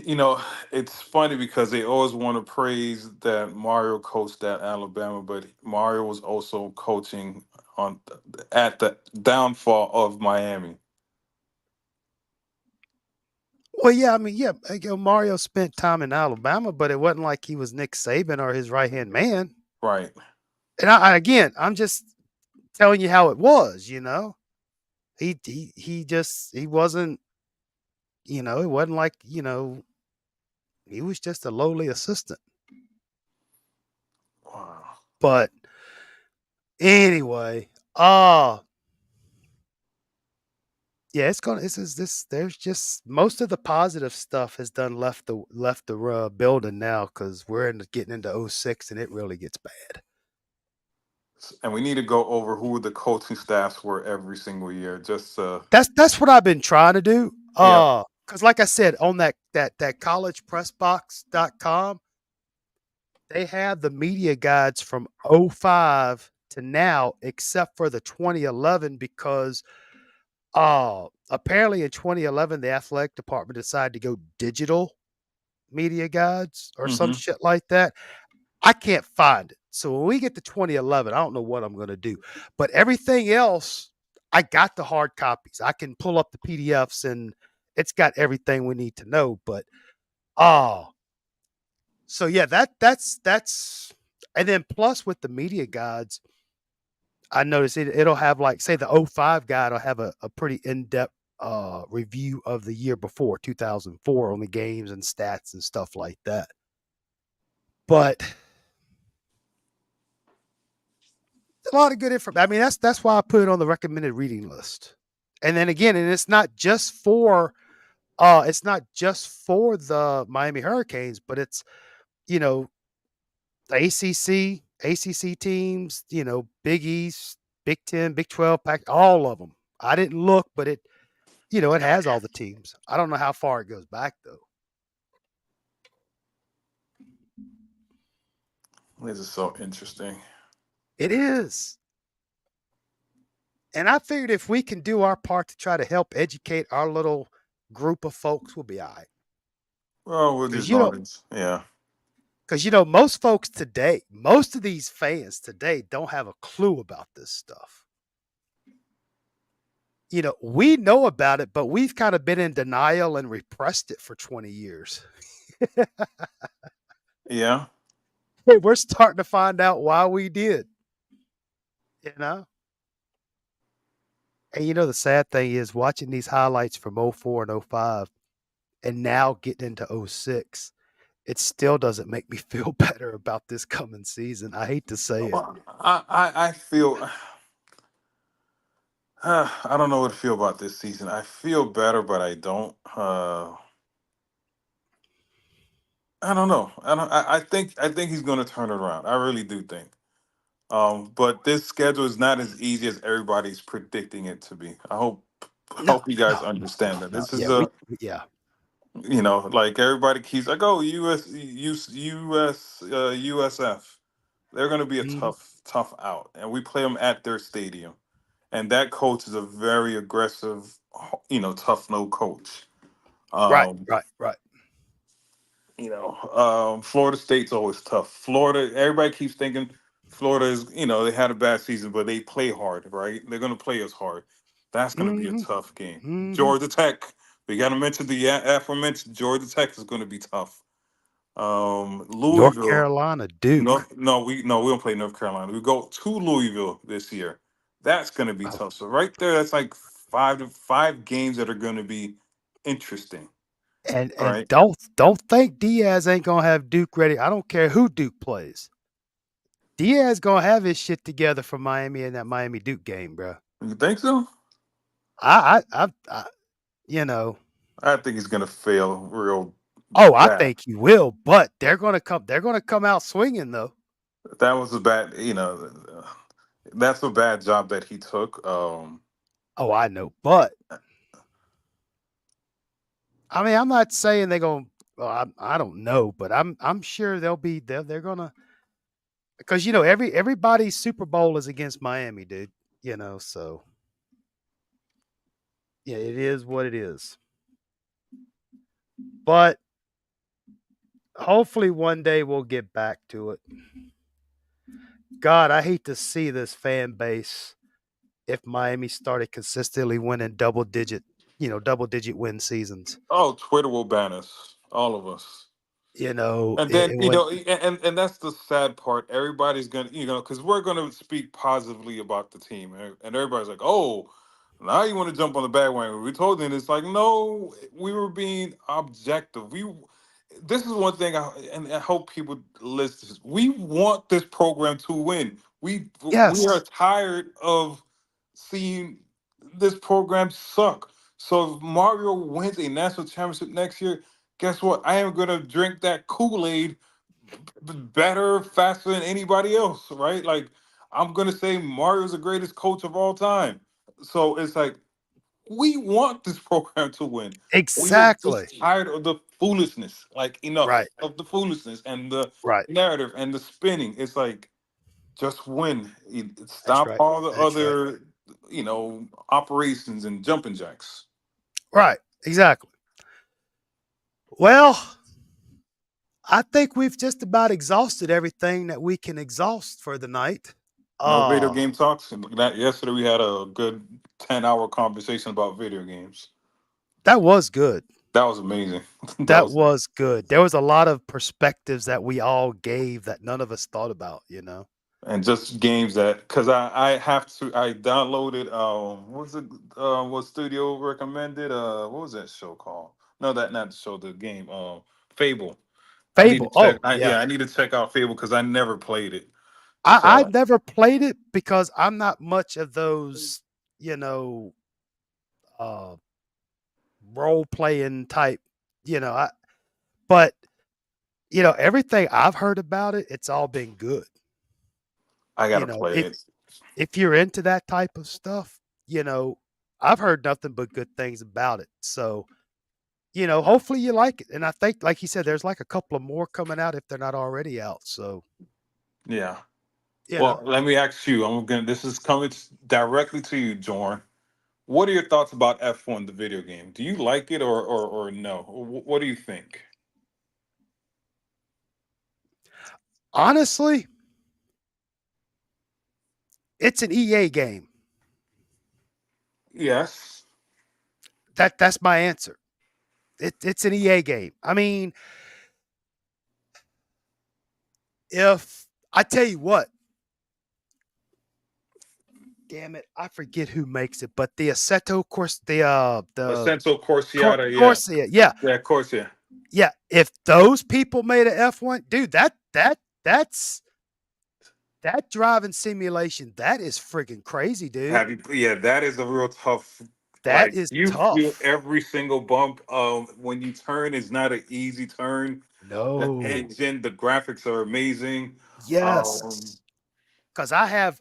You know, it's funny because they always want to praise that Mario coached at Alabama, but Mario was also coaching on at the downfall of Miami. Well, yeah, I mean, yeah, Mario spent time in Alabama, but it wasn't like he was Nick Saban or his right hand man. Right. And again, I'm just telling you how it was. He wasn't. It wasn't like he was just a lowly assistant. Wow. But anyway, yeah, there's just most of the positive stuff has done left the building now because we're getting into 06 and it really gets bad. And we need to go over who the coaching staffs were every single year. Just That's what I've been trying to do. yeah. Because like I said, on that collegepressbox.com, they have the media guides from 05 to now, except for the 2011, because apparently in 2011 the athletic department decided to go digital media guides or some Hmm. shit like that. I can't find it. So when we get to 2011, I don't know what I'm going to do. But everything else, I got the hard copies. I can pull up the PDFs and it's got everything we need to know. But oh, so yeah, that's and then plus with the media guides, I noticed it'll have, like, say the '05 guide will have a pretty in-depth review of the year before 2004 on the games and stats and stuff like that. But a lot of good information. I mean, that's why I put it on the recommended reading list. And then again, and it's not just for the Miami Hurricanes, but it's you know the ACC teams, Big East, Big 10, Big 12, Pac, all of them. I didn't look, but it has all the teams. I don't know how far it goes back though. This is so interesting. It is. And I figured if we can do our part to try to help educate our little group of folks, we'll be all right. Well, we're Because just on this. Yeah. most folks today, most of these fans today don't have a clue about this stuff. We know about it, but we've kind of been in denial and repressed it for 20 years. Yeah. We're starting to find out why we did, you know? And the sad thing is watching these highlights from '04 and '05 and now getting into '06, it still doesn't make me feel better about this coming season. I hate to say it. Well, I feel I don't know what to feel about this season. I feel better, but I don't. I don't know. I think he's going to turn it around. I really do think. But this schedule is not as easy as everybody's predicting it to be. I hope No, hope you guys no, understand that. no. This is Yeah, a yeah. like everybody keeps like, oh, USF. They're going to be a Mhm. tough out, and we play them at their stadium. And that coach is a very aggressive, tough no coach. Right, Um, right, right. Florida State's always tough. Florida, everybody keeps thinking Florida is, they had a bad season, but they play hard, right? They're going to play us hard. That's going to be a Mhm, tough game. mhm. Georgia Tech, we got to mention the aforementioned Georgia Tech is going to be tough. North Louisville, Carolina, no, Duke. no, we don't play North Carolina. We go to Louisville this year. That's going to be Oh, tough. So right there, that's like five games that are going to be interesting. And Right. don't think Diaz ain't gonna have Duke ready. I don't care who Duke plays. Diaz gonna have his shit together for Miami in that Miami Duke game, bro. You think so? I you know. I think he's gonna fail real Oh, I bad. think he will, but they're gonna come. They're gonna come out swinging though. That was a bad, that's a bad job that he took. Oh, I know, but I mean, I'm not saying they're gonna. Well, I don't know, but I'm sure they're gonna because everybody's Super Bowl is against Miami, dude. So yeah, it is what it is. But hopefully one day we'll get back to it. God, I hate to see this fan base if Miami started consistently winning double digit win seasons. Oh, Twitter will ban us, all of us. And then It would. and that's the sad part. Everybody's gonna, because we're gonna speak positively about the team, and everybody's like, "Oh, now you want to jump on the bandwagon?" We told them it's like, no, we were being objective. This is one thing, and I hope people listen. We want this program to win. We are Yes, tired of seeing this program suck. So if Mario wins a national championship next year, guess what? I am gonna drink that Kool-Aid better, faster than anybody else, right? Like I'm gonna say Mario's the greatest coach of all time. So it's like we want this program to win. We are exactly. just tired of the foolishness. Like enough Right, of the foolishness and the right. narrative and the spinning. It's like just win. That's Stop right. all the That's right. other, operations and jumping jacks. Right, exactly. Well, I think we've just about exhausted everything that we can exhaust for the night. No video Uh, game talks. Yesterday we had a good 10-hour conversation about video games. that was good. That was amazing. That That was was good. There was a lot of perspectives that we all gave that none of us thought about. and just games that because I downloaded what was it what studio recommended what was that show called? No, that not the show, the game Fable. I need to Fable. check. Oh, yeah. I need to check out Fable because I never played it. I So never played it because I'm not much of those, you know, uh role playing type, I but everything I've heard about it, it's all been good. I You gotta know, play if it. if you're into that type of stuff, you know, I've heard nothing but good things about it. So, hopefully you like it. And I think, like you said, there's like a couple of more coming out if they're not already out. So, Yeah. you know, Well, let me ask you. This is coming directly to you, Jorn. What are your thoughts about F1, the video game? Do you like it or no? What do you think? honestly, it's an EA game. Yes. That's my answer. It's an EA game. I mean, if I tell you what, damn it, I forget who makes it, but the Assetto course, the Ascenso Corsiata, yeah. Corsia, yeah, Yeah, of course, yeah. yeah. If those people made an F1, dude, that's that driving simulation. That is friggin' crazy, dude. Yeah, that is a real tough. That Like is you feel tough. every single bump. When you turn, it's not an easy turn. The No. engine, the graphics are amazing. Um, Yes. Cause I have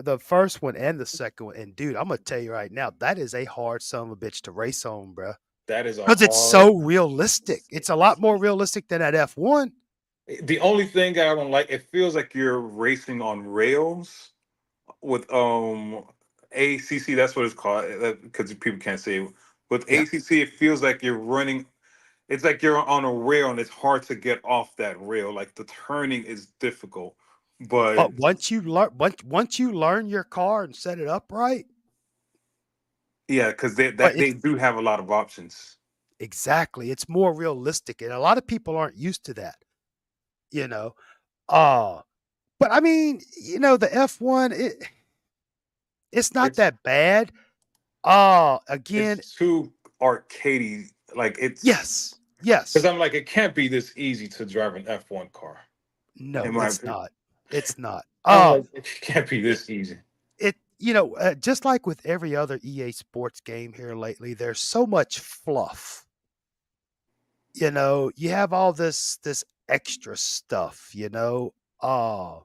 the first one and the second one, and dude, I'm gonna tell you right now, that is a hard son of a bitch to race on, bro. that is a Cause it's hard. so realistic. It's a lot more realistic than that F1. The only thing I don't like, it feels like you're racing on rails with ACC. That's what it's called because people can't say it. With Yeah. ACC, it feels like you're running. It's like you're on a rail and it's hard to get off that rail. Like the turning is difficult, but But once you learn your car and set it up right, yeah, because they but that they it's do have a lot of options. exactly, it's more realistic, and a lot of people aren't used to that, you know. Uh, but I mean, the F1, it's not It's that bad. Again, it's too arcadey Like it's Yes. because Yes. I'm like, it can't be this easy to drive an F1 car. In No, my it's opinion, not. It's not. I'm like, it can't be It, this easy. just like with every other EA Sports game here lately, there's so much fluff. You have all this extra stuff. Uh,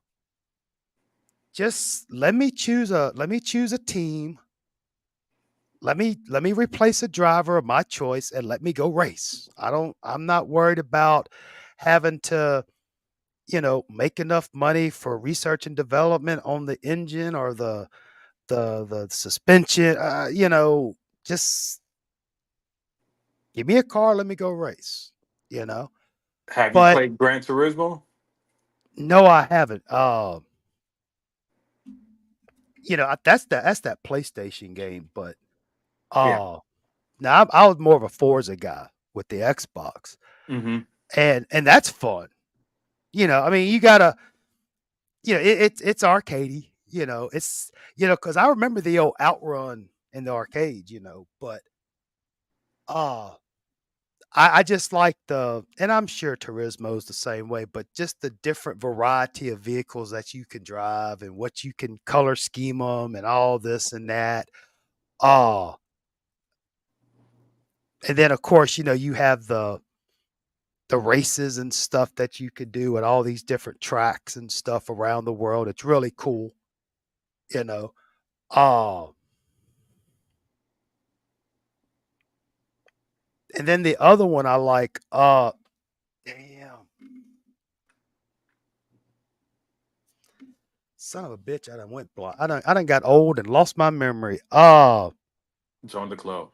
just let me choose a team. Let me replace a driver of my choice and let me go race. I'm not worried about having to make enough money for research and development on the engine or the suspension. Just give me a car, let me go race. You know, Have you but played Gran Turismo? no, I haven't. That's that PlayStation game. But Yeah. now I was more of a Forza guy with the Xbox, Mm-hmm. and that's fun. I mean, you gotta, it's arcadey. Because I remember the old Outrun in the arcade. But uh I just like and I'm sure Turismo's the same way, but just the different variety of vehicles that you can drive and what you can color scheme them and all this and that. Oh, and then of course, you have the races and stuff that you could do at all these different tracks and stuff around the world. It's really cool, you know. Oh, and then the other one I like, damn, son of a bitch, I done went blind. I done got old and lost my memory. Join the club.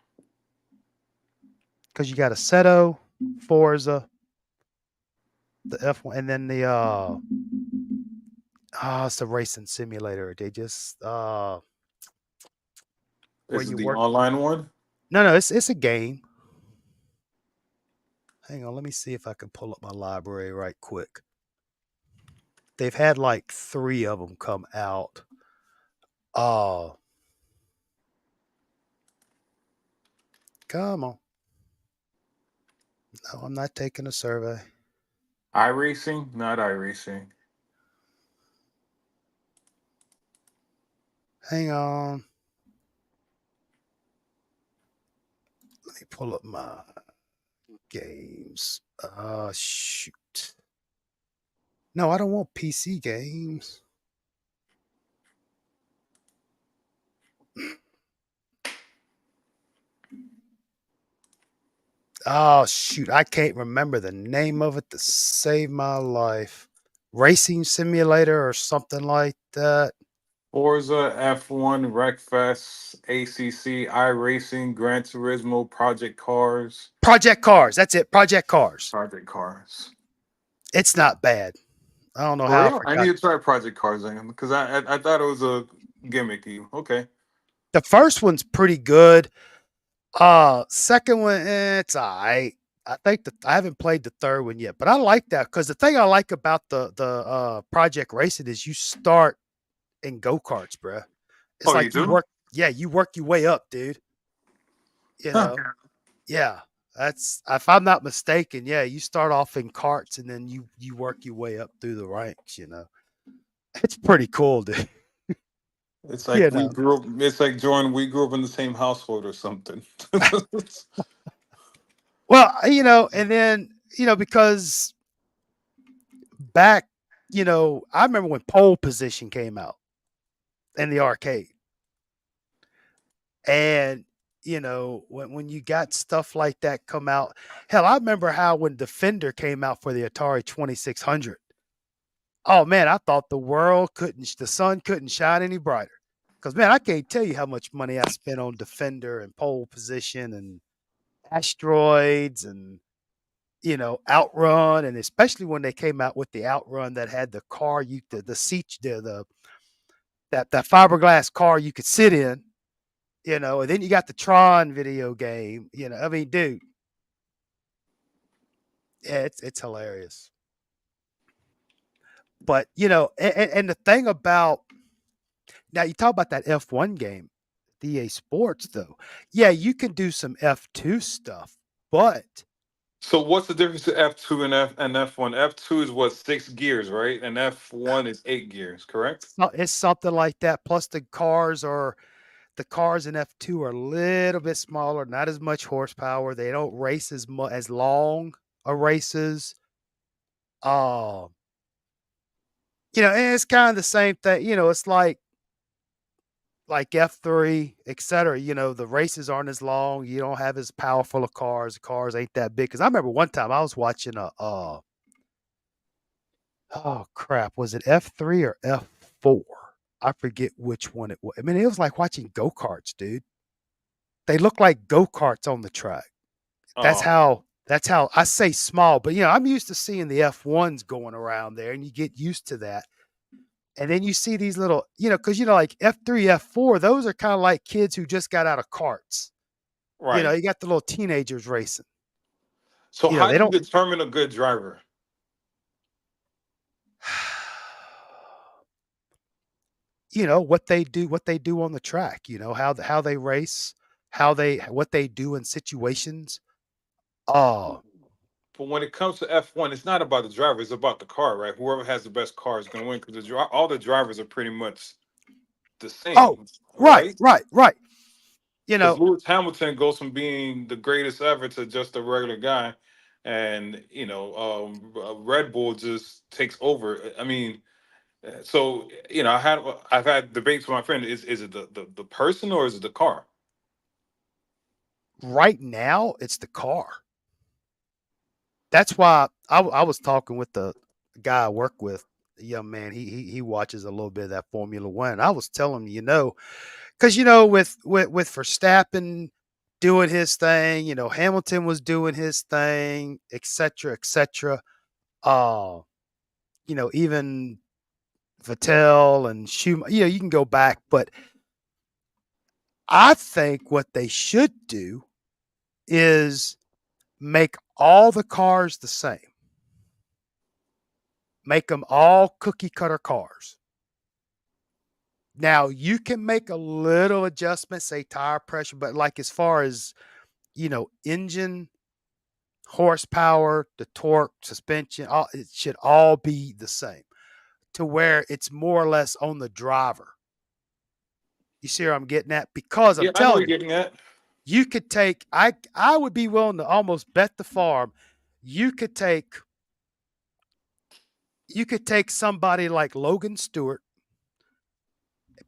Because you got Assetto, Forza, the F1, and then it's a racing simulator. They just where This is you the work. online one. No, it's a game. Hang on, let me see if I can pull up my library right quick. They've had like 3 of them come out. Uh, Come on. No, I'm not taking a survey. iRacing, not iRacing. Hang on. Let me pull up my games. Shoot. No, I don't want PC games. Oh shoot, I can't remember the name of it to save my life. Racing simulator or something like that. Forza, F1, Wreckfest, ACC, iRacing, Gran Turismo, Project Cars. Project Cars. That's it. Project Cars. Project Cars. It's not bad. I don't know For how I real? I forgot. need to try Project Cars then because I thought it was a gimmicky. Okay. The first one's pretty good. Second one, it's all right. I think I haven't played the third one yet, but I like that because the thing I like about the Project Racing is you start in go karts, bruh. It's Oh, you like do? you work your way up, dude. You Huh. know, yeah. That's if I'm not mistaken, yeah. You start off in carts and then you work your way up through the ranks. It's pretty cool, dude. It's You like we know. grew up. It's like Jordan. We grew up in the same household or something. Well, and then because back, I remember when pole position came out in the arcade. And when you got stuff like that come out, hell, I remember how when Defender came out for the Atari 2600. Oh man, I thought the sun couldn't shine any brighter. Cause man, I can't tell you how much money I spent on Defender and pole position and asteroids and Outrun, and especially when they came out with the Outrun that had the car the seat the that fiberglass car you could sit in, and then you got the Tron video game, I mean, dude, yeah, it's hilarious. But and the thing about now you talk about that F1 game, the EA Sports though. Yeah, you can do some F2 stuff, But So what's the difference to F2 and F1? F2 is what, 6 gears, right? And F1 is 8 gears, correct? it's something like that. Plus the cars in F2 are a little bit smaller, not as much horsepower. They don't race as long a races. Um, and it's kind of the same thing. It's like F3, etc. The races aren't as long. You don't have as powerful of cars. The cars ain't that big. Because I remember one time I was watching oh crap, was it F3 or F4? I forget which one it was. I mean, it was like watching go-karts, dude. They look like go-karts on the track. That's Oh, how I say small, but I'm used to seeing the F1s going around there, and you get used to that. And then you see these little, because like F3, F4, those are kind of like kids who just got out of carts. right. You got the little teenagers racing. So how They do you don't determine a good driver? what they do on the track, how they race, what they do in situations. Oh, But when it comes to F1, it's not about the driver; it's about the car, right? Whoever has the best car is going to win because all the drivers are pretty much the oh, same, right, right? right, right. You Because know, Lewis Hamilton goes from being the greatest ever to just a regular guy, and Red Bull just takes over. I mean, so I've had debates with my friend. Is it the person or is it the car? right now it's the car. That's why I was talking with the guy I work with, the young man. He watches a little bit of that Formula One. I was telling him, because with Verstappen doing his thing, Hamilton was doing his thing, et cetera, et cetera. Uh, even Vettel and Schumacher, you can go back, but I think what they should do is make all the cars the same. Make them all cookie cutter cars. Now you can make a little adjustment, say tire pressure, but like as far as engine horsepower, the torque, suspension, it should all be the same to where it's more or less on the driver. You see where I'm getting at? Because I'm Yeah, I know what telling you're getting at. you could take I would be willing to almost bet the farm you could take somebody like Logan Stewart,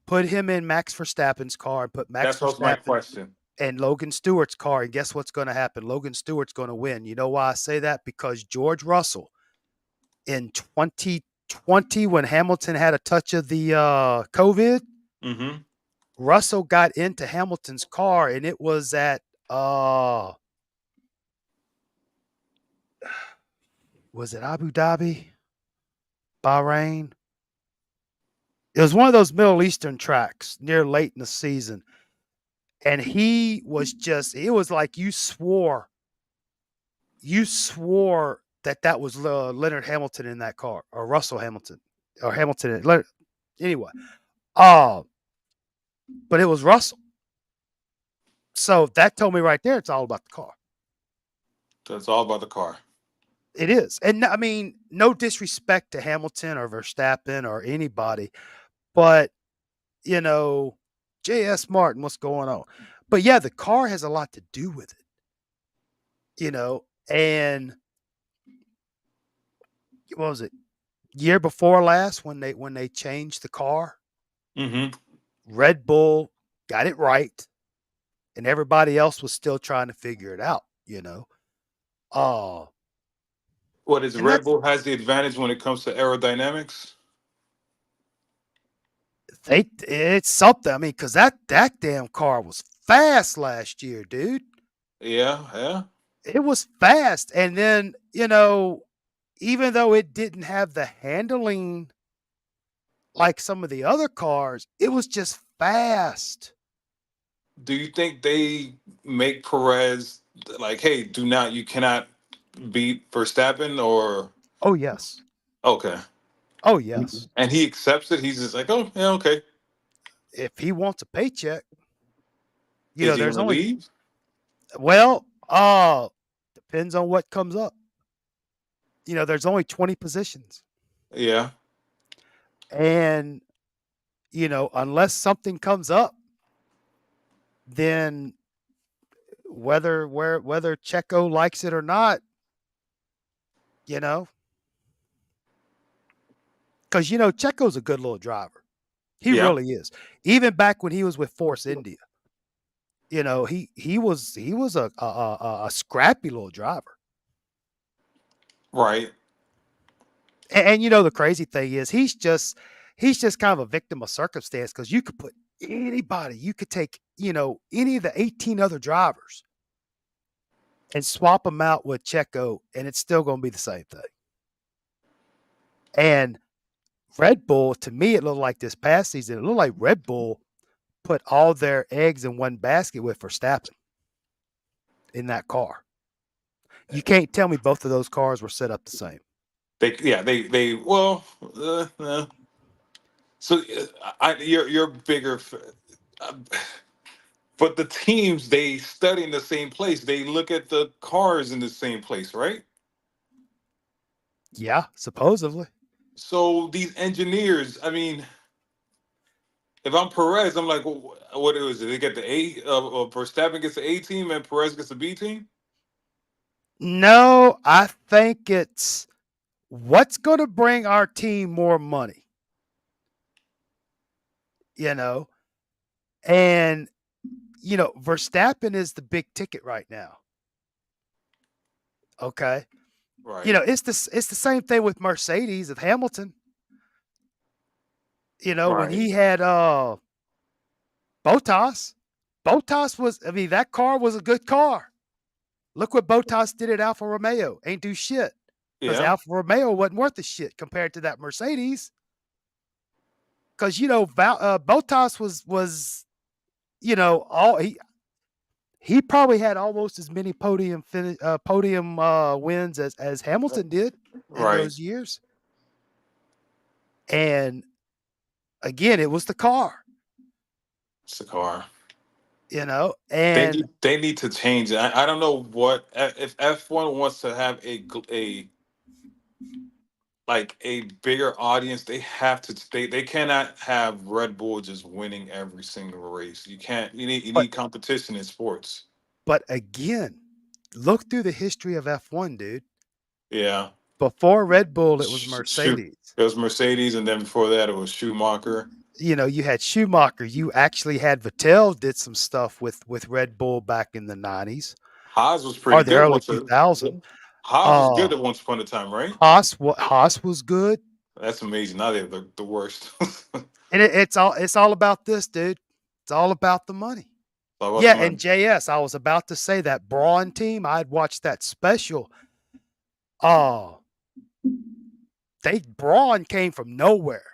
put him in Max Verstappen's car, and put Max That's also my Verstappen question. and Logan Stewart's car, and guess what's going to happen? Logan Stewart's going to win. You know why I say that? Because George Russell in 2020, when Hamilton had a touch of the COVID, Mm-hmm. Russell got into Hamilton's car, and it was at was it Abu Dhabi, Bahrain? It was one of those Middle Eastern tracks near late in the season. And he was it was like you swore that was Leonard Hamilton in that car, or Russell Hamilton, or Hamilton. Anyway, uh, but it was Russell. So that told me right there it's all about the car. So it's all about the car. It is. And I mean, no disrespect to Hamilton or Verstappen or anybody, but, J.S. Martin, what's going on? But yeah, the car has a lot to do with it, and what was it? Year before last when they changed the car, Mm-hmm. Red Bull got it right, and everybody else was still trying to figure it out. Uh, What is and Red Bull has the advantage when it comes to aerodynamics? it's something. I mean, because that damn car was fast last year, dude. Yeah, yeah. It was fast, and then even though it didn't have the handling like some of the other cars, it was just fast. Do you think they make Perez like, hey, you cannot beat Verstappen or Oh yes. okay, Oh yes. and he accepts it? He's just like, oh yeah, okay. If he wants a paycheck, Is he there's gonna only leave? well, depends on what comes up. There's only 20 positions. Yeah. And, unless something comes up, then whether Checo likes it or not, because Checo's a good little driver. He Yeah. really is. Even back when he was with Force India, he was a scrappy little driver. Right. And the crazy thing is he's just kind of a victim of circumstance, because you could put anybody, you could take, any of the 18 other drivers and swap them out with Checo, and it's still going to be the same thing. And Red Bull, to me, it looked like this past season, it looked like Red Bull put all their eggs in one basket with Verstappen in that car. You can't tell me both of those cars were set up the same. Well, so you're bigger, uh, but the teams, they study in the same place. They look at the cars in the same place, right? Yeah, supposedly. So these engineers, I mean, if I'm Perez, I'm like, what is it? They get the A, Verstappen gets the A team and Perez gets the B team. No, I think it's what's going to bring our team more money, and Verstappen is the big ticket right now. Okay. Right. It's the same thing with Mercedes of Hamilton. When he had Bottas was, that car was a good car. Look what Bottas did at Alfa Romeo. Ain't do shit. Because Yeah. Alfa Romeo wasn't worth a shit compared to that Mercedes. Because Bottas was all he probably had almost as many podium wins as Hamilton did in Right. those years. And again, it was the car, It's the car. and They need to change it. I don't know what if F1 wants to have a like a bigger audience. They have to. They cannot have Red Bull just winning every single race. You can't. You but need competition in sports. but again, look through the history of F1, dude. Yeah. Before Red Bull, it was Shoot. Mercedes. It was Mercedes, and then before that, it was Schumacher. You had Schumacher. You actually had Vettel did some stuff with Red Bull back in the 90s Haas was pretty or the good early once. 2000s. Haas was good at once upon a time, right? Haas was good. That's amazing. Now they're the worst. And it's all about this, dude. It's all about the money. All about Yeah, the money. and JS, I was about to say that Braun team, I'd watched that special. Braun came from nowhere.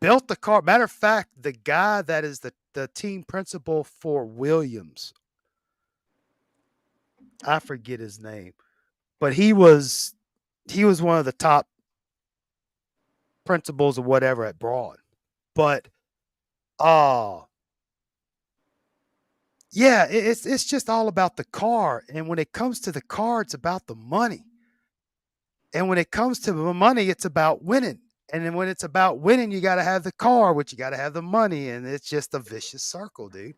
Built the car. Matter of fact, the guy that is the team principal for Williams, I forget his name, but he was one of the top principals or whatever at Braun. But yeah, it's just all about the car. And when it comes to the car, it's about the money. And when it comes to the money, it's about winning. And then when it's about winning, you got to have the car, which you got to have the money. And it's just a vicious circle, dude.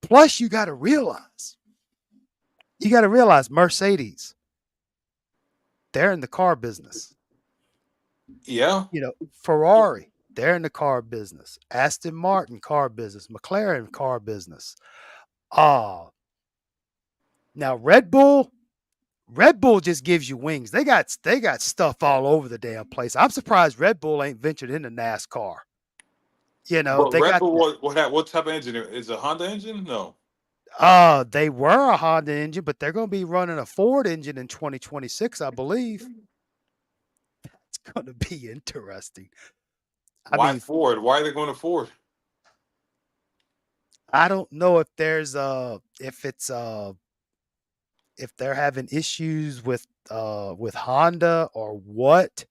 Plus, you got to realize Mercedes, they're in the car business. Yeah. Ferrari, they're in the car business. Aston Martin, car business. McLaren, car business. Now Red Bull just gives you wings. They got stuff all over the damn place. I'm surprised Red Bull ain't ventured into NASCAR. But They Red got Bull, what type of engine? Is it a Honda engine? No. they were a Honda engine, but they're going to be running a Ford engine in 2026, I believe. It's going to be interesting. Why Ford? Why are they going to Ford? I don't know if there's if they're having issues with Honda or what.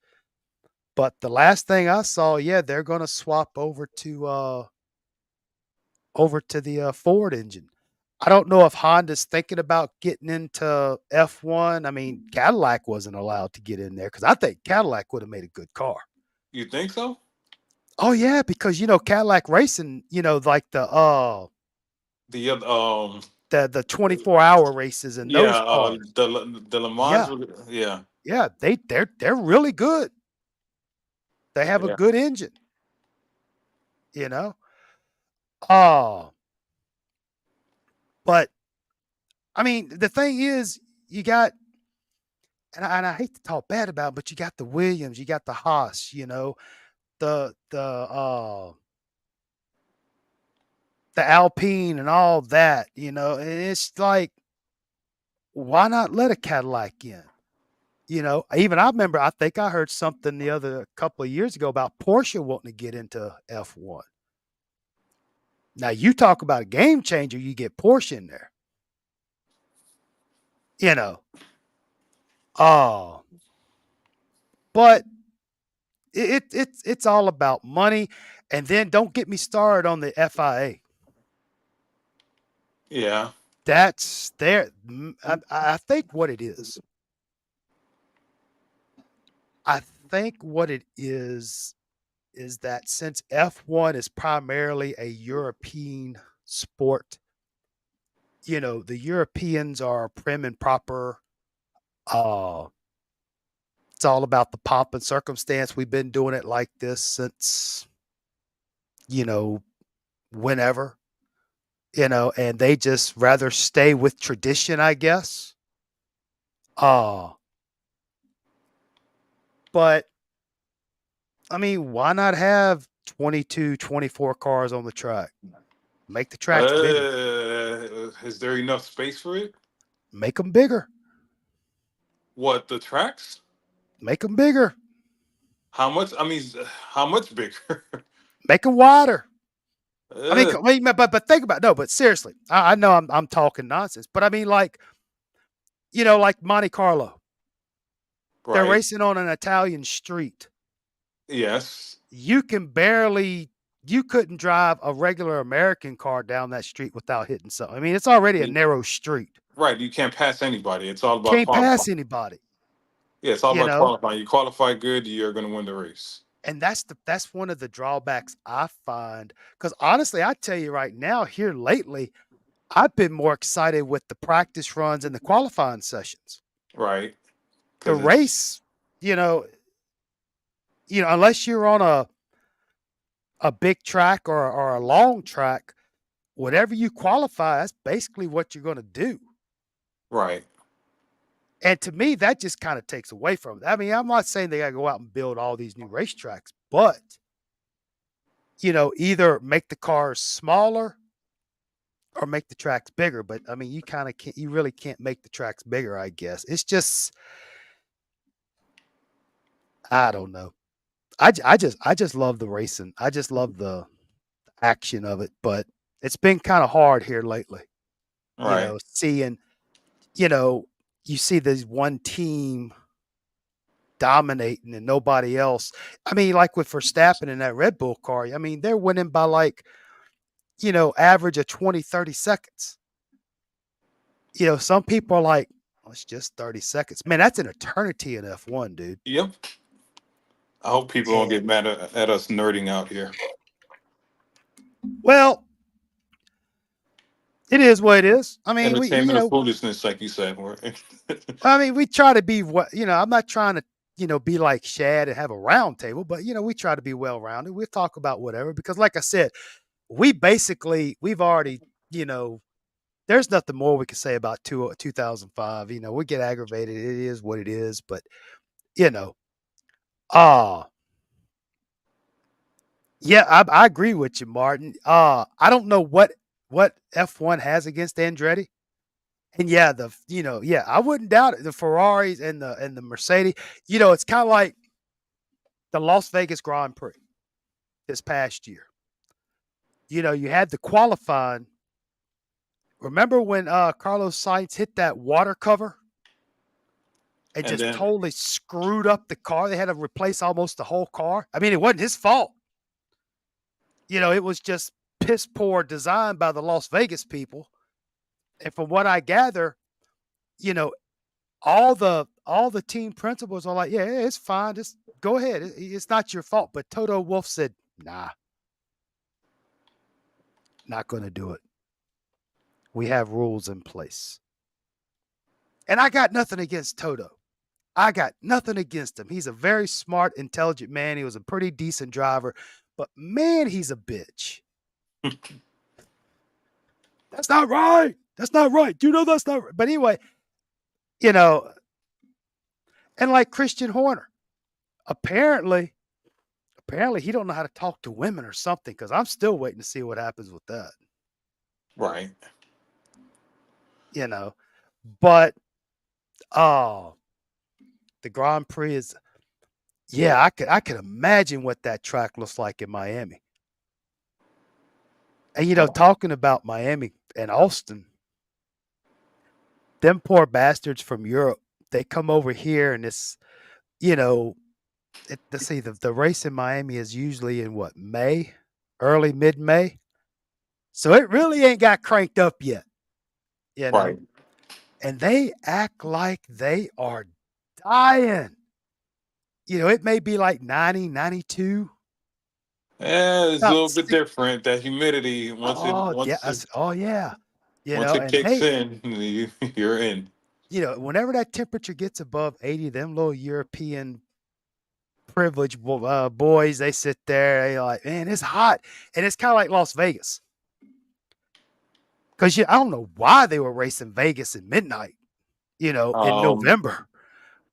But the last thing I saw, yeah, they're going to swap over to the Ford engine. I don't know if Honda's thinking about getting into F1. I mean, Cadillac wasn't allowed to get in there because I think Cadillac would have made a good car. You think so? Oh yeah, because Cadillac racing, like The other, the 24-hour races and yeah, those cars. the Le Mans, Yeah, yeah, yeah, they're really good. They have a yeah. good engine, you know. Oh, but I mean, the thing is, you got, and I hate to talk bad about, it, but you got the Williams, you got the Haas, the Alpine and all that, and it's like, why not let a Cadillac in? Even I remember, I think I heard something the other couple of years ago about Porsche wanting to get into F1. Now you talk about a game changer, you get Porsche in there. You know. Oh, but it's all about money. And then don't get me started on the FIA. Yeah. That's there. I think what it is. I think what it is that since F1 is primarily a European sport, the Europeans are prim and proper. Uh, it's all about the pomp and circumstance. We've been doing it like this since, whenever, and they just rather stay with tradition, I guess. But I mean, why not have 22, 24 cars on the track? Make the tracks bigger. Is there enough space for it? Make them bigger. What, the tracks? Make them bigger. How much? I mean, how much bigger? Make them wider. I mean, Uh, but think about no. But seriously, I know I'm talking nonsense, but I mean, like like Monte Carlo, they're right. racing on an Italian street. Yes. You couldn't drive a regular American car down that street without hitting something. I mean, it's already a narrow street. Right. You can't pass anybody. It's all about Can't pass qualifying. anybody. Yeah, it's all You about know, qualifying. You qualify good, you're going to win the race. and that's one of the drawbacks I find. Because honestly, I tell you right now, here lately, I've been more excited with the practice runs and the qualifying sessions. Right. The Because it's race, you know, unless you're on a big track or a long track, whatever you qualify, that's basically what you're going to do. right. And to me, that just kind of takes away from it. I mean, I'm not saying they got to go out and build all these new racetracks, but either make the cars smaller or make the tracks bigger. But I mean, you really can't make the tracks bigger, I guess. It's just, I don't know. I just love the racing. I just love the action of it, but it's been kind of hard here lately. Right. Seeing, you see this one team dominating and nobody else. I mean, like with Verstappen in that Red Bull car, I mean, they're winning by like, average of 20, 30 seconds. Some people are like, oh, it's just 30 seconds. Man, that's an eternity in F1, dude. Yep. I hope people don't get mad at us nerding out here. Well, it is what it is. I mean, Entertainment of foolishness, like you said. I mean, we try to be I'm not trying to, be like Shad and have a round table, but we try to be well rounded. We'll talk about whatever because, like I said, we've already, there's nothing more we can say about 2005. We get aggravated. It is what it is, but yeah, I agree with you, Martin. I don't know what F1 has against Andretti. And yeah, I wouldn't doubt it. The Ferraris and the Mercedes, it's kind of like the Las Vegas Grand Prix this past year. You had the qualifying. Remember when Carlos Sainz hit that water cover and just then totally screwed up the car? They had to replace almost the whole car. I mean, it wasn't his fault. It was just piss poor design by the Las Vegas people. And from what I gather, you know, all the team principals are like, yeah, it's fine, just go ahead. It's not your fault. But Toto Wolff said, nah, not going to do it. We have rules in place. And I got nothing against Toto. I got nothing against him. He's a very smart, intelligent man. He was a pretty decent driver, but man, he's a bitch. That's not right. That's not right. You know that's not right. But anyway, you know, and like Christian Horner, apparently he don't know how to talk to women or something, because I'm still waiting to see what happens with that. Right. You know, but oh, the Grand Prix is, yeah, I could imagine what that track looks like in Miami. And you know, talking about Miami and Austin, them poor bastards from Europe, they come over here and it's, you know, let's see, the race in Miami is usually in what, May, early mid May. So it really ain't got cranked up yet, you know. Right. And they act like they are dying. You know, it may be like 90, 92. Yeah, it's a About little bit 60. different. That humidity Oh, yeah. Oh, yeah. You once know, it and kicks in, you're in. you know, whenever that temperature gets above 80, them little European privileged boys, they sit there, they like, man, it's hot. And it's kind of like Las Vegas. Because I don't know why they were racing Vegas at midnight, you know, in November.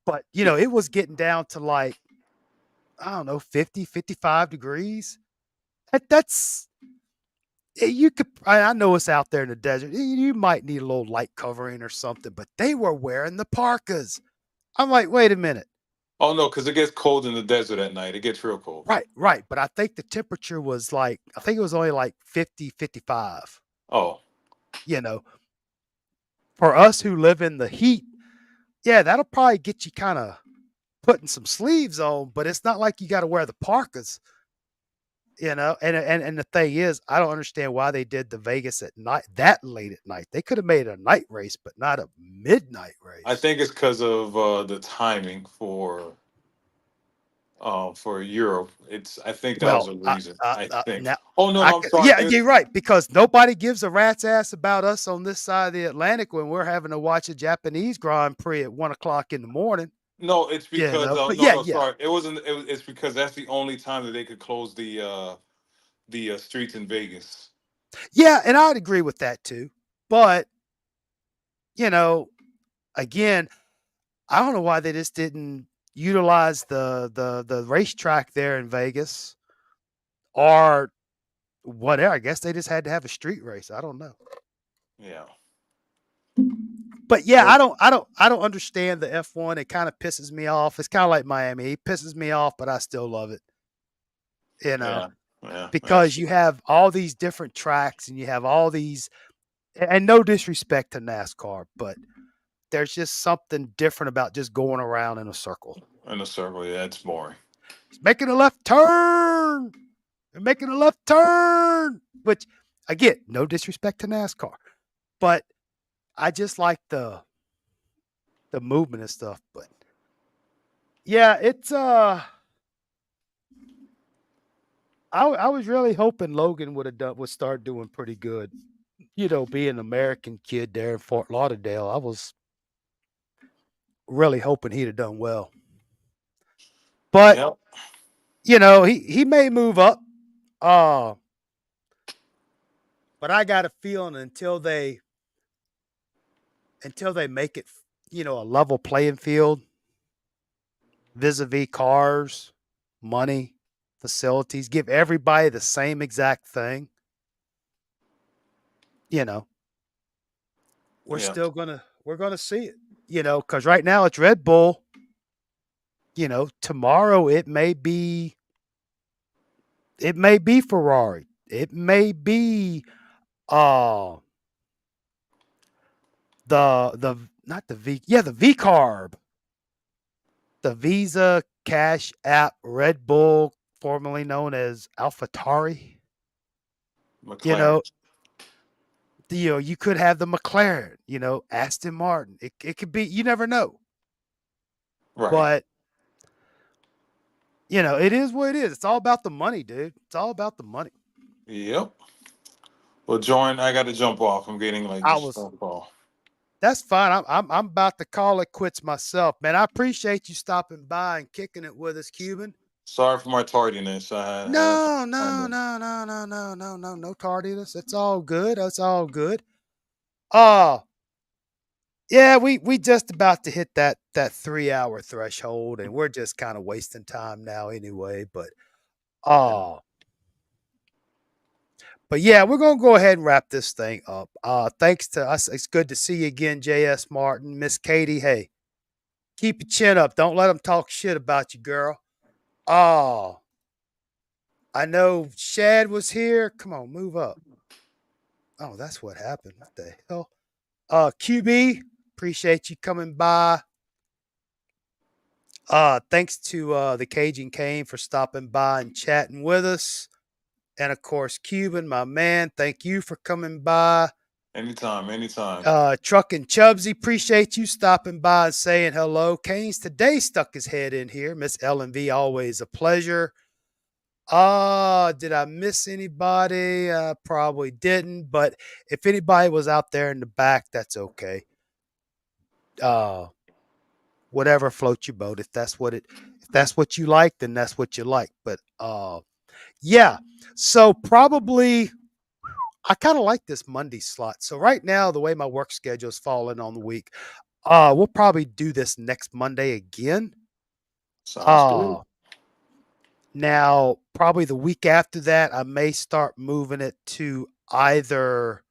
But, you know, it was getting down to like, I don't know, 50, 55 degrees. That's, you could, I know it's out there in the desert. You might need a little light covering or something, but they were wearing the parkas. I'm like, wait a minute. Oh no, because it gets cold in the desert at night. It gets real cold. Right. But I think the temperature was like, I think it was only like 50, 55. Oh. You know, for us who live in the heat, yeah, that'll probably get you kind of putting some sleeves on, but it's not like you got to wear the parkas, you know. And the thing is, I don't understand why they did the Vegas at night, that late at night. They could have made it a night race, but not a midnight race. I think it's because of the timing for Europe. I think that was a reason. I think. Now, Oh no, I'm sorry. yeah, you're right, because nobody gives a rat's ass about us on this side of the Atlantic when we're having to watch a Japanese Grand Prix at 1:00 in the morning. No, it's because You know, but no, yeah. sorry. It wasn't. It's because that's the only time that they could close the streets in Vegas. Yeah, and I'd agree with that too. But, you know, again, I don't know why they just didn't utilize the racetrack there in Vegas or whatever. I guess they just had to have a street race. I don't know. Yeah. But yeah, I don't understand the F1. It kind of pisses me off. It's kind of like Miami. It pisses me off, but I still love it. You know, because you have all these different tracks and you have all these, and no disrespect to NASCAR, but there's just something different about just going around in a circle. In a circle, yeah, it's boring. It's making a left turn. They're making a left turn. Which, again, no disrespect to NASCAR, but I just like the movement and stuff. But yeah, it's I was really hoping Logan would start doing pretty good. You know, being an American kid there in Fort Lauderdale, I was really hoping he'd have done well. But you know, he may move up. But I got a feeling until they make it, you know, a level playing field vis-a-vis cars, money, facilities, give everybody the same exact thing. You know, we're gonna see it. You know, because right now it's Red Bull. You know, tomorrow it may be Ferrari. It may be the not the the V-Carb. The Visa Cash App Red Bull, formerly known as AlphaTauri. McLaren. You know, You could have the McLaren, Aston Martin. It could be, you never know. Right. But it is what it is. It's all about the money, dude. It's all about the money. Yep. Well, Jordan, I got to jump off. I'm getting like just phone call. That's fine. I'm about to call it quits myself, man. I appreciate you stopping by and kicking it with us, Cuban. Sorry for my tardiness. No tardiness. It's all good. It's all good. Yeah, we just about to hit that 3-hour threshold, and we're just kind of wasting time now anyway. But yeah, we're gonna go ahead and wrap this thing up. Thanks to us. It's good to see you again, J.S. Martin, Miss Katie. Hey, keep your chin up. Don't let them talk shit about you, girl. I know Shad was here. Come on, move up. Oh, that's what happened. What the hell? QB, appreciate you coming by. Thanks to the Cajun Cane for stopping by and chatting with us. And of course, Cuban, my man, thank you for coming by. Anytime. Truck and Chubsy, appreciate you stopping by and saying hello. Canes today stuck his head in here. Miss LV, always a pleasure. Did I miss anybody? Probably didn't, but if anybody was out there in the back, that's okay. Whatever floats your boat. If that's what you like, then that's what you like. But yeah. So probably I kind of like this Monday slot. So right now, the way my work schedule is falling on the week, we'll probably do this next Monday again. Sounds good. Now, probably the week after that, I may start moving it to either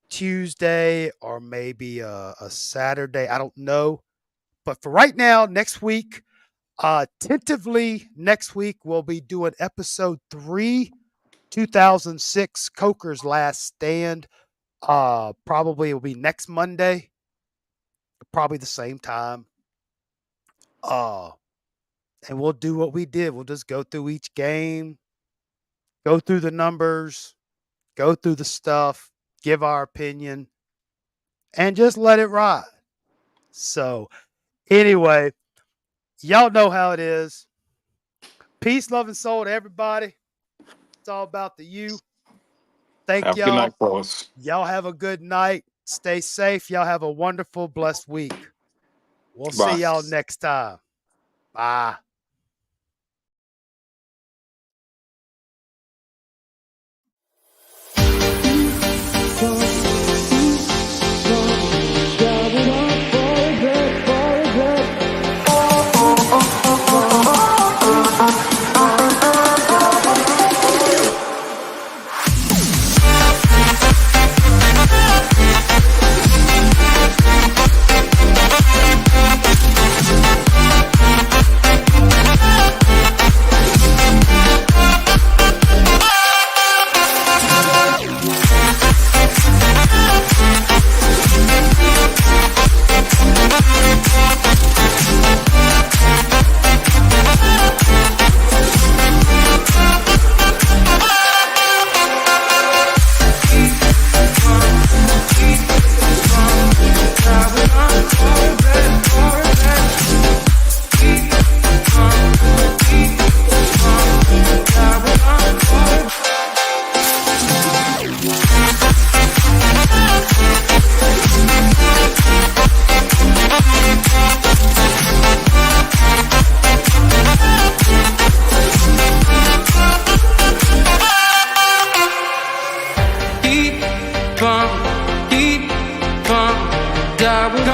Tuesday or maybe a Saturday. I don't know. But for right now, next week, tentatively next week, we'll be doing episode 3, 2006, Coker's Last Stand. Probably it will be next Monday, probably the same time. And we'll do what we did. We'll just go through each game, go through the numbers, go through the stuff, give our opinion, and just let it ride. So anyway, y'all know how it is. Peace, love, and soul to everybody. It's all about the you. Thank Have a y'all. good night, fellas. Y'all have a good night. Stay safe. Y'all have a wonderful, blessed week. We'll Bye. see y'all next time. Bye. Die with